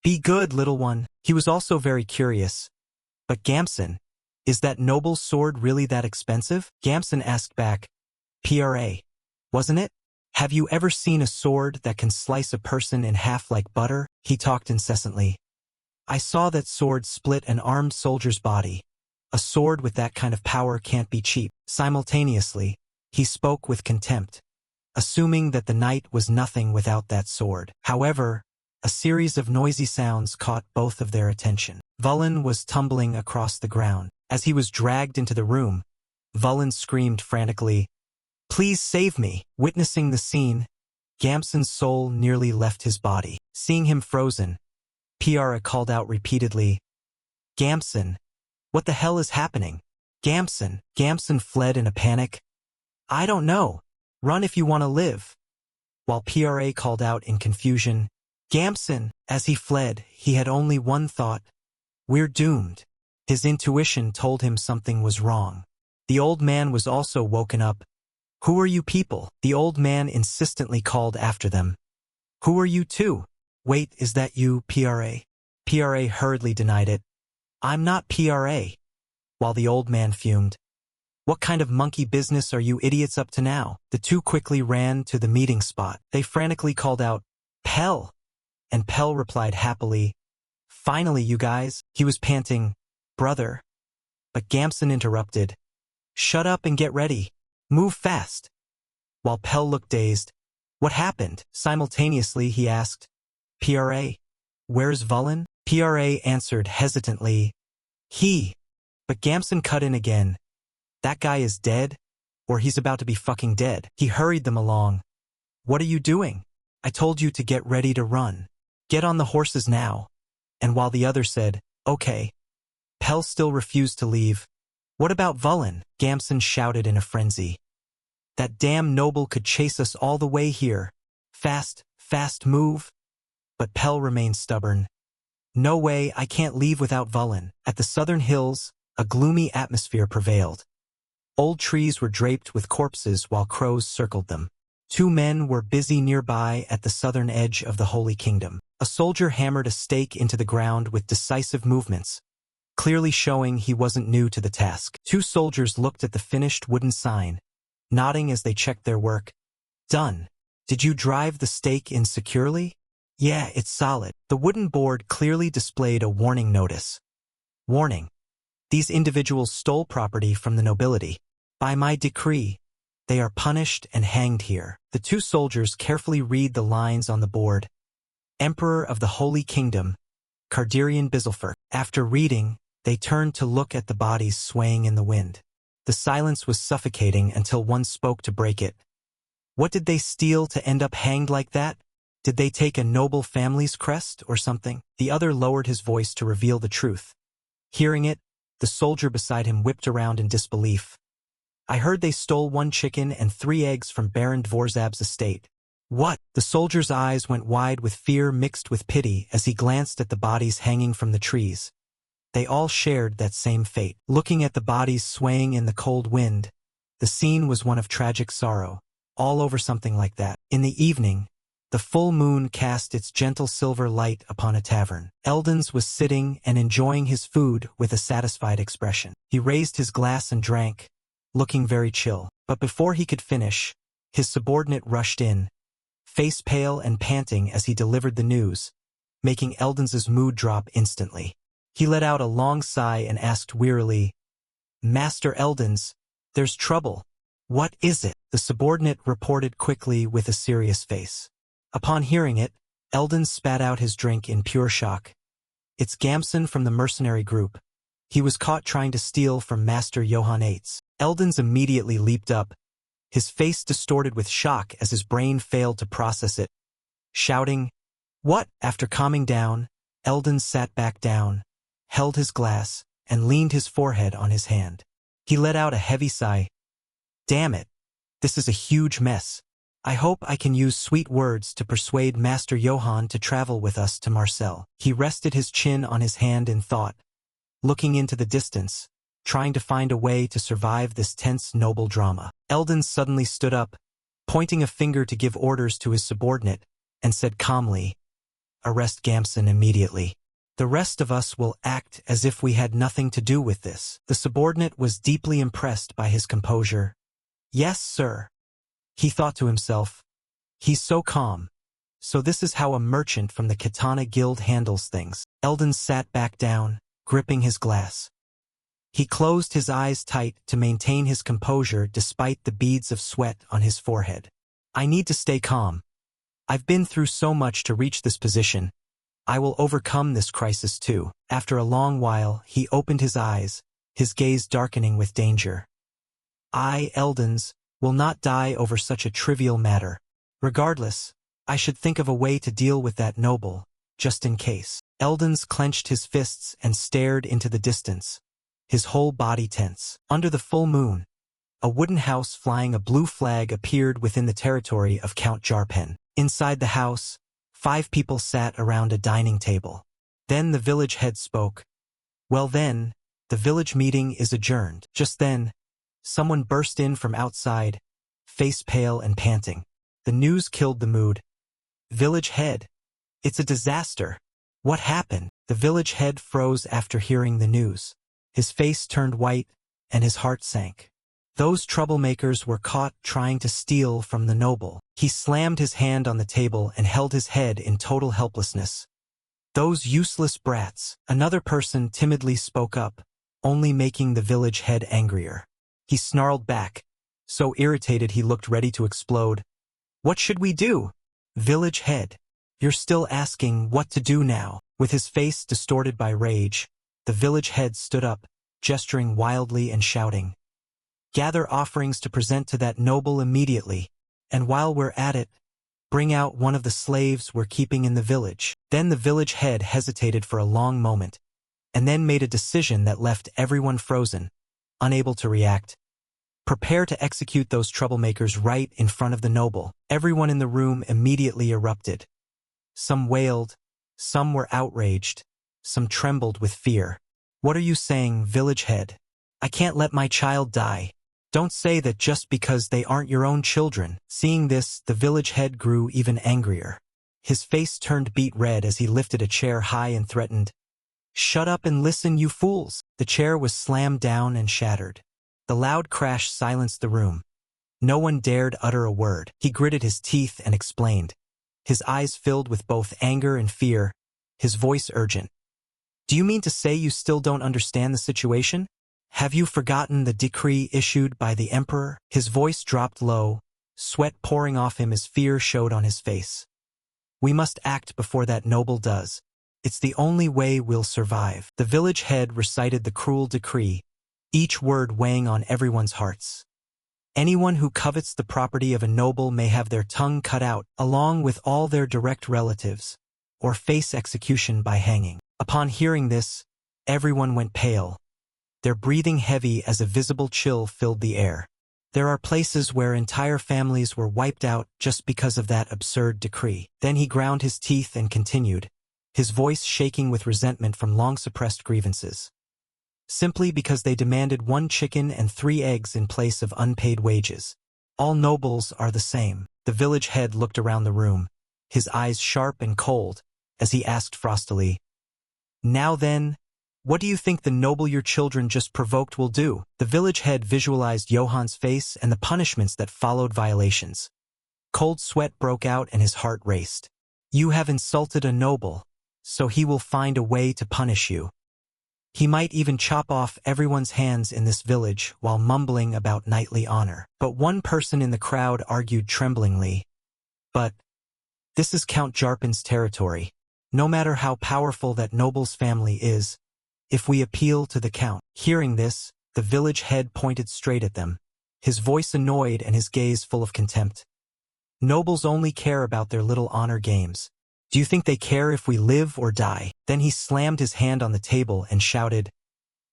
Be good, little one. He was also very curious. But Gamson, is that noble sword really that expensive? Gamson asked back. PRA, wasn't it? Have you ever seen a sword that can slice a person in half like butter? He talked incessantly. I saw that sword split an armed soldier's body. A sword with that kind of power can't be cheap. Simultaneously, he spoke with contempt, assuming that the night was nothing without that sword. However, a series of noisy sounds caught both of their attention. Vullen was tumbling across the ground. As he was dragged into the room, Vullen screamed frantically, Please save me. Witnessing the scene, Gamson's soul nearly left his body. Seeing him frozen, Piara called out repeatedly, Gamson, what the hell is happening? Gamson fled in a panic. I don't know. Run if you want to live. While PRA called out in confusion, Gamson, as he fled, he had only one thought. We're doomed. His intuition told him something was wrong. The old man was also woken up. Who are you people? The old man insistently called after them. Who are you too? Wait, is that you, PRA? PRA hurriedly denied it. I'm not PRA. While the old man fumed. What kind of monkey business are you idiots up to now? The two quickly ran to the meeting spot. They frantically called out, Pell! And Pell replied happily, Finally, you guys. He was panting, Brother. But Gamson interrupted. Shut up and get ready. Move fast. While Pell looked dazed. What happened? Simultaneously, he asked, PRA, where's Vullen? PRA answered hesitantly, He. But Gamson cut in again. That guy is dead, or he's about to be fucking dead. He hurried them along. What are you doing? I told you to get ready to run. Get on the horses now. And while the other said, okay, Pell still refused to leave. What about Vullen? Gamson shouted in a frenzy. That damn noble could chase us all the way here. Fast, fast move. But Pell remained stubborn. No way, I can't leave without Vullen. At the southern hills, a gloomy atmosphere prevailed. Old trees were draped with corpses while crows circled them. Two men were busy nearby at the southern edge of the Holy Kingdom. A soldier hammered a stake into the ground with decisive movements, clearly showing he wasn't new to the task. Two soldiers looked at the finished wooden sign, nodding as they checked their work. Done. Did you drive the stake in securely? Yeah, it's solid. The wooden board clearly displayed a warning notice. Warning. These individuals stole property from the nobility. By my decree, they are punished and hanged here. The two soldiers carefully read the lines on the board. Emperor of the Holy Kingdom, Carderian Bizzlefer. After reading, they turned to look at the bodies swaying in the wind. The silence was suffocating until one spoke to break it. What did they steal to end up hanged like that? Did they take a noble family's crest or something? The other lowered his voice to reveal the truth. Hearing it, the soldier beside him whipped around in disbelief. I heard they stole 1 chicken and 3 eggs from Baron Dvorzab's estate. What? The soldier's eyes went wide with fear mixed with pity as he glanced at the bodies hanging from the trees. They all shared that same fate. Looking at the bodies swaying in the cold wind, the scene was one of tragic sorrow, all over something like that. In the evening, the full moon cast its gentle silver light upon a tavern. Eldons was sitting and enjoying his food with a satisfied expression. He raised his glass and drank, looking very chill. But before he could finish, his subordinate rushed in, face pale and panting as he delivered the news, making Eldons's mood drop instantly. He let out a long sigh and asked wearily, Master Eldons, there's trouble. What is it? The subordinate reported quickly with a serious face. Upon hearing it, Eldons spat out his drink in pure shock. It's Gamson from the mercenary group. He was caught trying to steal from Master Johann Eitz. Eldons immediately leaped up, his face distorted with shock as his brain failed to process it. Shouting, What? After calming down, Eldons sat back down, held his glass, and leaned his forehead on his hand. He let out a heavy sigh. Damn it. This is a huge mess. I hope I can use sweet words to persuade Master Johann to travel with us to Marseille. He rested his chin on his hand in thought, looking into the distance, trying to find a way to survive this tense noble drama. Eldon suddenly stood up, pointing a finger to give orders to his subordinate, and said calmly, Arrest Gamson immediately. The rest of us will act as if we had nothing to do with this. The subordinate was deeply impressed by his composure. Yes, sir. He thought to himself, he's so calm. So this is how a merchant from the Katana Guild handles things. Eldon sat back down, gripping his glass. He closed his eyes tight to maintain his composure despite the beads of sweat on his forehead. I need to stay calm. I've been through so much to reach this position. I will overcome this crisis too. After a long while, he opened his eyes, his gaze darkening with danger. I, Eldons, will not die over such a trivial matter. Regardless, I should think of a way to deal with that noble, just in case. Eldons clenched his fists and stared into the distance, his whole body tense. Under the full moon, a wooden house flying a blue flag appeared within the territory of Count Jarpen. Inside the house, 5 people sat around a dining table. Then the village head spoke. Well then, the village meeting is adjourned. Just then, someone burst in from outside, face pale and panting. The news killed the mood. Village head. It's a disaster. What happened? The village head froze after hearing the news. His face turned white, and his heart sank. Those troublemakers were caught trying to steal from the noble. He slammed his hand on the table and held his head in total helplessness. Those useless brats. Another person timidly spoke up, only making the village head angrier. He snarled back, so irritated he looked ready to explode. What should we do? Village head. You're still asking what to do now. With his face distorted by rage, the village head stood up, gesturing wildly and shouting. Gather offerings to present to that noble immediately, and while we're at it, bring out one of the slaves we're keeping in the village. Then the village head hesitated for a long moment, and then made a decision that left everyone frozen, unable to react. Prepare to execute those troublemakers right in front of the noble. Everyone in the room immediately erupted. Some wailed, some were outraged, some trembled with fear. What are you saying, village head? I can't let my child die. Don't say that just because they aren't your own children. Seeing this, the village head grew even angrier. His face turned beet red as he lifted a chair high and threatened. Shut up and listen, you fools! The chair was slammed down and shattered. The loud crash silenced the room. No one dared utter a word. He gritted his teeth and explained. His eyes filled with both anger and fear, his voice urgent. Do you mean to say you still don't understand the situation? Have you forgotten the decree issued by the emperor? His voice dropped low, sweat pouring off him as fear showed on his face. We must act before that noble does. It's the only way we'll survive. The village head recited the cruel decree, each word weighing on everyone's hearts. Anyone who covets the property of a noble may have their tongue cut out, along with all their direct relatives, or face execution by hanging. Upon hearing this, everyone went pale, their breathing heavy as a visible chill filled the air. There are places where entire families were wiped out just because of that absurd decree. Then he ground his teeth and continued, his voice shaking with resentment from long-suppressed grievances. Simply because they demanded 1 chicken and 3 eggs in place of unpaid wages. All nobles are the same. The village head looked around the room, his eyes sharp and cold, as he asked frostily, Now then, what do you think the noble your children just provoked will do? The village head visualized Johann's face and the punishments that followed violations. Cold sweat broke out and his heart raced. You have insulted a noble, so he will find a way to punish you. He might even chop off everyone's hands in this village while mumbling about knightly honor. But one person in the crowd argued tremblingly, But this is Count Jarpen's territory. No matter how powerful that noble's family is, if we appeal to the count. Hearing this, the village head pointed straight at them, his voice annoyed and his gaze full of contempt. Nobles only care about their little honor games. Do you think they care if we live or die? Then he slammed his hand on the table and shouted,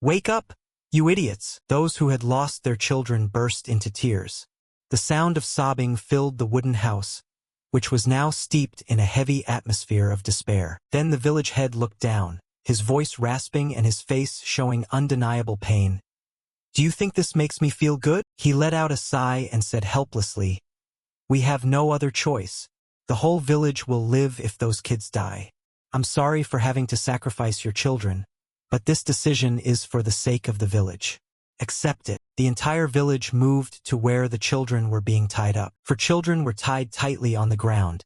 Wake up, you idiots! Those who had lost their children burst into tears. The sound of sobbing filled the wooden house, which was now steeped in a heavy atmosphere of despair. Then the village head looked down, his voice rasping and his face showing undeniable pain. Do you think this makes me feel good? He let out a sigh and said helplessly, We have no other choice. The whole village will live if those kids die. I'm sorry for having to sacrifice your children, but this decision is for the sake of the village. Accept it. The entire village moved to where the children were being tied up. For children were tied tightly on the ground,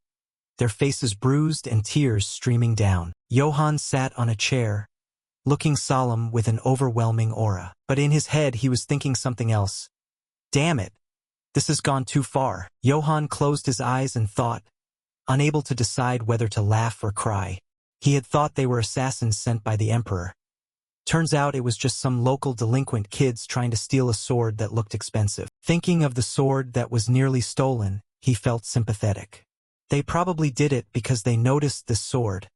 their faces bruised and tears streaming down. Johann sat on a chair, looking solemn with an overwhelming aura. But in his head he was thinking something else. Damn it! This has gone too far. Johann closed his eyes and thought, unable to decide whether to laugh or cry. He had thought they were assassins sent by the emperor. Turns out it was just some local delinquent kids trying to steal a sword that looked expensive. Thinking of the sword that was nearly stolen, he felt sympathetic. They probably did it because they noticed this sword.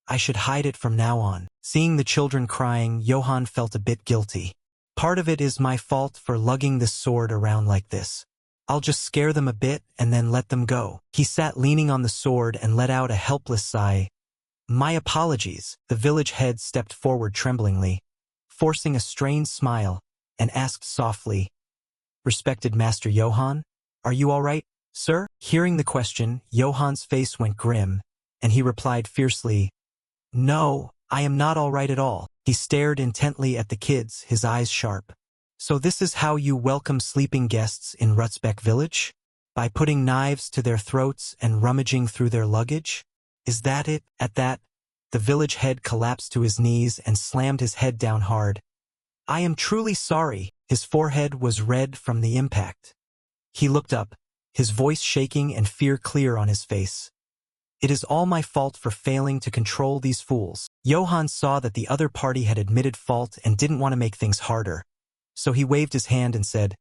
I should hide it from now on. Seeing the children crying, Johann felt a bit guilty. Part of it is my fault for lugging this sword around like this. I'll just scare them a bit and then let them go. He sat leaning on the sword and let out a helpless sigh. My apologies. The village head stepped forward tremblingly, forcing a strained smile, and asked softly, Respected Master Johann, are you all right, sir? Hearing the question, Johann's face went grim, and he replied fiercely, No, I am not all right at all. He stared intently at the kids, his eyes sharp. So this is how you welcome sleeping guests in Rutzbeck village? By putting knives to their throats and rummaging through their luggage? Is that it? At that, the village head collapsed to his knees and slammed his head down hard. I am truly sorry. His forehead was red from the impact. He looked up, his voice shaking and fear clear on his face. It is all my fault for failing to control these fools. Johann saw that the other party had admitted fault and didn't want to make things harder. So he waved his hand and said,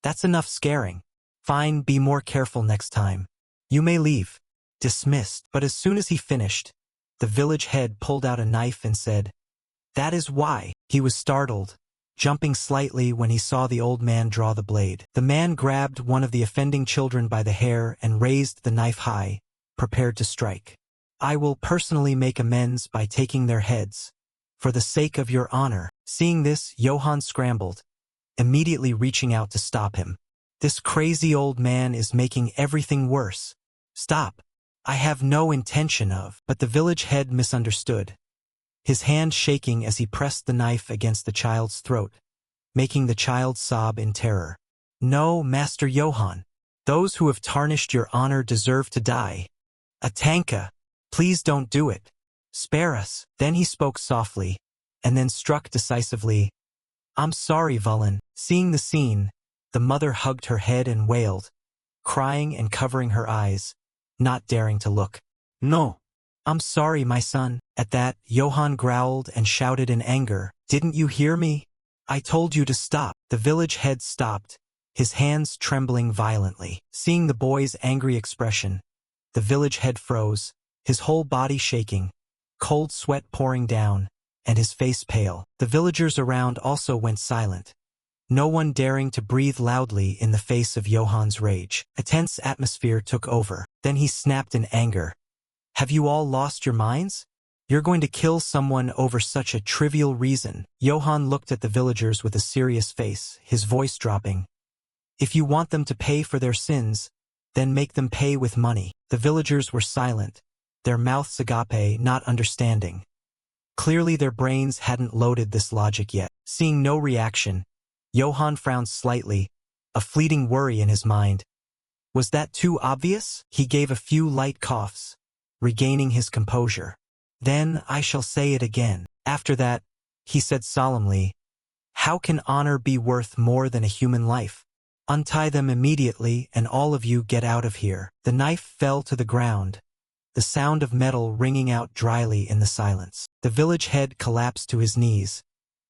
That's enough scaring. Fine, be more careful next time. You may leave. Dismissed. But as soon as he finished, the village head pulled out a knife and said, That is why. He was startled, jumping slightly when he saw the old man draw the blade. The man grabbed one of the offending children by the hair and raised the knife high, prepared to strike. I will personally make amends by taking their heads, for the sake of your honor. Seeing this, Johann scrambled, immediately reaching out to stop him. This crazy old man is making everything worse. Stop. I have no intention of. But the village head misunderstood, his hand shaking as he pressed the knife against the child's throat, making the child sob in terror. No, Master Johann. Those who have tarnished your honor deserve to die. Atanka, please don't do it. Spare us. Then he spoke softly, and then struck decisively. I'm sorry, Vulin. Seeing the scene, the mother hugged her head and wailed, crying and covering her eyes, not daring to look. No. I'm sorry, my son. At that, Johann growled and shouted in anger, Didn't you hear me? I told you to stop. The village head stopped, his hands trembling violently. Seeing the boy's angry expression, the village head froze, his whole body shaking, cold sweat pouring down, and his face pale. The villagers around also went silent, no one daring to breathe loudly in the face of Johann's rage. A tense atmosphere took over. Then he snapped in anger. Have you all lost your minds? You're going to kill someone over such a trivial reason. Johann looked at the villagers with a serious face, his voice dropping. If you want them to pay for their sins, then make them pay with money. The villagers were silent, their mouths agape, not understanding. Clearly their brains hadn't loaded this logic yet. Seeing no reaction, Johann frowned slightly, a fleeting worry in his mind. Was that too obvious? He gave a few light coughs, regaining his composure. Then I shall say it again. After that, he said solemnly, How can honor be worth more than a human life? Untie them immediately and all of you get out of here. The knife fell to the ground, the sound of metal ringing out dryly in the silence. The village head collapsed to his knees,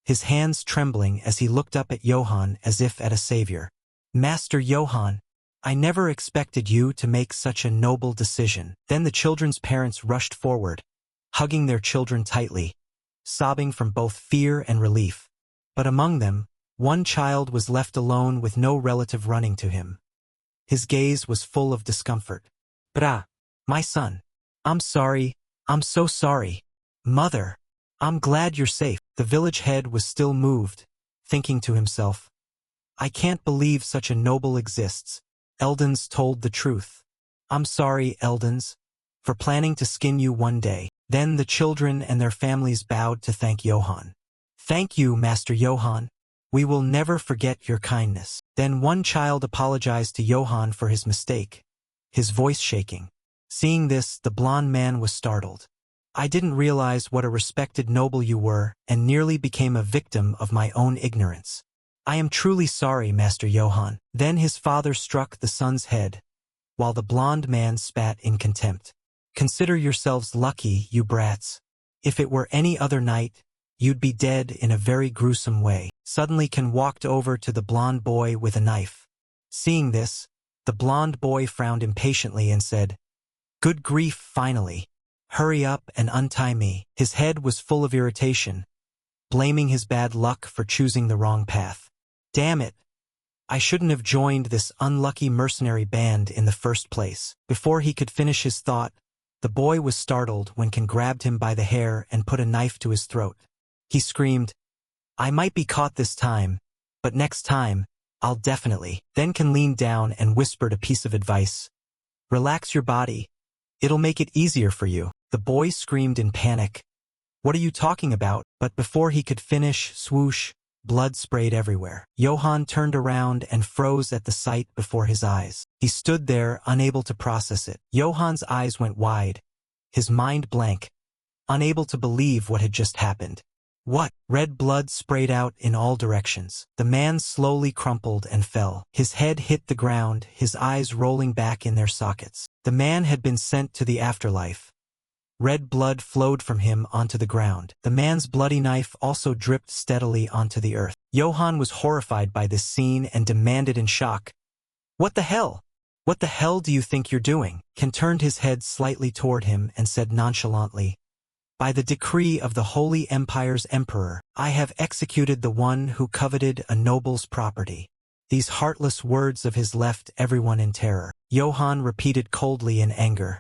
his hands trembling as he looked up at Johann as if at a savior. Master Johann, I never expected you to make such a noble decision. Then the children's parents rushed forward, hugging their children tightly, sobbing from both fear and relief. But among them, one child was left alone with no relative running to him. His gaze was full of discomfort. Bra, my son. I'm sorry. I'm so sorry. Mother, I'm glad you're safe. The village head was still moved, thinking to himself, I can't believe such a noble exists. Eldons told the truth. I'm sorry, Eldons, for planning to skin you one day. Then the children and their families bowed to thank Johann. Thank you, Master Johann. We will never forget your kindness. Then one child apologized to Johann for his mistake, his voice shaking. Seeing this, the blond man was startled. I didn't realize what a respected noble you were and nearly became a victim of my own ignorance. I am truly sorry, Master Johann. Then his father struck the son's head, while the blond man spat in contempt. Consider yourselves lucky, you brats. If it were any other night, you'd be dead in a very gruesome way. Suddenly Ken walked over to the blond boy with a knife. Seeing this, the blond boy frowned impatiently and said, Good grief, finally. Hurry up and untie me. His head was full of irritation, blaming his bad luck for choosing the wrong path. Damn it! I shouldn't have joined this unlucky mercenary band in the first place. Before he could finish his thought, the boy was startled when Ken grabbed him by the hair and put a knife to his throat. He screamed, "I might be caught this time, but next time, I'll definitely." Then Ken leaned down and whispered a piece of advice. "Relax your body. It'll make it easier for you." The boy screamed in panic. "What are you talking about?" But before he could finish, swoosh, blood sprayed everywhere. Johann turned around and froze at the sight before his eyes. He stood there, unable to process it. Johann's eyes went wide, his mind blank, unable to believe what had just happened. What? Red blood sprayed out in all directions. The man slowly crumpled and fell. His head hit the ground, his eyes rolling back in their sockets. The man had been sent to the afterlife. Red blood flowed from him onto the ground. The man's bloody knife also dripped steadily onto the earth. Johann was horrified by this scene and demanded in shock, "What the hell? What the hell do you think you're doing?" Ken turned his head slightly toward him and said nonchalantly, "By the decree of the Holy Empire's Emperor, I have executed the one who coveted a noble's property." These heartless words of his left everyone in terror. Johann repeated coldly in anger,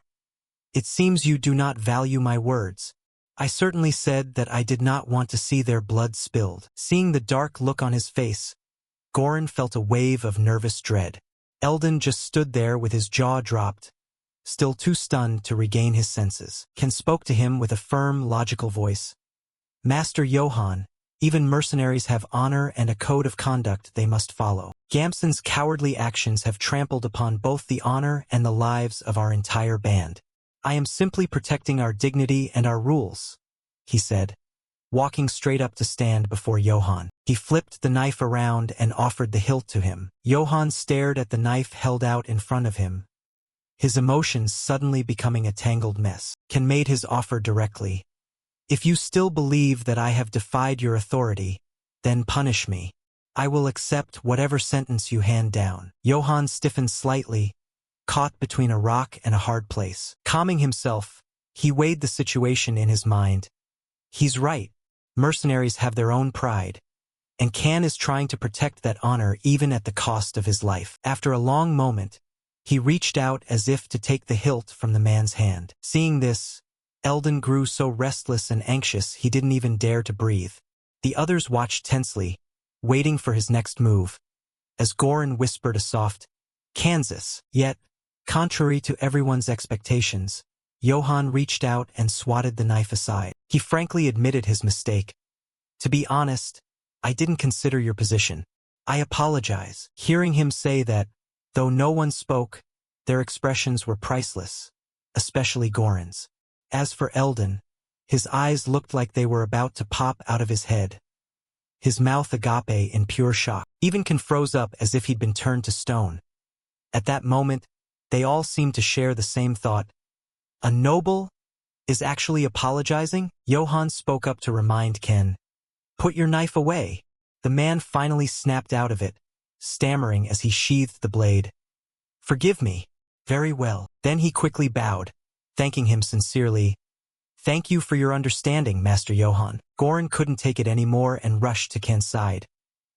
"It seems you do not value my words. I certainly said that I did not want to see their blood spilled." Seeing the dark look on his face, Goran felt a wave of nervous dread. Eldon just stood there with his jaw dropped, still too stunned to regain his senses. Ken spoke to him with a firm, logical voice. "Master Johann, even mercenaries have honor and a code of conduct they must follow. Gamson's cowardly actions have trampled upon both the honor and the lives of our entire band. I am simply protecting our dignity and our rules," he said, walking straight up to stand before Johann. He flipped the knife around and offered the hilt to him. Johann stared at the knife held out in front of him, his emotions suddenly becoming a tangled mess. Ken made his offer directly. "If you still believe that I have defied your authority, then punish me. I will accept whatever sentence you hand down." Johann stiffened slightly, caught between a rock and a hard place. Calming himself, he weighed the situation in his mind. He's right. Mercenaries have their own pride, and Can is trying to protect that honor even at the cost of his life. After a long moment, he reached out as if to take the hilt from the man's hand. Seeing this, Eldon grew so restless and anxious he didn't even dare to breathe. The others watched tensely, waiting for his next move, as Goran whispered a soft, "Kansas." Yet, contrary to everyone's expectations, Johann reached out and swatted the knife aside. He frankly admitted his mistake. "To be honest, I didn't consider your position. I apologize." Hearing him say that, though no one spoke, their expressions were priceless, especially Goran's. As for Eldon, his eyes looked like they were about to pop out of his head, his mouth agape in pure shock. Even Ken froze up as if he'd been turned to stone. At that moment, they all seemed to share the same thought. A noble is actually apologizing? Johann spoke up to remind Ken. "Put your knife away." The man finally snapped out of it, stammering as he sheathed the blade. "Forgive me." "Very well." Then he quickly bowed, thanking him sincerely. "Thank you for your understanding, Master Johann." Goran couldn't take it anymore and rushed to Ken's side,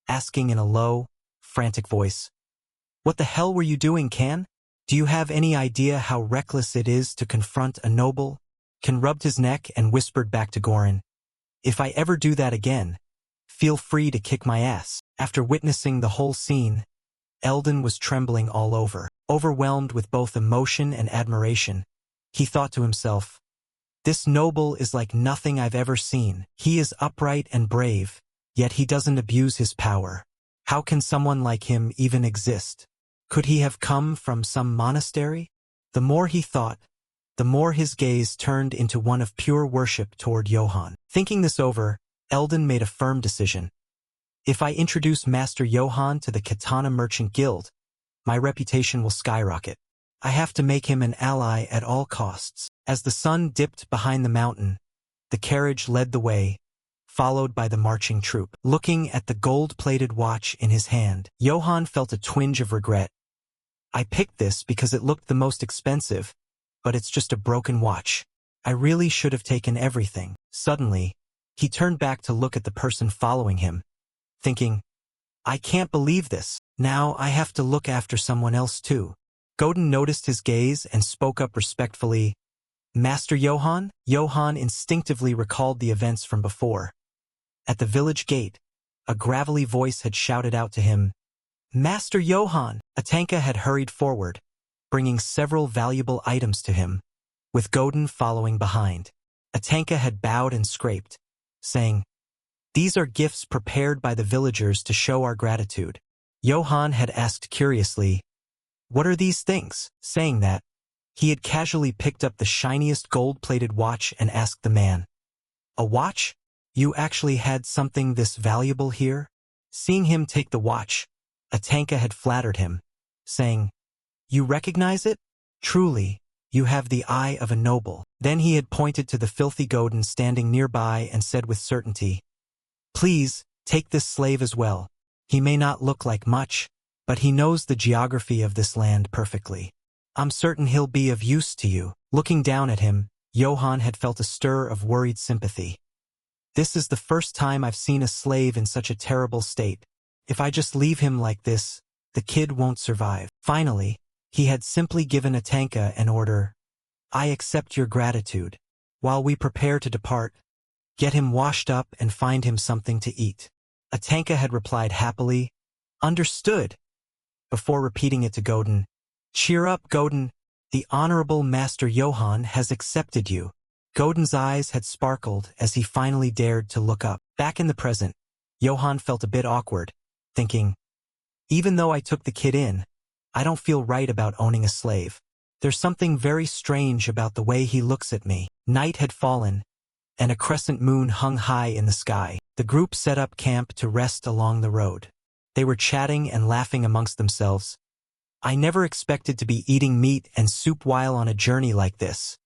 asking in a low, frantic voice, "What the hell were you doing, Ken? Do you have any idea how reckless it is to confront a noble?" Ken rubbed his neck and whispered back to Goran, "If I ever do that again, feel free to kick my ass." After witnessing the whole scene, Eldon was trembling all over. Overwhelmed with both emotion and admiration, he thought to himself, "This noble is like nothing I've ever seen. He is upright and brave, yet he doesn't abuse his power. How can someone like him even exist? Could he have come from some monastery?" The more he thought, the more his gaze turned into one of pure worship toward Johann. Thinking this over, Eldon made a firm decision. "If I introduce Master Johann to the Katana Merchant Guild, my reputation will skyrocket. I have to make him an ally at all costs." As the sun dipped behind the mountain, the carriage led the way, followed by the marching troop. Looking at the gold-plated watch in his hand, Johann felt a twinge of regret. "I picked this because it looked the most expensive, but it's just a broken watch. I really should have taken everything." Suddenly, He turned back to look at the person following him, thinking, I can't believe this. Now I have to look after someone else too. Godin noticed his gaze and spoke up respectfully. Master Johann? Johann instinctively recalled the events from before. At the village gate, a gravelly voice had shouted out to him, Master Johann! Atanka had hurried forward, bringing several valuable items to him, with Godin following behind. Atanka had bowed and scraped, saying, These are gifts prepared by the villagers to show our gratitude. Johann had asked curiously, What are these things? Saying that, he had casually picked up the shiniest gold-plated watch and asked the man, A watch? You actually had something this valuable here? Seeing him take the watch, Atanka had flattered him, saying, You recognize it? Truly, you have the eye of a noble. Then he had pointed to the filthy Godin standing nearby and said with certainty, Please, take this slave as well. He may not look like much, but he knows the geography of this land perfectly. I'm certain he'll be of use to you. Looking down at him, Johann had felt a stir of worried sympathy. This is the first time I've seen a slave in such a terrible state. If I just leave him like this, the kid won't survive. Finally, he had simply given Atanka an order. I accept your gratitude. While we prepare to depart, get him washed up and find him something to eat. Atanka had replied happily, Understood. Before repeating it to Godin, Cheer up, Godin. The Honorable Master Johann has accepted you. Godin's eyes had sparkled as he finally dared to look up. Back in the present, Johann felt a bit awkward, thinking, Even though I took the kid in, I don't feel right about owning a slave. There's something very strange about the way he looks at me. Night had fallen, and a crescent moon hung high in the sky. The group set up camp to rest along the road. They were chatting and laughing amongst themselves. I never expected to be eating meat and soup while on a journey like this.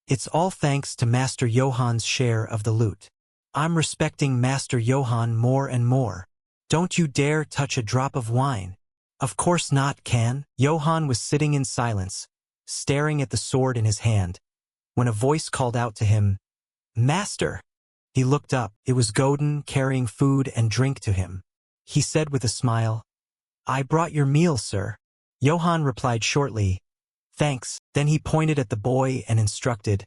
It's all thanks to Master Johann's share of the loot. I'm respecting Master Johann more and more. Don't you dare touch a drop of wine. Of course not, Can. Johann was sitting in silence, staring at the sword in his hand, when a voice called out to him, Master! He looked up. It was Godin carrying food and drink to him. He said with a smile, I brought your meal, sir. Johann replied shortly, Thanks. Then he pointed at the boy and instructed,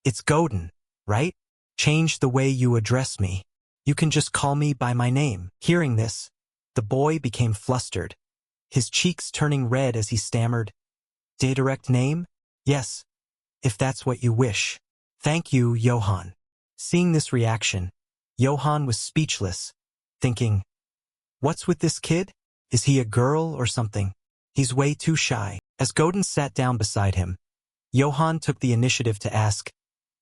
It's Godin, right? Change the way you address me. You can just call me by my name. Hearing this, the boy became flustered, his cheeks turning red as he stammered, De direct name? Yes, if that's what you wish. Thank you, Johann. Seeing this reaction, Johann was speechless, thinking, What's with this kid? Is he a girl or something? He's way too shy. As Godin sat down beside him, Johann took the initiative to ask,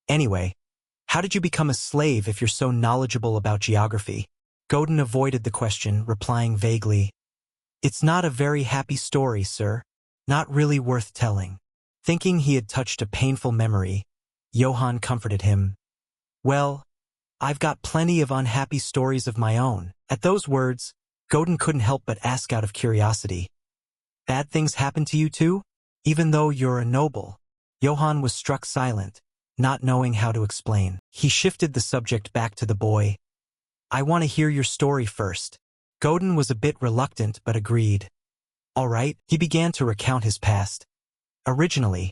Anyway, how did you become a slave if you're so knowledgeable about geography? Godin avoided the question, replying vaguely, It's not a very happy story, sir. Not really worth telling. Thinking he had touched a painful memory, Johann comforted him. Well, I've got plenty of unhappy stories of my own. At those words, Godin couldn't help but ask out of curiosity. Bad things happen to you too? Even though you're a noble? Johann was struck silent, not knowing how to explain. He shifted the subject back to the boy. I want to hear your story first. Godin was a bit reluctant but agreed. All right, he began to recount his past. Originally,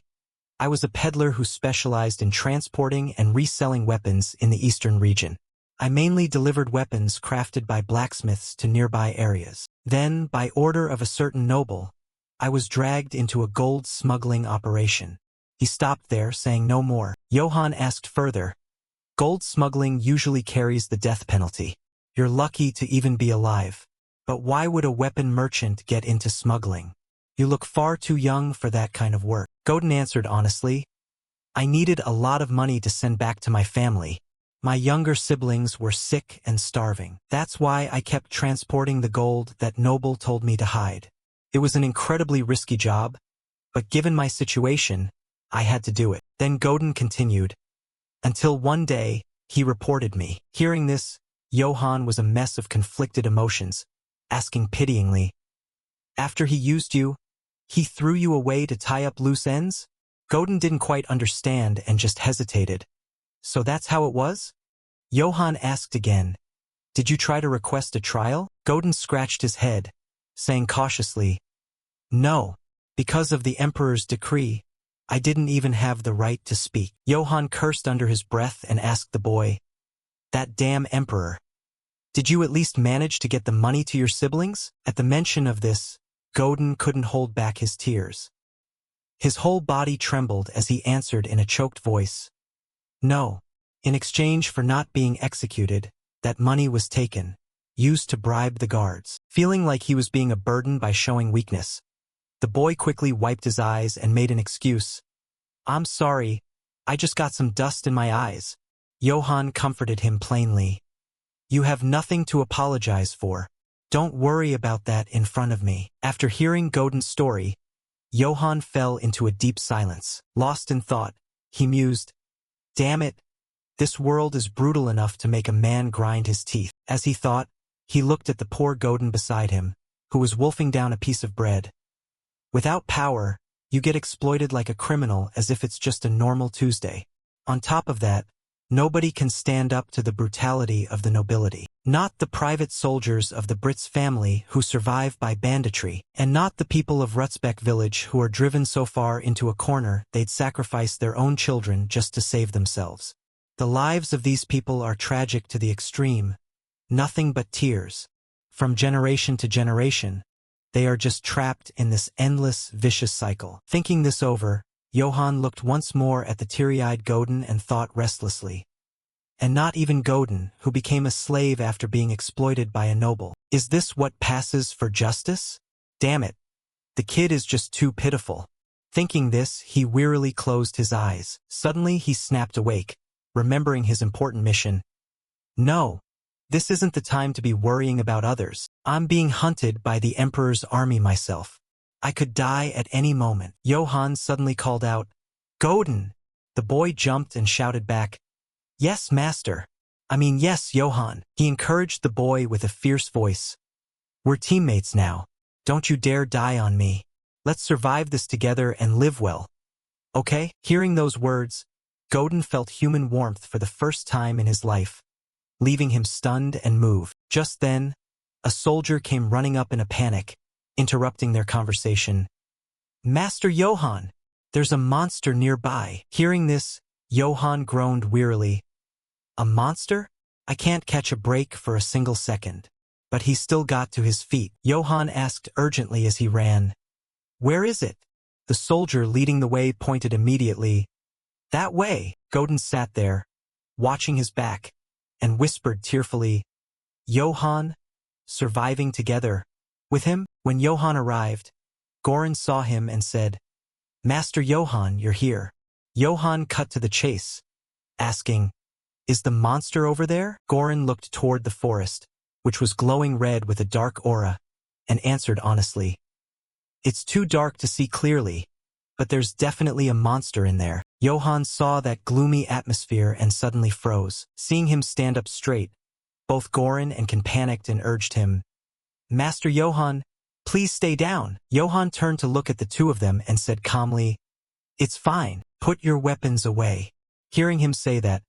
I was a peddler who specialized in transporting and reselling weapons in the eastern region. I mainly delivered weapons crafted by blacksmiths to nearby areas. Then, by order of a certain noble, I was dragged into a gold smuggling operation. He stopped there, saying no more. Johann asked further, Gold smuggling usually carries the death penalty. You're lucky to even be alive. But why would a weapon merchant get into smuggling? You look far too young for that kind of work. Godin answered honestly, I needed a lot of money to send back to my family. My younger siblings were sick and starving. That's why I kept transporting the gold that Noble told me to hide. It was an incredibly risky job, but given my situation, I had to do it. Then Godin continued, until one day, he reported me. Hearing this, Johann was a mess of conflicted emotions, asking pityingly, After he used you, he threw you away to tie up loose ends? Godin didn't quite understand and just hesitated. So that's how it was? Johann asked again, "Did you try to request a trial?" Godin scratched his head, saying cautiously, "No, because of the Emperor's decree, I didn't even have the right to speak." Johann cursed under his breath and asked the boy, "That damn Emperor. Did you at least manage to get the money to your siblings?" At the mention of this, Godin couldn't hold back his tears. His whole body trembled as he answered in a choked voice, "No. In exchange for not being executed, that money was taken, used to bribe the guards." Feeling like he was being a burden by showing weakness, the boy quickly wiped his eyes and made an excuse. "I'm sorry, I just got some dust in my eyes." Johann comforted him plainly. "You have nothing to apologize for. Don't worry about that in front of me." After hearing Godin's story, Johann fell into a deep silence. Lost in thought, he mused, "Damn it, this world is brutal enough to make a man grind his teeth." As he thought, he looked at the poor Godin beside him, who was wolfing down a piece of bread. Without power, you get exploited like a criminal as if it's just a normal Tuesday. On top of that, nobody can stand up to the brutality of the nobility. Not the private soldiers of the Brits family who survive by banditry, and not the people of Rutzbeck village who are driven so far into a corner they'd sacrifice their own children just to save themselves. The lives of these people are tragic to the extreme, nothing but tears. From generation to generation, they are just trapped in this endless, vicious cycle. Thinking this over, Johann looked once more at the teary-eyed Godin and thought restlessly. And not even Godin, who became a slave after being exploited by a noble. Is this what passes for justice? Damn it. The kid is just too pitiful. Thinking this, he wearily closed his eyes. Suddenly he snapped awake, remembering his important mission. "No, this isn't the time to be worrying about others. I'm being hunted by the Emperor's army myself. I could die at any moment." Johann suddenly called out, "Godin!" The boy jumped and shouted back, "Yes, master. Yes, Johann." He encouraged the boy with a fierce voice. "We're teammates now. Don't you dare die on me. Let's survive this together and live well. Okay?" Hearing those words, Godin felt human warmth for the first time in his life, leaving him stunned and moved. Just then, a soldier came running up in a panic, interrupting their conversation. "Master Johann, there's a monster nearby." Hearing this, Johann groaned wearily. "A monster?" I can't catch a break for a single second. But he still got to his feet. Johann asked urgently as he ran, "Where is it?" The soldier leading the way pointed immediately. "That way." Godin sat there, watching his back, and whispered tearfully, "Johann, surviving together with him?" When Johann arrived, Goran saw him and said, "Master Johann, you're here." Johann cut to the chase, asking, "Is the monster over there?" Goran looked toward the forest, which was glowing red with a dark aura, and answered honestly, "It's too dark to see clearly, but there's definitely a monster in there." Johann saw that gloomy atmosphere and suddenly froze. Seeing him stand up straight, both Goran and Kan panicked and urged him, "Master Johann, please stay down." Johann turned to look at the two of them and said calmly, "It's fine. Put your weapons away." Hearing him say that,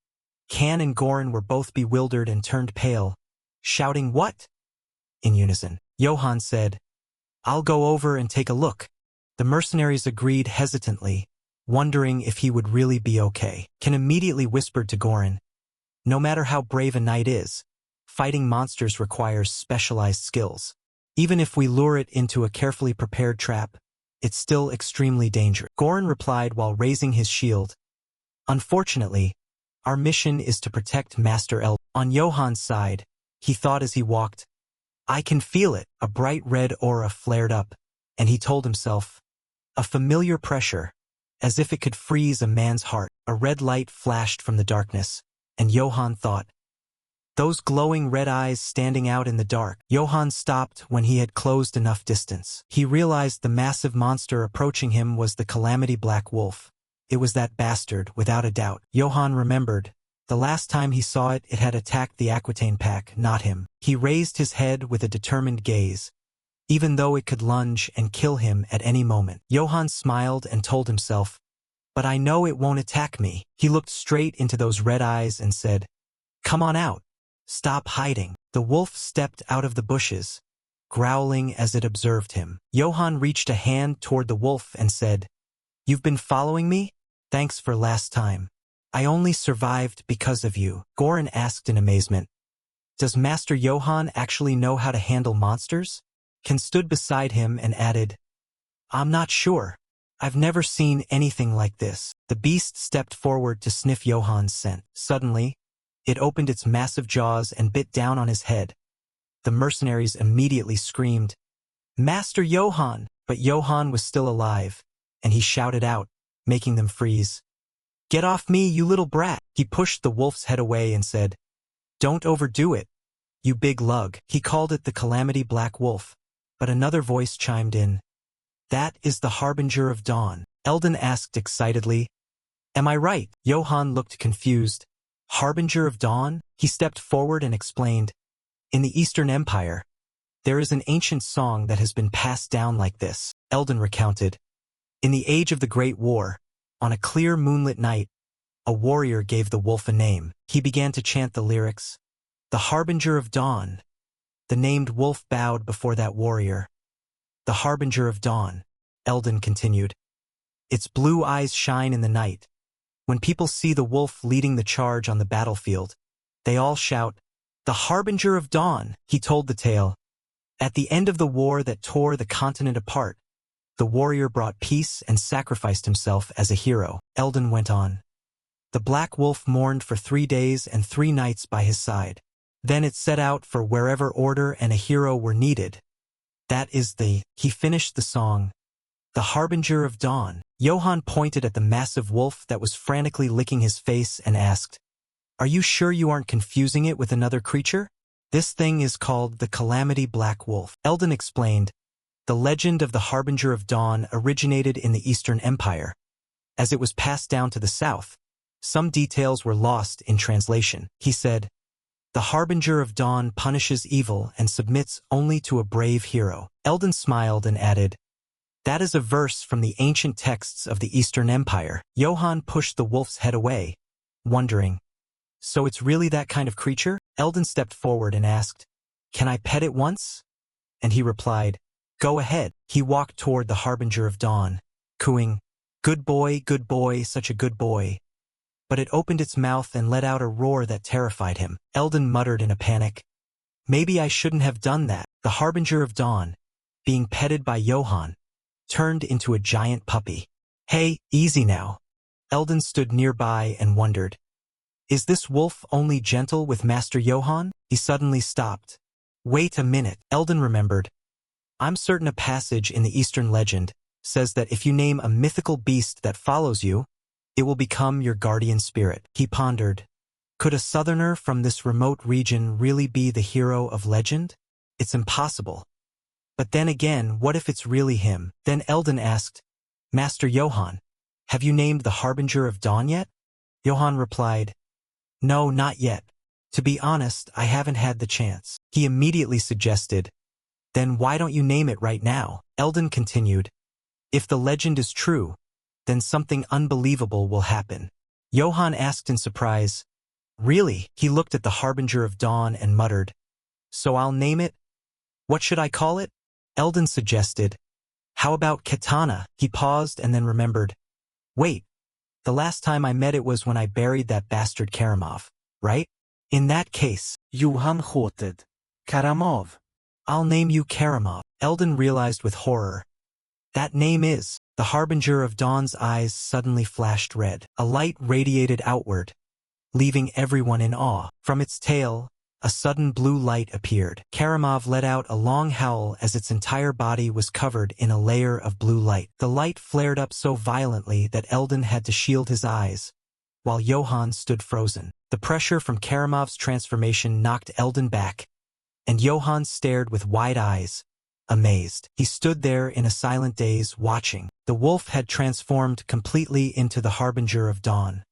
Kan and Goran were both bewildered and turned pale, shouting, "What?" in unison. Johann said, "I'll go over and take a look." The mercenaries agreed hesitantly, wondering if he would really be okay. Kan immediately whispered to Goran, "No matter how brave a knight is, fighting monsters requires specialized skills. Even if we lure it into a carefully prepared trap, it's still extremely dangerous." Goran replied while raising his shield, "Unfortunately, our mission is to protect Master El." On Johann's side, he thought as he walked, "I can feel it." A bright red aura flared up, and he told himself, a familiar pressure, as if it could freeze a man's heart. A red light flashed from the darkness, and Johann thought, those glowing red eyes standing out in the dark. Johann stopped when he had closed enough distance. He realized the massive monster approaching him was the Calamity Black Wolf. It was that bastard, without a doubt. Johann remembered. The last time he saw it, it had attacked the Aquitaine pack, not him. He raised his head with a determined gaze, even though it could lunge and kill him at any moment. Johann smiled and told himself, "But I know it won't attack me." He looked straight into those red eyes and said, Come on out. Stop hiding. The wolf stepped out of the bushes, growling as it observed him. Johann reached a hand toward the wolf and said, "You've been following me? Thanks for last time. I only survived because of you." Goran asked in amazement, "Does Master Johann actually know how to handle monsters?" Ken stood beside him and added, "I'm not sure. I've never seen anything like this." The beast stepped forward to sniff Johann's scent. Suddenly, it opened its massive jaws and bit down on his head. The mercenaries immediately screamed, "Master Johann!" But Johann was still alive, and he shouted out, making them freeze. "Get off me, you little brat!" He pushed the wolf's head away and said, "Don't overdo it, you big lug." He called it the Calamity Black Wolf, but another voice chimed in, "That is the Harbinger of Dawn." Eldon asked excitedly, "Am I right?" Johann looked confused. "Harbinger of Dawn?" He stepped forward and explained, "In the Eastern Empire, there is an ancient song that has been passed down like this." Eldon recounted, "In the age of the Great War, on a clear moonlit night, a warrior gave the wolf a name. He began to chant the lyrics, 'The Harbinger of Dawn.' The named wolf bowed before that warrior. 'The Harbinger of Dawn,'" Eldon continued. "Its blue eyes shine in the night. When people see the wolf leading the charge on the battlefield, they all shout, 'The Harbinger of Dawn.'" He told the tale. "At the end of the war that tore the continent apart, the warrior brought peace and sacrificed himself as a hero." Eldon went on. "The black wolf mourned for 3 days and 3 nights by his side. Then it set out for wherever order and a hero were needed. That is the," he finished the song, "The Harbinger of Dawn." Johann pointed at the massive wolf that was frantically licking his face and asked, "Are you sure you aren't confusing it with another creature?" "This thing is called the Calamity Black Wolf." Eldon explained, "The legend of the Harbinger of Dawn originated in the Eastern Empire. As it was passed down to the South, some details were lost in translation." He said, "The Harbinger of Dawn punishes evil and submits only to a brave hero." Eldon smiled and added, "That is a verse from the ancient texts of the Eastern Empire." Johann pushed the wolf's head away, wondering, "So it's really that kind of creature?" Eldon stepped forward and asked, "Can I pet it once?" And he replied, "Go ahead." He walked toward the Harbinger of Dawn, cooing, good boy, such a good boy." But it opened its mouth and let out a roar that terrified him. Eldon muttered in a panic, "Maybe I shouldn't have done that." The Harbinger of Dawn, being petted by Johann, turned into a giant puppy. "Hey, easy now." Eldon stood nearby and wondered, "Is this wolf only gentle with Master Johann?" He suddenly stopped. "Wait a minute." Eldon remembered, "I'm certain a passage in the Eastern legend says that if you name a mythical beast that follows you, it will become your guardian spirit." He pondered, "Could a southerner from this remote region really be the hero of legend? It's impossible. But then again, what if it's really him?" Then Eldon asked, "Master Johann, have you named the Harbinger of Dawn yet?" Johann replied, "No, not yet. To be honest, I haven't had the chance." He immediately suggested, "Then why don't you name it right now?" Eldon continued, "If the legend is true, then something unbelievable will happen." Johann asked in surprise, "Really?" He looked at the Harbinger of Dawn and muttered, "So I'll name it? What should I call it?" Eldon suggested, "How about Katana?" He paused and then remembered, "Wait, the last time I met it was when I buried that bastard Karamov, right? In that case,"
Johann quoted, "Karamov."
"I'll name you Karamov." Eldon realized with horror, "That name is." The Harbinger of Dawn's eyes suddenly flashed red. A light radiated outward, leaving everyone in awe. From its tail, a sudden blue light appeared. Karamov let out a long howl as its entire body was covered in a layer of blue light. The light flared up so violently that Eldon had to shield his eyes, while Johann stood frozen. The pressure from Karamov's transformation knocked Eldon back, and Johann stared with wide eyes, amazed. He stood there in a silent daze, watching. The wolf had transformed completely into the Harbinger of Dawn,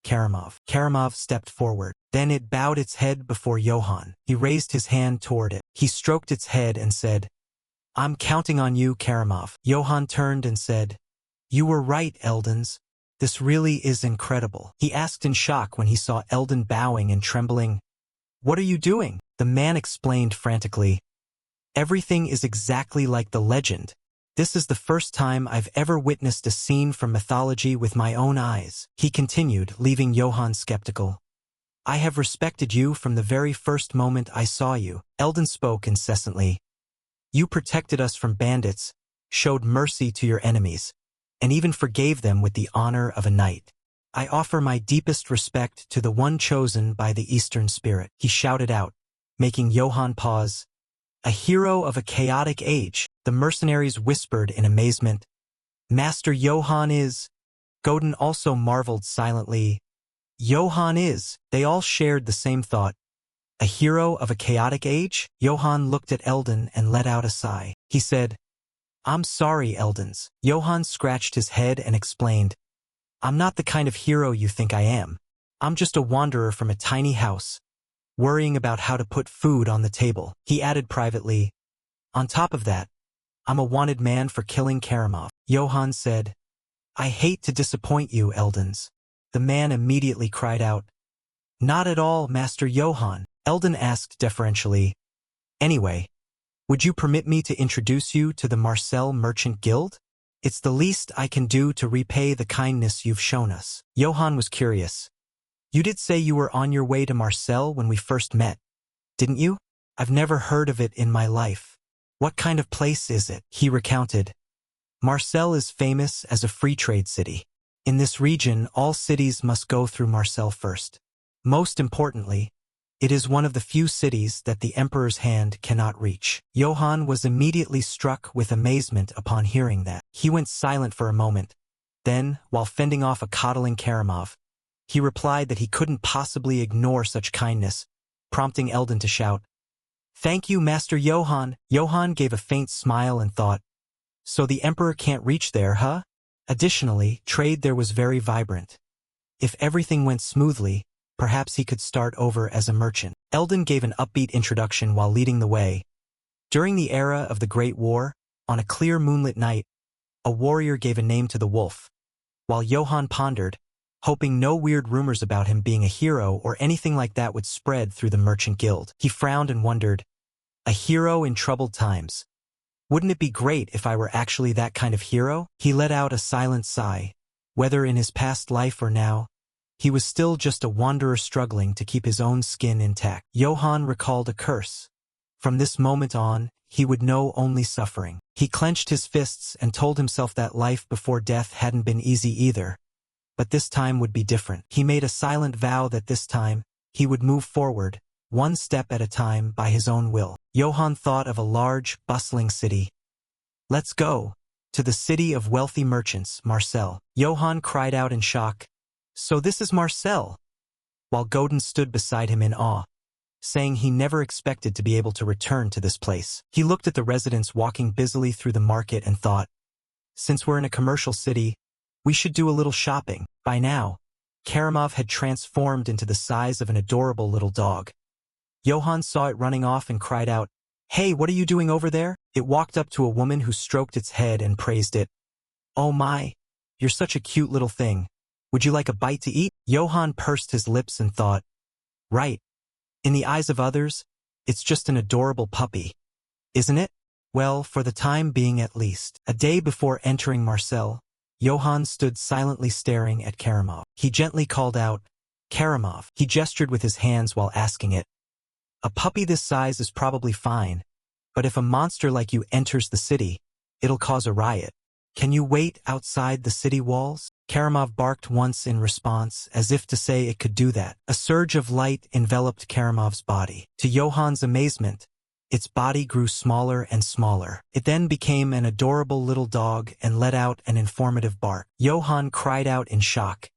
Karamov. Karamov stepped forward. Then it bowed its head before Johann. He raised his hand toward it. He stroked its head and said, "I'm counting on you, Karamov." Johann turned and said, "You were right, Eldons. This really is incredible." He asked in shock when he saw Eldon bowing and trembling, What are you doing? The man explained frantically. Everything is exactly like the legend. This is the first time I've ever witnessed a scene from mythology with my own eyes. He continued, leaving Johann skeptical. I have respected you from the very first moment I saw you. Eldon spoke incessantly. You protected us from bandits, showed mercy to your enemies, and even forgave them with the honor of a knight. I offer my deepest respect to the one chosen by the Eastern Spirit. He shouted out, making Johann pause. A hero of a chaotic age, the mercenaries whispered in amazement. Master Johann is... Godin also marveled silently. Johann is... They all shared the same thought. A hero of a chaotic age? Johann looked at Eldon and let out a sigh. He said, I'm sorry, Eldons. Johann scratched his head and explained, I'm not the kind of hero you think I am. I'm just a wanderer from a tiny house, worrying about how to put food on the table. He added privately, on top of that, I'm a wanted man for killing Karamov. Johann said, I hate to disappoint you, Eldons. The man immediately cried out, Not at all, Master Johann. Eldon asked deferentially, Anyway, would you permit me to introduce you to the Marcel Merchant Guild? It's the least I can do to repay the kindness you've shown us. Johann was curious. You did say you were on your way to Marcel when we first met, didn't you? I've never heard of it in my life. What kind of place is it? He recounted. Marcel is famous as a free trade city. In this region, all cities must go through Marcel first. Most importantly, it is one of the few cities that the Emperor's hand cannot reach. Johann was immediately struck with amazement upon hearing that. He went silent for a moment. Then, while fending off a coddling Karamov, he replied that he couldn't possibly ignore such kindness, prompting Eldon to shout, Thank you, Master Johann. Johann gave a faint smile and thought, So the Emperor can't reach there, huh? Additionally, trade there was very vibrant. If everything went smoothly, perhaps he could start over as a merchant. Eldon gave an upbeat introduction while leading the way. During the era of the Great War, on a clear moonlit night, a warrior gave a name to the wolf. While Johann pondered, hoping no weird rumors about him being a hero or anything like that would spread through the merchant guild. He frowned and wondered, a hero in troubled times. Wouldn't it be great if I were actually that kind of hero? He let out a silent sigh. Whether in his past life or now, he was still just a wanderer struggling to keep his own skin intact. Johann recalled a curse. From this moment on, he would know only suffering. He clenched his fists and told himself that life before death hadn't been easy either. But this time would be different. He made a silent vow that this time, he would move forward, one step at a time by his own will. Johann thought of a large, bustling city. Let's go. To the city of wealthy merchants, Marcel. Johann cried out in shock. So this is Marcel? While Godin stood beside him in awe, saying he never expected to be able to return to this place. He looked at the residents walking busily through the market and thought, since we're in a commercial city, we should do a little shopping. By now, Karamov had transformed into the size of an adorable little dog. Johann saw it running off and cried out, Hey, what are you doing over there? It walked up to a woman who stroked its head and praised it. Oh my, you're such a cute little thing. Would you like a bite to eat? Johann pursed his lips and thought, right. In the eyes of others, it's just an adorable puppy. Isn't it? Well, for the time being at least. A day before entering Marcel, Johann stood silently staring at Karamov. He gently called out, Karamov. He gestured with his hands while asking it. A puppy this size is probably fine, but if a monster like you enters the city, it'll cause a riot. Can you wait outside the city walls? Karamov barked once in response, as if to say it could do that. A surge of light enveloped Karamov's body. To Johann's amazement, its body grew smaller and smaller. It then became an adorable little dog and let out an informative bark. Johann cried out in shock.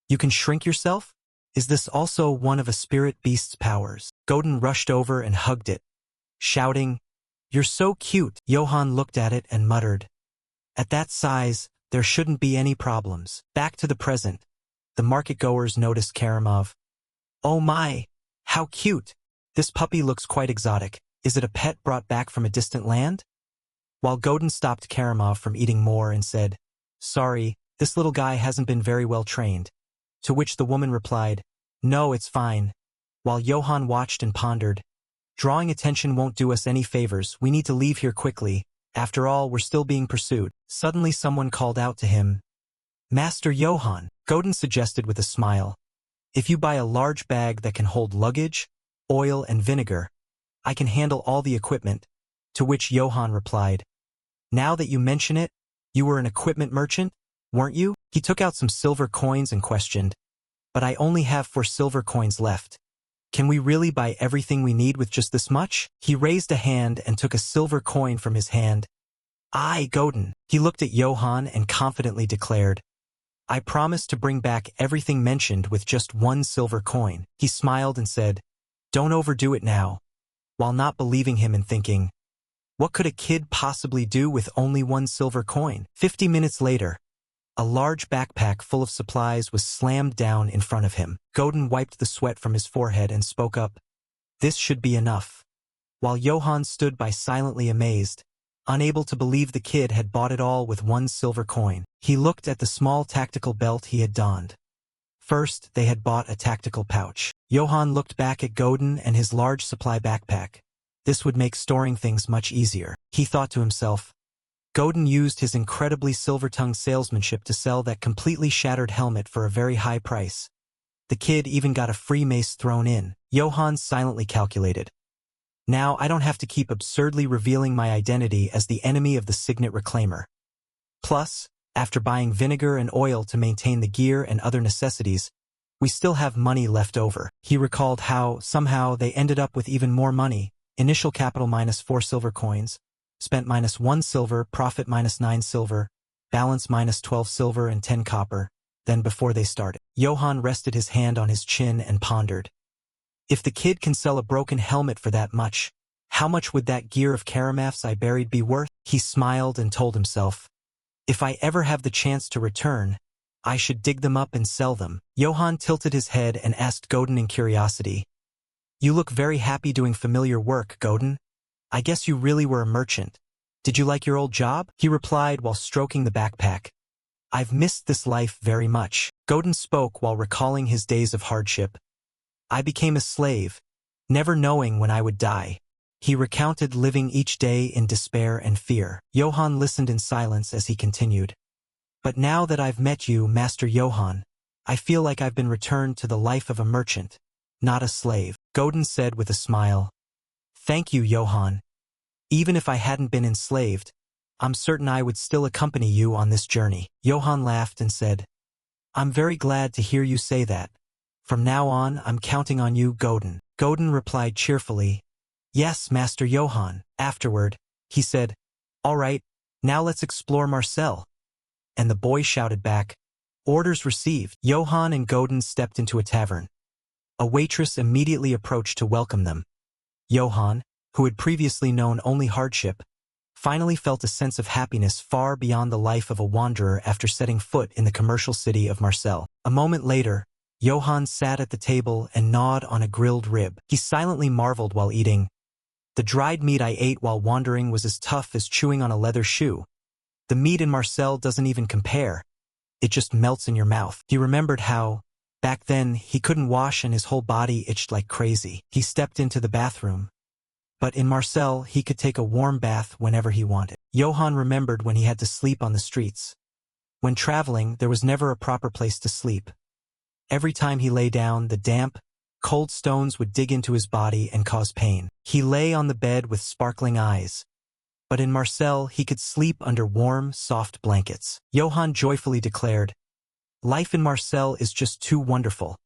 You can shrink yourself? Is this also one of a spirit beast's powers? Godin rushed over and hugged it, shouting, You're so cute. Johann looked at it and muttered, At that size, there shouldn't be any problems. Back to the present. The market-goers noticed Karamov. Oh my, how cute. This puppy looks quite exotic. Is it a pet brought back from a distant land? While Godin stopped Karamov from eating more and said, Sorry, this little guy hasn't been very well trained. To which the woman replied, No, it's fine. While Johann watched and pondered, drawing attention won't do us any favors, we need to leave here quickly. After all, we're still being pursued. Suddenly someone called out to him. Master Johann, Godin suggested with a smile. If you buy a large bag that can hold luggage, oil and vinegar, I can handle all the equipment. To which Johann replied, now that you mention it, you were an equipment merchant, weren't you? He took out some silver coins and questioned, but I only have 4 silver coins left. Can we really buy everything we need with just this much? He raised a hand and took a silver coin from his hand. Aye, Godin. He looked at Johann and confidently declared, I promise to bring back everything mentioned with just 1 silver coin. He smiled and said, don't overdo it now, while not believing him and thinking, what could a kid possibly do with only 1 silver coin? 50 minutes later, a large backpack full of supplies was slammed down in front of him. Godin wiped the sweat from his forehead and spoke up, this should be enough. While Johann stood by silently amazed, unable to believe the kid had bought it all with 1 silver coin. He looked at the small tactical belt he had donned. First, they had bought a tactical pouch. Johann looked back at Godin and his large supply backpack. This would make storing things much easier. He thought to himself. Godin used his incredibly silver-tongued salesmanship to sell that completely shattered helmet for a very high price. The kid even got a free mace thrown in. Johann silently calculated. Now I don't have to keep absurdly revealing my identity as the enemy of the signet reclaimer. Plus, after buying vinegar and oil to maintain the gear and other necessities, we still have money left over. He recalled how, somehow, they ended up with even more money. Initial capital minus 4 silver coins, spent minus 1 silver, profit minus 9 silver, balance minus 12 silver and 10 copper, than before they started. Johann rested his hand on his chin and pondered. If the kid can sell a broken helmet for that much, how much would that gear of Karamaf's I buried be worth? He smiled and told himself, if I ever have the chance to return, I should dig them up and sell them. Johann tilted his head and asked Godin in curiosity, you look very happy doing familiar work, Godin. I guess you really were a merchant. Did you like your old job? He replied while stroking the backpack. I've missed this life very much. Godin spoke while recalling his days of hardship. I became a slave, never knowing when I would die. He recounted living each day in despair and fear. Johann listened in silence as he continued. But now that I've met you, Master Johann, I feel like I've been returned to the life of a merchant, not a slave. Godin said with a smile. Thank you, Johann. Even if I hadn't been enslaved, I'm certain I would still accompany you on this journey. Johann laughed and said, I'm very glad to hear you say that. From now on, I'm counting on you, Godin. Godin replied cheerfully, yes, Master Johann. Afterward, he said, all right, now let's explore Marcel. And the boy shouted back, orders received. Johann and Godin stepped into a tavern. A waitress immediately approached to welcome them. Johann, who had previously known only hardship, finally felt a sense of happiness far beyond the life of a wanderer after setting foot in the commercial city of Marcel. A moment later, Johann sat at the table and gnawed on a grilled rib. He silently marveled while eating. The dried meat I ate while wandering was as tough as chewing on a leather shoe. The meat in Marcel doesn't even compare. It just melts in your mouth. He remembered how, back then, he couldn't wash and his whole body itched like crazy. He stepped into the bathroom. But in Marcel, he could take a warm bath whenever he wanted. Johann remembered when he had to sleep on the streets. When traveling, there was never a proper place to sleep. Every time he lay down, the damp, cold stones would dig into his body and cause pain. He lay on the bed with sparkling eyes. But in Marcel, he could sleep under warm, soft blankets. Johann joyfully declared, life in Marcel is just too wonderful.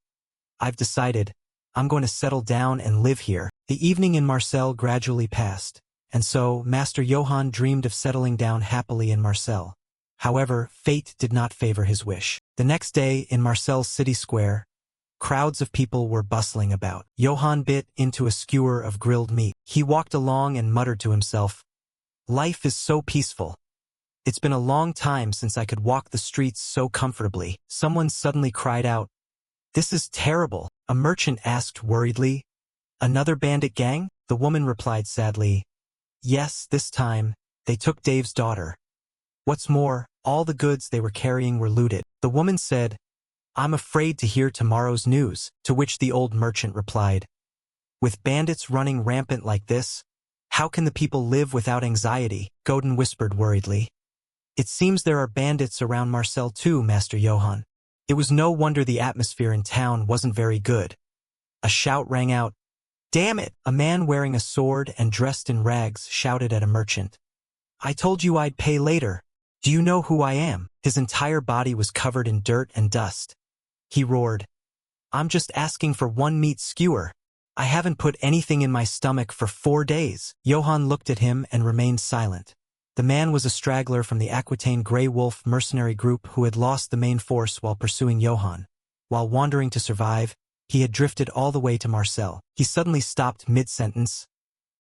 I've decided, I'm going to settle down and live here. The evening in Marcel gradually passed, and so Master Johann dreamed of settling down happily in Marcel. However, fate did not favor his wish. The next day, in Marcel's city square, crowds of people were bustling about. Johann bit into a skewer of grilled meat. He walked along and muttered to himself, life is so peaceful. It's been a long time since I could walk the streets so comfortably. Someone suddenly cried out, this is terrible. A merchant asked worriedly, another bandit gang? The woman replied sadly, yes, this time, they took Dave's daughter. What's more, all the goods they were carrying were looted. The woman said, I'm afraid to hear tomorrow's news, to which the old merchant replied. With bandits running rampant like this, how can the people live without anxiety? Godin whispered worriedly. It seems there are bandits around Marcel too, Master Johann. It was no wonder the atmosphere in town wasn't very good. A shout rang out. Damn it! A man wearing a sword and dressed in rags shouted at a merchant. I told you I'd pay later. Do you know who I am? His entire body was covered in dirt and dust. He roared. I'm just asking for one meat skewer. I haven't put anything in my stomach for 4 days. Johann looked at him and remained silent. The man was a straggler from the Aquitaine Grey Wolf mercenary group who had lost the main force while pursuing Johann. While wandering to survive, he had drifted all the way to Marcel. He suddenly stopped mid-sentence.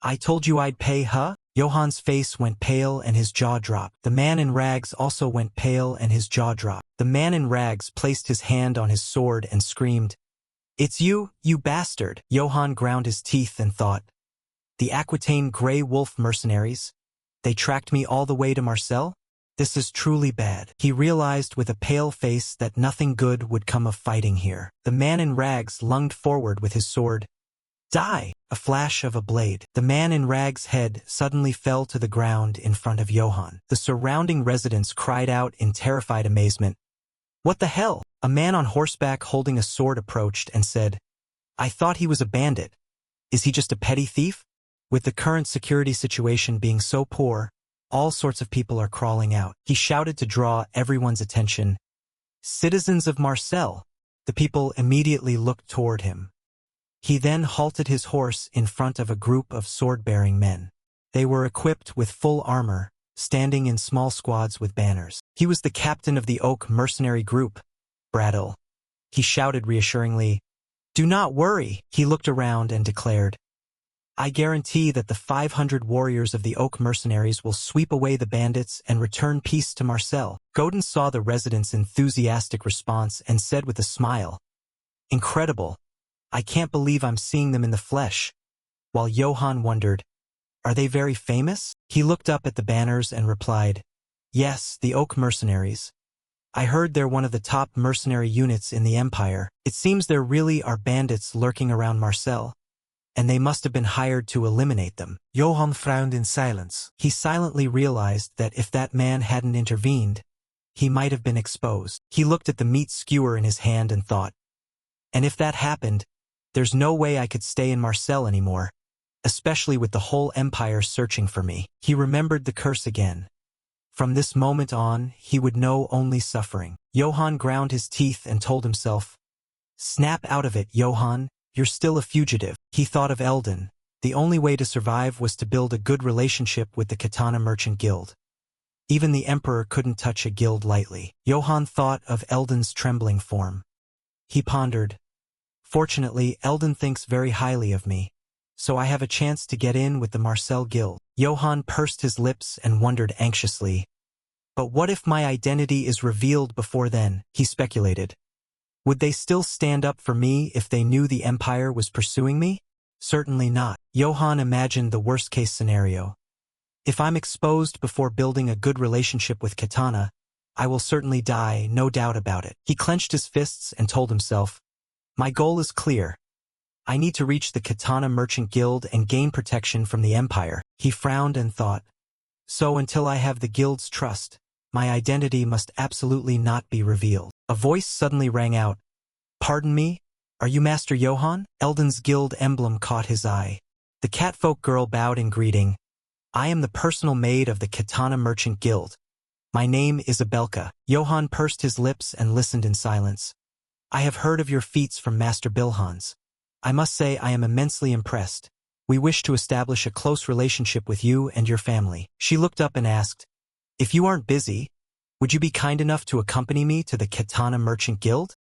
I told you I'd pay, huh? Johann's face went pale and his jaw dropped. The man in rags also went pale and his jaw dropped. The man in rags placed his hand on his sword and screamed, It's you, you bastard! Johann ground his teeth and thought, The Aquitaine Grey Wolf mercenaries? They tracked me all the way to Marcel? This is truly bad. He realized with a pale face that nothing good would come of fighting here. The man in rags lunged forward with his sword. Die! A flash of a blade. The man in rags' head suddenly fell to the ground in front of Johann. The surrounding residents cried out in terrified amazement. What the hell? A man on horseback holding a sword approached and said, I thought he was a bandit. Is he just a petty thief? With the current security situation being so poor, all sorts of people are crawling out. He shouted to draw everyone's attention. Citizens of Marcel! The people immediately looked toward him. He then halted his horse in front of a group of sword-bearing men. They were equipped with full armor, standing in small squads with banners. He was the captain of the Oak mercenary group, Bradel. He shouted reassuringly, Do not worry. He looked around and declared, I guarantee that the 500 warriors of the Oak mercenaries will sweep away the bandits and return peace to Marcel. Godin saw the residents' enthusiastic response and said with a smile, Incredible. I can't believe I'm seeing them in the flesh. While Johann wondered, Are they very famous? He looked up at the banners and replied, Yes, the Oak mercenaries. I heard they're one of the top mercenary units in the Empire. It seems there really are bandits lurking around Marcel, and they must have been hired to eliminate them.
Johann frowned in silence.
He silently realized that if that man hadn't intervened, he might have been exposed. He looked at the meat skewer in his hand and thought, And if that happened, there's no way I could stay in Marcel anymore, especially with the whole Empire searching for me. He remembered the curse again. From this moment on, he would know only suffering. Johann ground his teeth and told himself, Snap out of it, Johann. You're still a fugitive. He thought of Eldon. The only way to survive was to build a good relationship with the Katana Merchant Guild. Even the Emperor couldn't touch a guild lightly. Johann thought of Eldon's trembling form. He pondered, Fortunately, Eldon thinks very highly of me, so I have a chance to get in with the Marcel Guild. Johann pursed his lips and wondered anxiously. But what if my identity is revealed before then? He speculated. Would they still stand up for me if they knew the Empire was pursuing me? Certainly not. Johann imagined the worst-case scenario. If I'm exposed before building a good relationship with Katana, I will certainly die, no doubt about it. He clenched his fists and told himself, My goal is clear. I need to reach the Katana Merchant Guild and gain protection from the Empire. He frowned and thought, So until I have the Guild's trust, my identity must absolutely not be revealed. A voice suddenly rang out. Pardon me? Are you Master Johann? Eldon's guild emblem caught his eye. The catfolk girl bowed in greeting. I am the personal maid of the Katana Merchant Guild. My name is Abelka. Johann pursed his lips and listened in silence. I have heard of your feats from Master Bilhans. I must say I am immensely impressed. We wish to establish a close relationship with you and your family. She looked up and asked, If you aren't busy, would you be kind enough to accompany me to the Katana Merchant Guild?